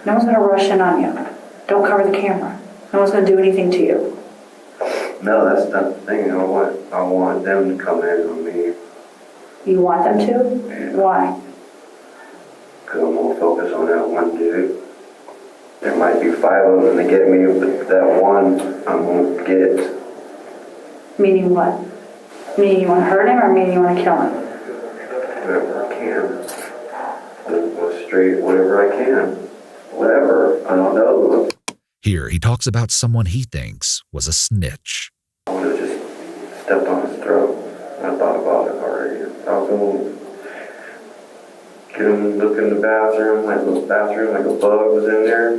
[SPEAKER 6] no one's going to rush in on you. Don't cover the camera. No one's going to do anything to you.
[SPEAKER 5] No, that's not the thing. I want them to come in on me.
[SPEAKER 6] You want them to?
[SPEAKER 5] Yeah.
[SPEAKER 6] Why?
[SPEAKER 5] Because I'm going to focus on that one dude. There might be 5 of them to get me, but that one I'm going to get.
[SPEAKER 6] Meaning what? Meaning you want to hurt him or meaning you want to kill him?
[SPEAKER 5] Whatever I can. Go straight, whatever I can. Whatever. I don't know.
[SPEAKER 3] Here he talks about someone he thinks was a snitch.
[SPEAKER 5] I would have just stepped on his throat. I thought about it already. I was going to get him to look in the bathroom, like a bug was in there.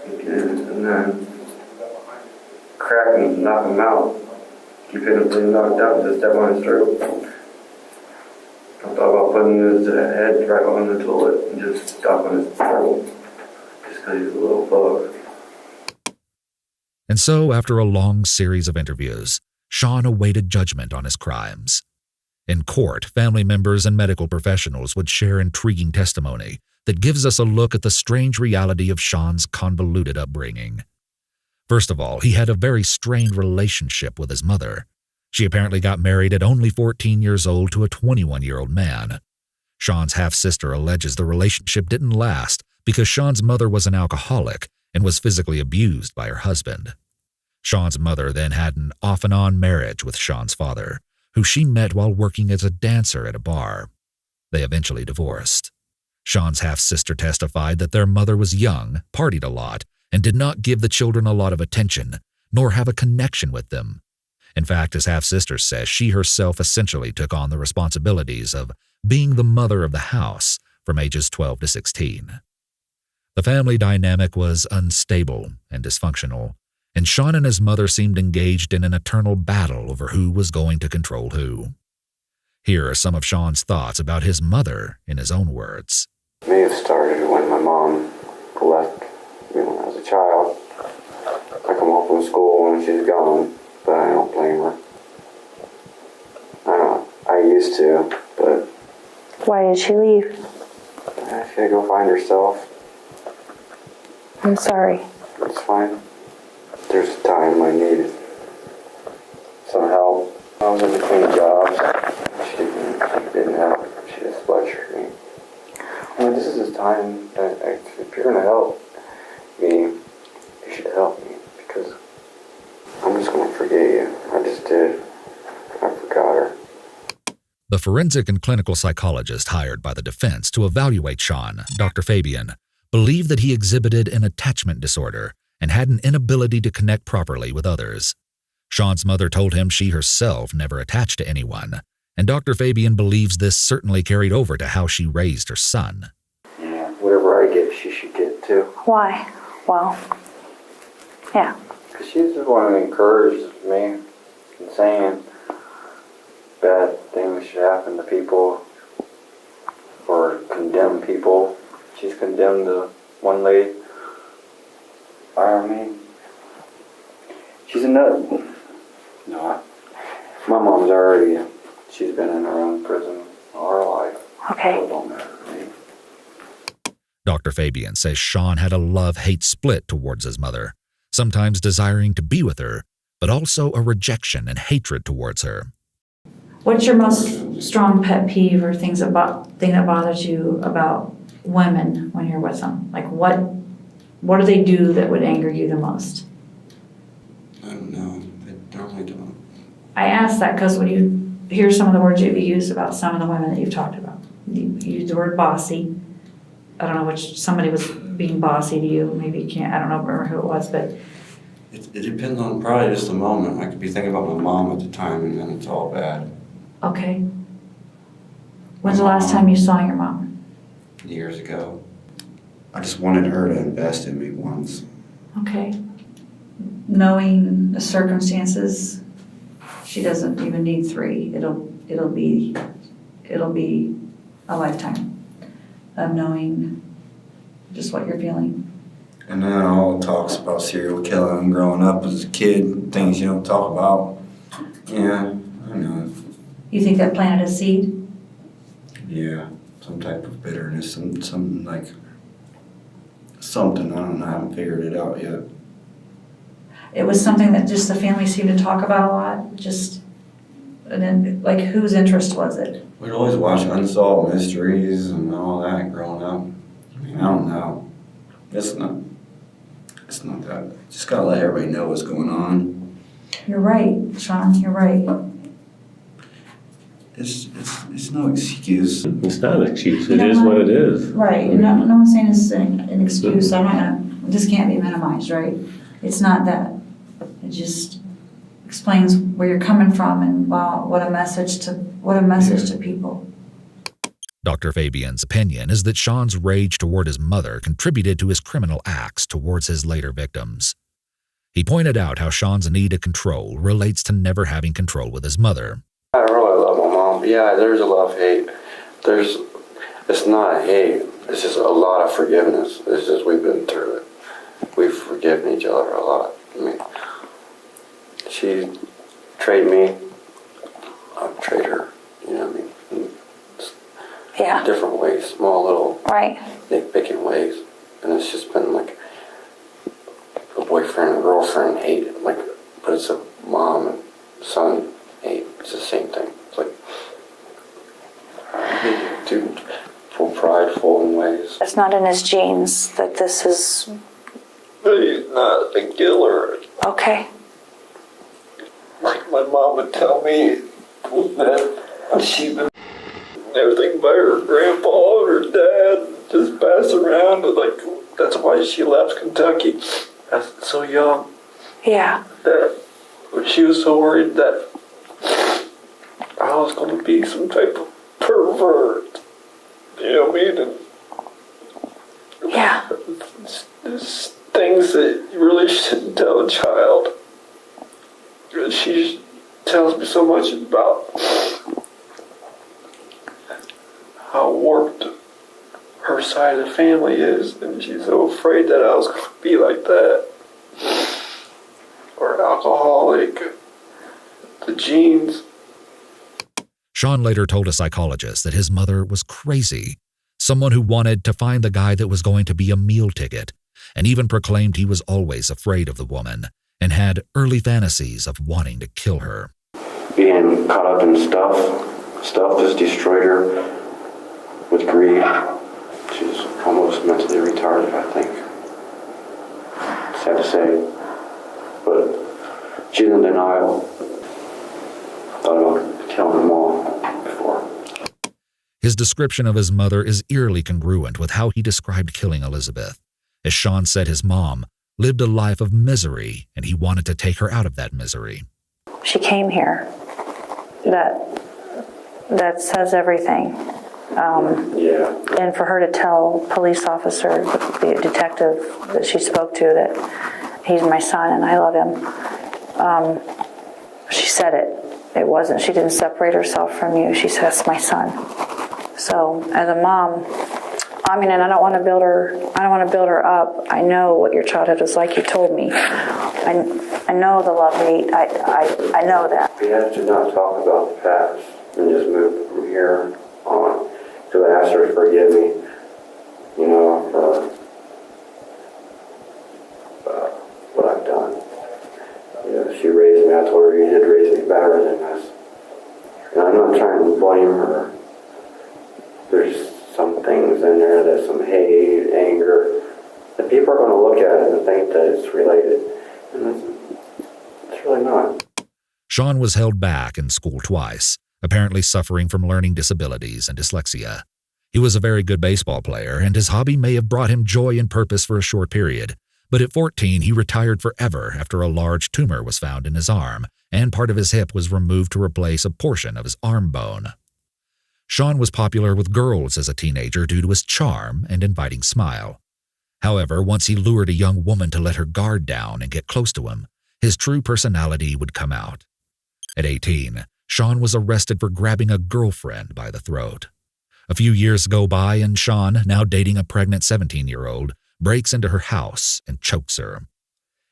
[SPEAKER 5] And then crack him and knock him out. Keep hitting him till he knocked out, just step on his throat. I thought about putting his head right on the toilet and just stop on his throat. Just because he's a little bug.
[SPEAKER 3] And so, after a long series of interviews, Sean awaited judgment on his crimes. In court, family members and medical professionals would share intriguing testimony that gives us a look at the strange reality of Sean's convoluted upbringing. First of all, he had a very strained relationship with his mother. She apparently got married at only 14 years old to a 21-year-old man. Sean's half-sister alleges the relationship didn't last because Sean's mother was an alcoholic and was physically abused by her husband. Sean's mother then had an off-and-on marriage with Sean's father, who she met while working as a dancer at a bar. They eventually divorced. Sean's half-sister testified that their mother was young, partied a lot, and did not give the children a lot of attention, nor have a connection with them. In fact, his half-sister says she herself essentially took on the responsibilities of being the mother of the house from ages 12 to 16. The family dynamic was unstable and dysfunctional, and Sean and his mother seemed engaged in an eternal battle over who was going to control who. Here are some of Sean's thoughts about his mother in his own words.
[SPEAKER 7] It may have started when my mom left me when I was a child. I come home from school and she's gone, but I don't blame her. I used to, but...
[SPEAKER 6] Why did she leave?
[SPEAKER 7] She had to go find herself.
[SPEAKER 6] I'm sorry.
[SPEAKER 7] It's fine. There's a time I needed some help. I was in between jobs. She didn't help. She just lectured me. This is the time that if you're going to help me, you should help me because I'm just going to forget you. I just did. I forgot her.
[SPEAKER 3] The forensic and clinical psychologist hired by the defense to evaluate Sean, Dr. Fabian, believed that he exhibited an attachment disorder and had an inability to connect properly with others. Sean's mother told him she herself never attached to anyone, and Dr. Fabian believes this certainly carried over to how she raised her son.
[SPEAKER 7] Yeah, whatever I get, she should get too.
[SPEAKER 6] Why? Well, yeah.
[SPEAKER 7] Because she's the one who encouraged me in saying bad things should happen to people or condemn people. She's condemned the one lady. I mean, she's a nut. No, my mom's already, she's been in her own prison all her life.
[SPEAKER 6] Okay.
[SPEAKER 7] So it don't matter to me.
[SPEAKER 3] Dr. Fabian says Sean had a love-hate split towards his mother, sometimes desiring to be with her, but also a rejection and hatred towards her.
[SPEAKER 9] What's your most strong pet peeve or thing that bothers you about women when you're with them? Like what do they do that would anger you the most?
[SPEAKER 7] I don't know. I normally don't.
[SPEAKER 9] I ask that because when you hear some of the words you've used about some of the women that you've talked about, you used the word bossy. I don't know which, somebody was being bossy to you. Maybe you can't, I don't know, remember who it was, but.
[SPEAKER 7] It depends on probably just the moment. I could be thinking about my mom at the time and then it's all bad.
[SPEAKER 9] Okay. When's the last time you saw your mom?
[SPEAKER 7] Years ago. I just wanted her to invest in me once.
[SPEAKER 9] Okay. knowing the circumstances, she doesn't even need 3. It'll be a lifetime of knowing just what you're feeling.
[SPEAKER 7] And then all talks about serial killing growing up as a kid, things you don't talk about. Yeah, I know.
[SPEAKER 9] You think that planted a seed?
[SPEAKER 7] Yeah, some type of bitterness, something like something. I don't know. I haven't figured it out yet.
[SPEAKER 9] It was something that just the family seemed to talk about a lot. And then, like, whose interest was it?
[SPEAKER 7] We'd always watch Unsolved Mysteries and all that growing up. I mean, I don't know. It's not that. Just gotta let everybody know what's going on.
[SPEAKER 9] You're right, Sean. You're right.
[SPEAKER 7] It's no excuse.
[SPEAKER 8] It's not an excuse.
[SPEAKER 9] You
[SPEAKER 8] It
[SPEAKER 9] know
[SPEAKER 8] is
[SPEAKER 9] what?
[SPEAKER 8] what it is.
[SPEAKER 9] Right. No one's saying it's an excuse. I'm not gonna. This can't be minimized, right? It's not that. It just explains where you're coming from and what a message to people.
[SPEAKER 3] Dr. Fabian's opinion is that Sean's rage toward his mother contributed to his criminal acts towards his later victims. He pointed out how Sean's need of control relates to never having control with his mother.
[SPEAKER 7] I really love my mom. Yeah, there's a love-hate. It's not hate. It's just a lot of forgiveness. It's just we've been through it. We've forgiven each other a lot. I mean, she betrayed me. I betrayed her. You know what I mean?
[SPEAKER 6] Yeah.
[SPEAKER 7] Different ways, small little
[SPEAKER 6] Right.
[SPEAKER 7] nitpicking ways. And it's just been like a boyfriend and girlfriend hate. Like, but it's a mom and son hate. It's the same thing. It's like too prideful in ways.
[SPEAKER 6] It's not in his genes that this is.
[SPEAKER 7] But he's not a killer.
[SPEAKER 6] Okay.
[SPEAKER 7] Like my mom would tell me that she been everything by her grandpa and her dad, just pass around. Like, that's why she left Kentucky so young.
[SPEAKER 6] Yeah.
[SPEAKER 7] That she was so worried that I was going to be some type of pervert. You know what I mean? And
[SPEAKER 6] yeah.
[SPEAKER 7] There's things that you really shouldn't tell a child. She tells me so much about how warped her side of the family is, and she's so afraid that I was going to be like that. Or an alcoholic. The genes.
[SPEAKER 3] Sean later told a psychologist that his mother was crazy, someone who wanted to find the guy that was going to be a meal ticket, and even proclaimed he was always afraid of the woman and had early fantasies of wanting to kill her.
[SPEAKER 7] Being caught up in stuff just destroyed her with grief. She's almost mentally retarded, I think. Sad to say, but she's in denial. Thought about killing them all before.
[SPEAKER 3] His description of his mother is eerily congruent with how he described killing Elizabeth. As Sean said, his mom lived a life of misery, and he wanted to take her out of that misery.
[SPEAKER 6] She came here. That says everything. And for her to tell police officer, the detective that she spoke to, that he's my son and I love him, she said it. It wasn't. She didn't separate herself from you. She says, my son. So as a mom, I mean, and I don't want to build her up. I know what your childhood was like. You told me. I know the love-hate. I know that.
[SPEAKER 7] We have to not talk about the past and just move from here on. So I asked her to forgive me, you know, for what I've done. You know, she raised me. I told her you did raise me better than this. And I'm not trying to blame her. There's some things in there, there's some hate, anger, that people are going to look at it and think that it's related. And it's really not.
[SPEAKER 3] Sean was held back in school twice, apparently suffering from learning disabilities and dyslexia. He was a very good baseball player, and his hobby may have brought him joy and purpose for a short period. But at 14, he retired forever after a large tumor was found in his arm, and part of his hip was removed to replace a portion of his arm bone. Sean was popular with girls as a teenager due to his charm and inviting smile. However, once he lured a young woman to let her guard down and get close to him, his true personality would come out. At 18, Sean was arrested for grabbing a girlfriend by the throat. A few years go by and Sean, now dating a pregnant 17-year-old, breaks into her house and chokes her.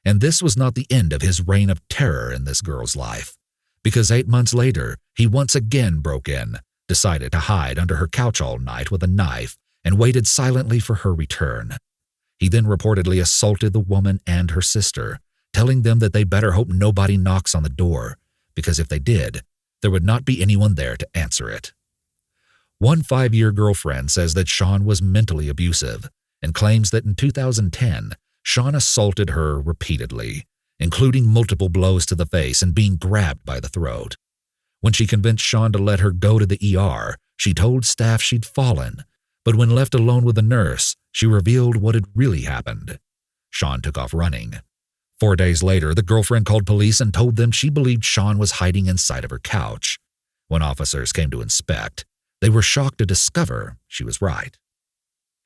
[SPEAKER 3] And this was not the end of his reign of terror in this girl's life, because 8 months later, he once again broke in, decided to hide under her couch all night with a knife, and waited silently for her return. He then reportedly assaulted the woman and her sister, telling them that they better hope nobody knocks on the door, because if they did, there would not be anyone there to answer it. One 5-year girlfriend says that Sean was mentally abusive and claims that in 2010, Sean assaulted her repeatedly, including multiple blows to the face and being grabbed by the throat. When she convinced Sean to let her go to the ER, she told staff she'd fallen, but when left alone with the nurse, she revealed what had really happened. Sean took off running. 4 days later, the girlfriend called police and told them she believed Sean was hiding inside of her couch. When officers came to inspect, they were shocked to discover she was right.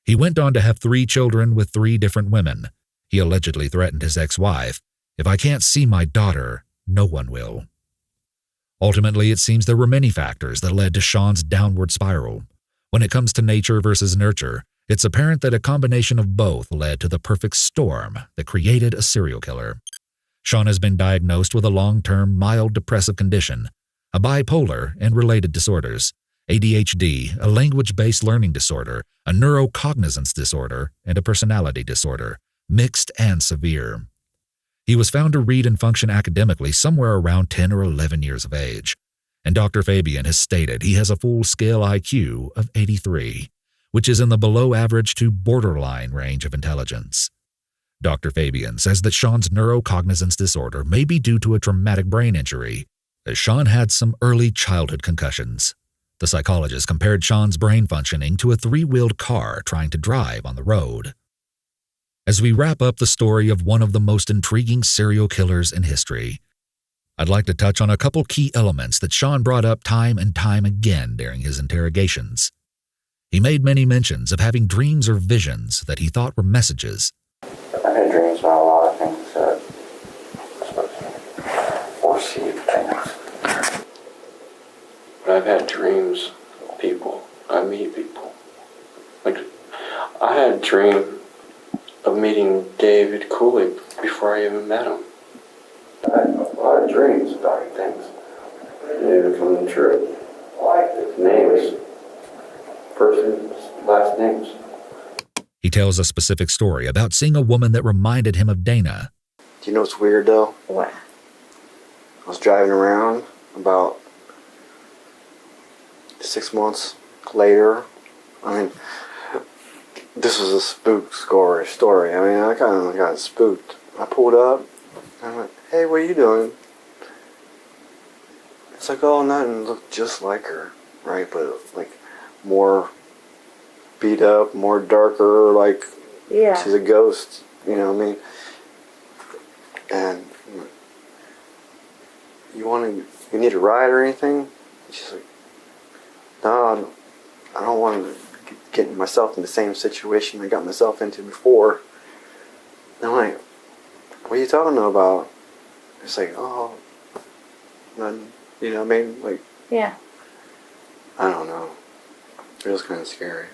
[SPEAKER 3] He went on to have 3 children with 3 different women. He allegedly threatened his ex-wife, "If I can't see my daughter, no one will." Ultimately, it seems there were many factors that led to Sean's downward spiral. When it comes to nature versus nurture, it's apparent that a combination of both led to the perfect storm that created a serial killer. Sean has been diagnosed with a long-term mild depressive condition, a bipolar and related disorders, ADHD, a language-based learning disorder, a neurocognizance disorder, and a personality disorder, mixed and severe. He was found to read and function academically somewhere around 10 or 11 years of age, and Dr. Fabian has stated he has a full-scale IQ of 83, which is in the below-average to borderline range of intelligence. Dr. Fabian says that Sean's neurocognizance disorder may be due to a traumatic brain injury, as Sean had some early childhood concussions. The psychologist compared Sean's brain functioning to a 3-wheeled car trying to drive on the road. As we wrap up the story of one of the most intriguing serial killers in history, I'd like to touch on a couple key elements that Sean brought up time and time again during his interrogations. He made many mentions of having dreams or visions that he thought were messages.
[SPEAKER 7] I've had dreams about a lot of things that I'm supposed to foresee things. But I've had dreams of people. I meet people. Like, I had a dream of meeting David Cooley before I even met him. I had a lot of dreams about things. They even come true. Names. First and last names.
[SPEAKER 3] He tells a specific story about seeing a woman that reminded him of Dana.
[SPEAKER 7] Do you know what's weird though?
[SPEAKER 1] What?
[SPEAKER 7] I was driving around about 6 months later. I mean, this was a spook story. I mean, I kind of got spooked. I pulled up, and I went, "Hey, what are you doing?" It's like, oh, nothing. Looked just like her, right? But like more beat up, more darker, like she's a ghost, you know what I mean? And you need a ride or anything? She's like, no, I don't want to get myself in the same situation I got myself into before. And I'm like, what are you talking about? It's like, oh, nothing, you know what I mean? Like,
[SPEAKER 1] Yeah.
[SPEAKER 7] I don't know. It was kind of scary.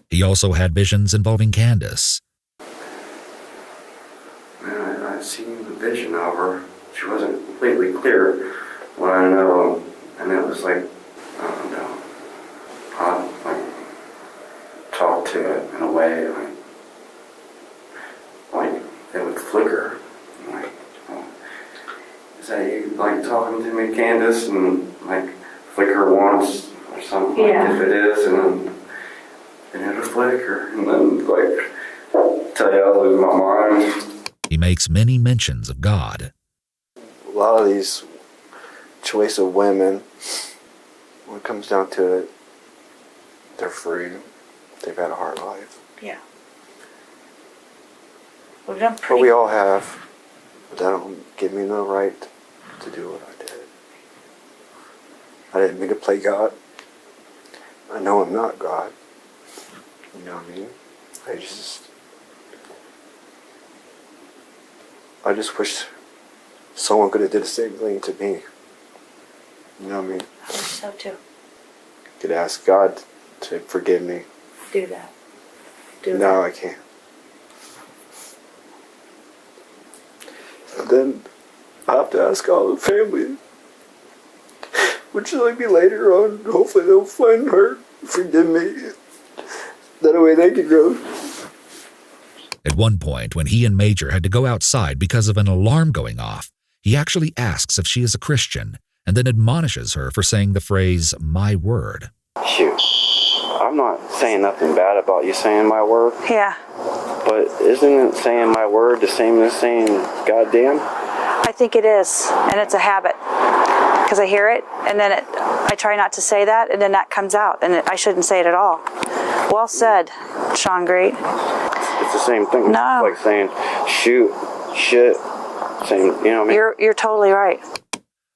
[SPEAKER 3] He also had visions involving Candace.
[SPEAKER 7] I seen the vision of her. She wasn't completely clear, but I know, and it was like, I don't know, I like talk to it in a way, like it would flicker. Like, is that you like talking to me, Candace, and like flicker once or something?
[SPEAKER 1] Yeah.
[SPEAKER 7] Like if it is, and it'll flicker, and then like tell you I'll lose my mind.
[SPEAKER 3] He makes many mentions of God.
[SPEAKER 7] A lot of these choice of women, when it comes down to it, they're free. They've had a hard life.
[SPEAKER 1] Yeah. We've done
[SPEAKER 7] But
[SPEAKER 1] pretty.
[SPEAKER 7] we all have. But that don't give me no right to do what I did. I didn't mean to play God. I know I'm not God. You know what I mean? I just wish someone could have did the same thing to me. You know what I mean?
[SPEAKER 6] I wish so too.
[SPEAKER 7] Could ask God to forgive me.
[SPEAKER 6] Do that.
[SPEAKER 7] No, I can't. And then I have to ask all the family. Would you like me later on? Hopefully they'll find her, forgive me. That way they can go.
[SPEAKER 3] At one point, when he and Major had to go outside because of an alarm going off, he actually asks if she is a Christian and then admonishes her for saying the phrase, "my word."
[SPEAKER 7] Shoot. I'm not saying nothing bad about you saying my word,
[SPEAKER 6] Yeah.
[SPEAKER 7] but isn't it saying my word the same as saying goddamn?
[SPEAKER 6] I think it is, and it's a habit. Because I hear it, and then I try not to say that, and then that comes out, and I shouldn't say it at all. Well said, Sean Great.
[SPEAKER 7] It's the same thing.
[SPEAKER 6] No.
[SPEAKER 7] It's like saying shoot, shit, saying, you know what I mean?
[SPEAKER 6] You're totally right.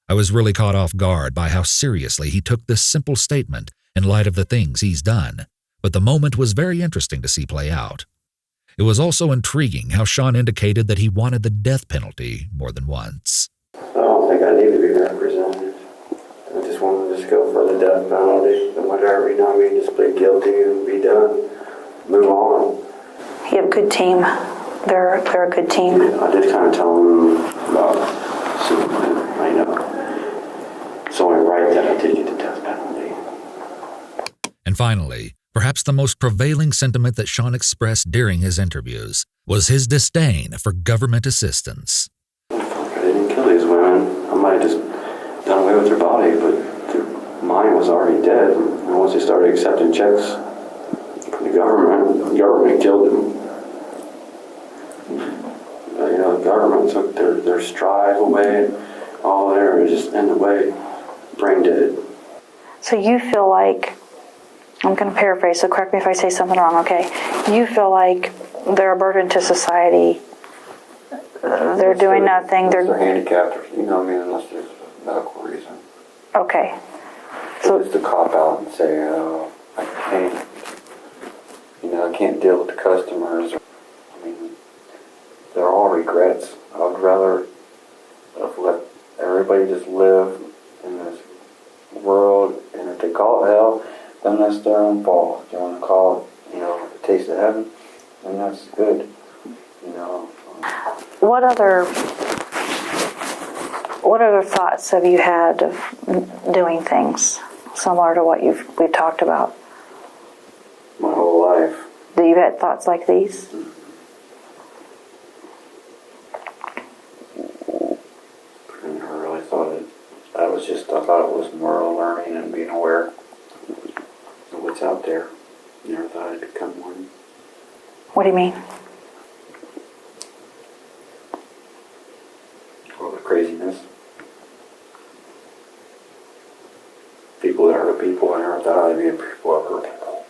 [SPEAKER 3] I was really caught off guard by how seriously he took this simple statement in light of the things he's done, but the moment was very interesting to see play out. It was also intriguing how Sean indicated that he wanted the death penalty more than once.
[SPEAKER 7] I don't think I need to be represented. I just want to just go for the death penalty and whatever, you know what I mean? Just plead guilty and be done. Move on.
[SPEAKER 6] You have a good team. They're a good team.
[SPEAKER 7] I did kind of tell them about something, I know. It's only right that I did get the death penalty.
[SPEAKER 3] And finally, perhaps the most prevailing sentiment that Sean expressed during his interviews was his disdain for government assistance.
[SPEAKER 7] I didn't kill these women. I might have just done away with their body, but their mind was already dead. And once they started accepting checks from the government killed them. You know, the government took their strive away, and all there was just in the way, brain dead.
[SPEAKER 6] So you feel like, I'm going to paraphrase, so correct me if I say something wrong, okay? You feel like they're a burden to society. They're doing nothing.
[SPEAKER 7] They're handicapped, you know what I mean, unless there's a medical reason.
[SPEAKER 6] Okay.
[SPEAKER 7] So just to cop out and say, I can't, I can't deal with the customers. I mean, they're all regrets. I would rather have let everybody just live in this world, and if they call it hell, then that's their own fault. If you want to call it, a taste of heaven, then that's good,
[SPEAKER 6] What other thoughts have you had of doing things similar to what we've talked about?
[SPEAKER 7] My whole life.
[SPEAKER 6] Do you had thoughts like these?
[SPEAKER 7] I never really thought it. I thought it was moral learning and being aware of what's out there. Never thought I'd become one.
[SPEAKER 6] What do you mean?
[SPEAKER 7] All the craziness. People that hurt people, I never thought I'd be a people that hurt people.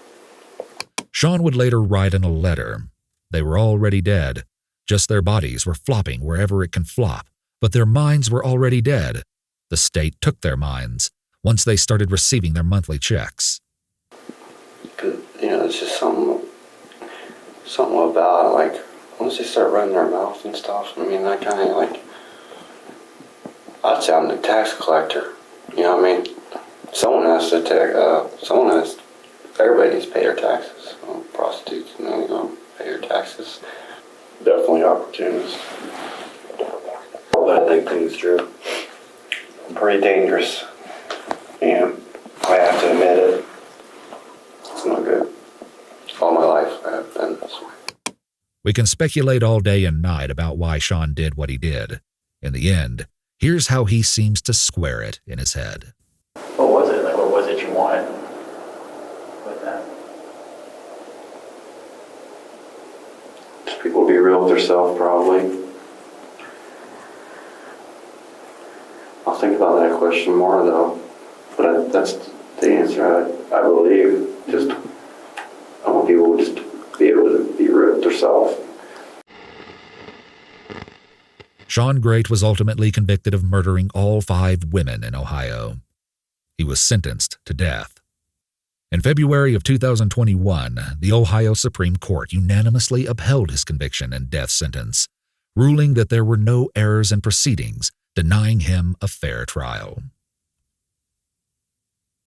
[SPEAKER 3] Sean would later write in a letter, "They were already dead. Just their bodies were flopping wherever it can flop, but their minds were already dead. The state took their minds once they started receiving their monthly checks."
[SPEAKER 7] It's just something about it, like, once they start running their mouths and stuff, I mean, that kind of, like, I'd say I'm the tax collector, you know what I mean? Everybody needs to pay their taxes. Prostitutes, pay your taxes. Definitely opportunists. But I think things through. I'm pretty dangerous. And I have to admit it. It's not good. All my life I have been this way.
[SPEAKER 3] We can speculate all day and night about why Sean did what he did. In the end, here's how he seems to square it in his head.
[SPEAKER 12] What was it? Like, what was it you wanted with that?
[SPEAKER 7] Just people be real with themselves, probably. I'll think about that question more, though. But that's the answer, I believe. Just, I want people to just be able to be real with themselves.
[SPEAKER 3] Sean Great was ultimately convicted of murdering all 5 women in Ohio. He was sentenced to death. In February of 2021, the Ohio Supreme Court unanimously upheld his conviction and death sentence, ruling that there were no errors in proceedings denying him a fair trial.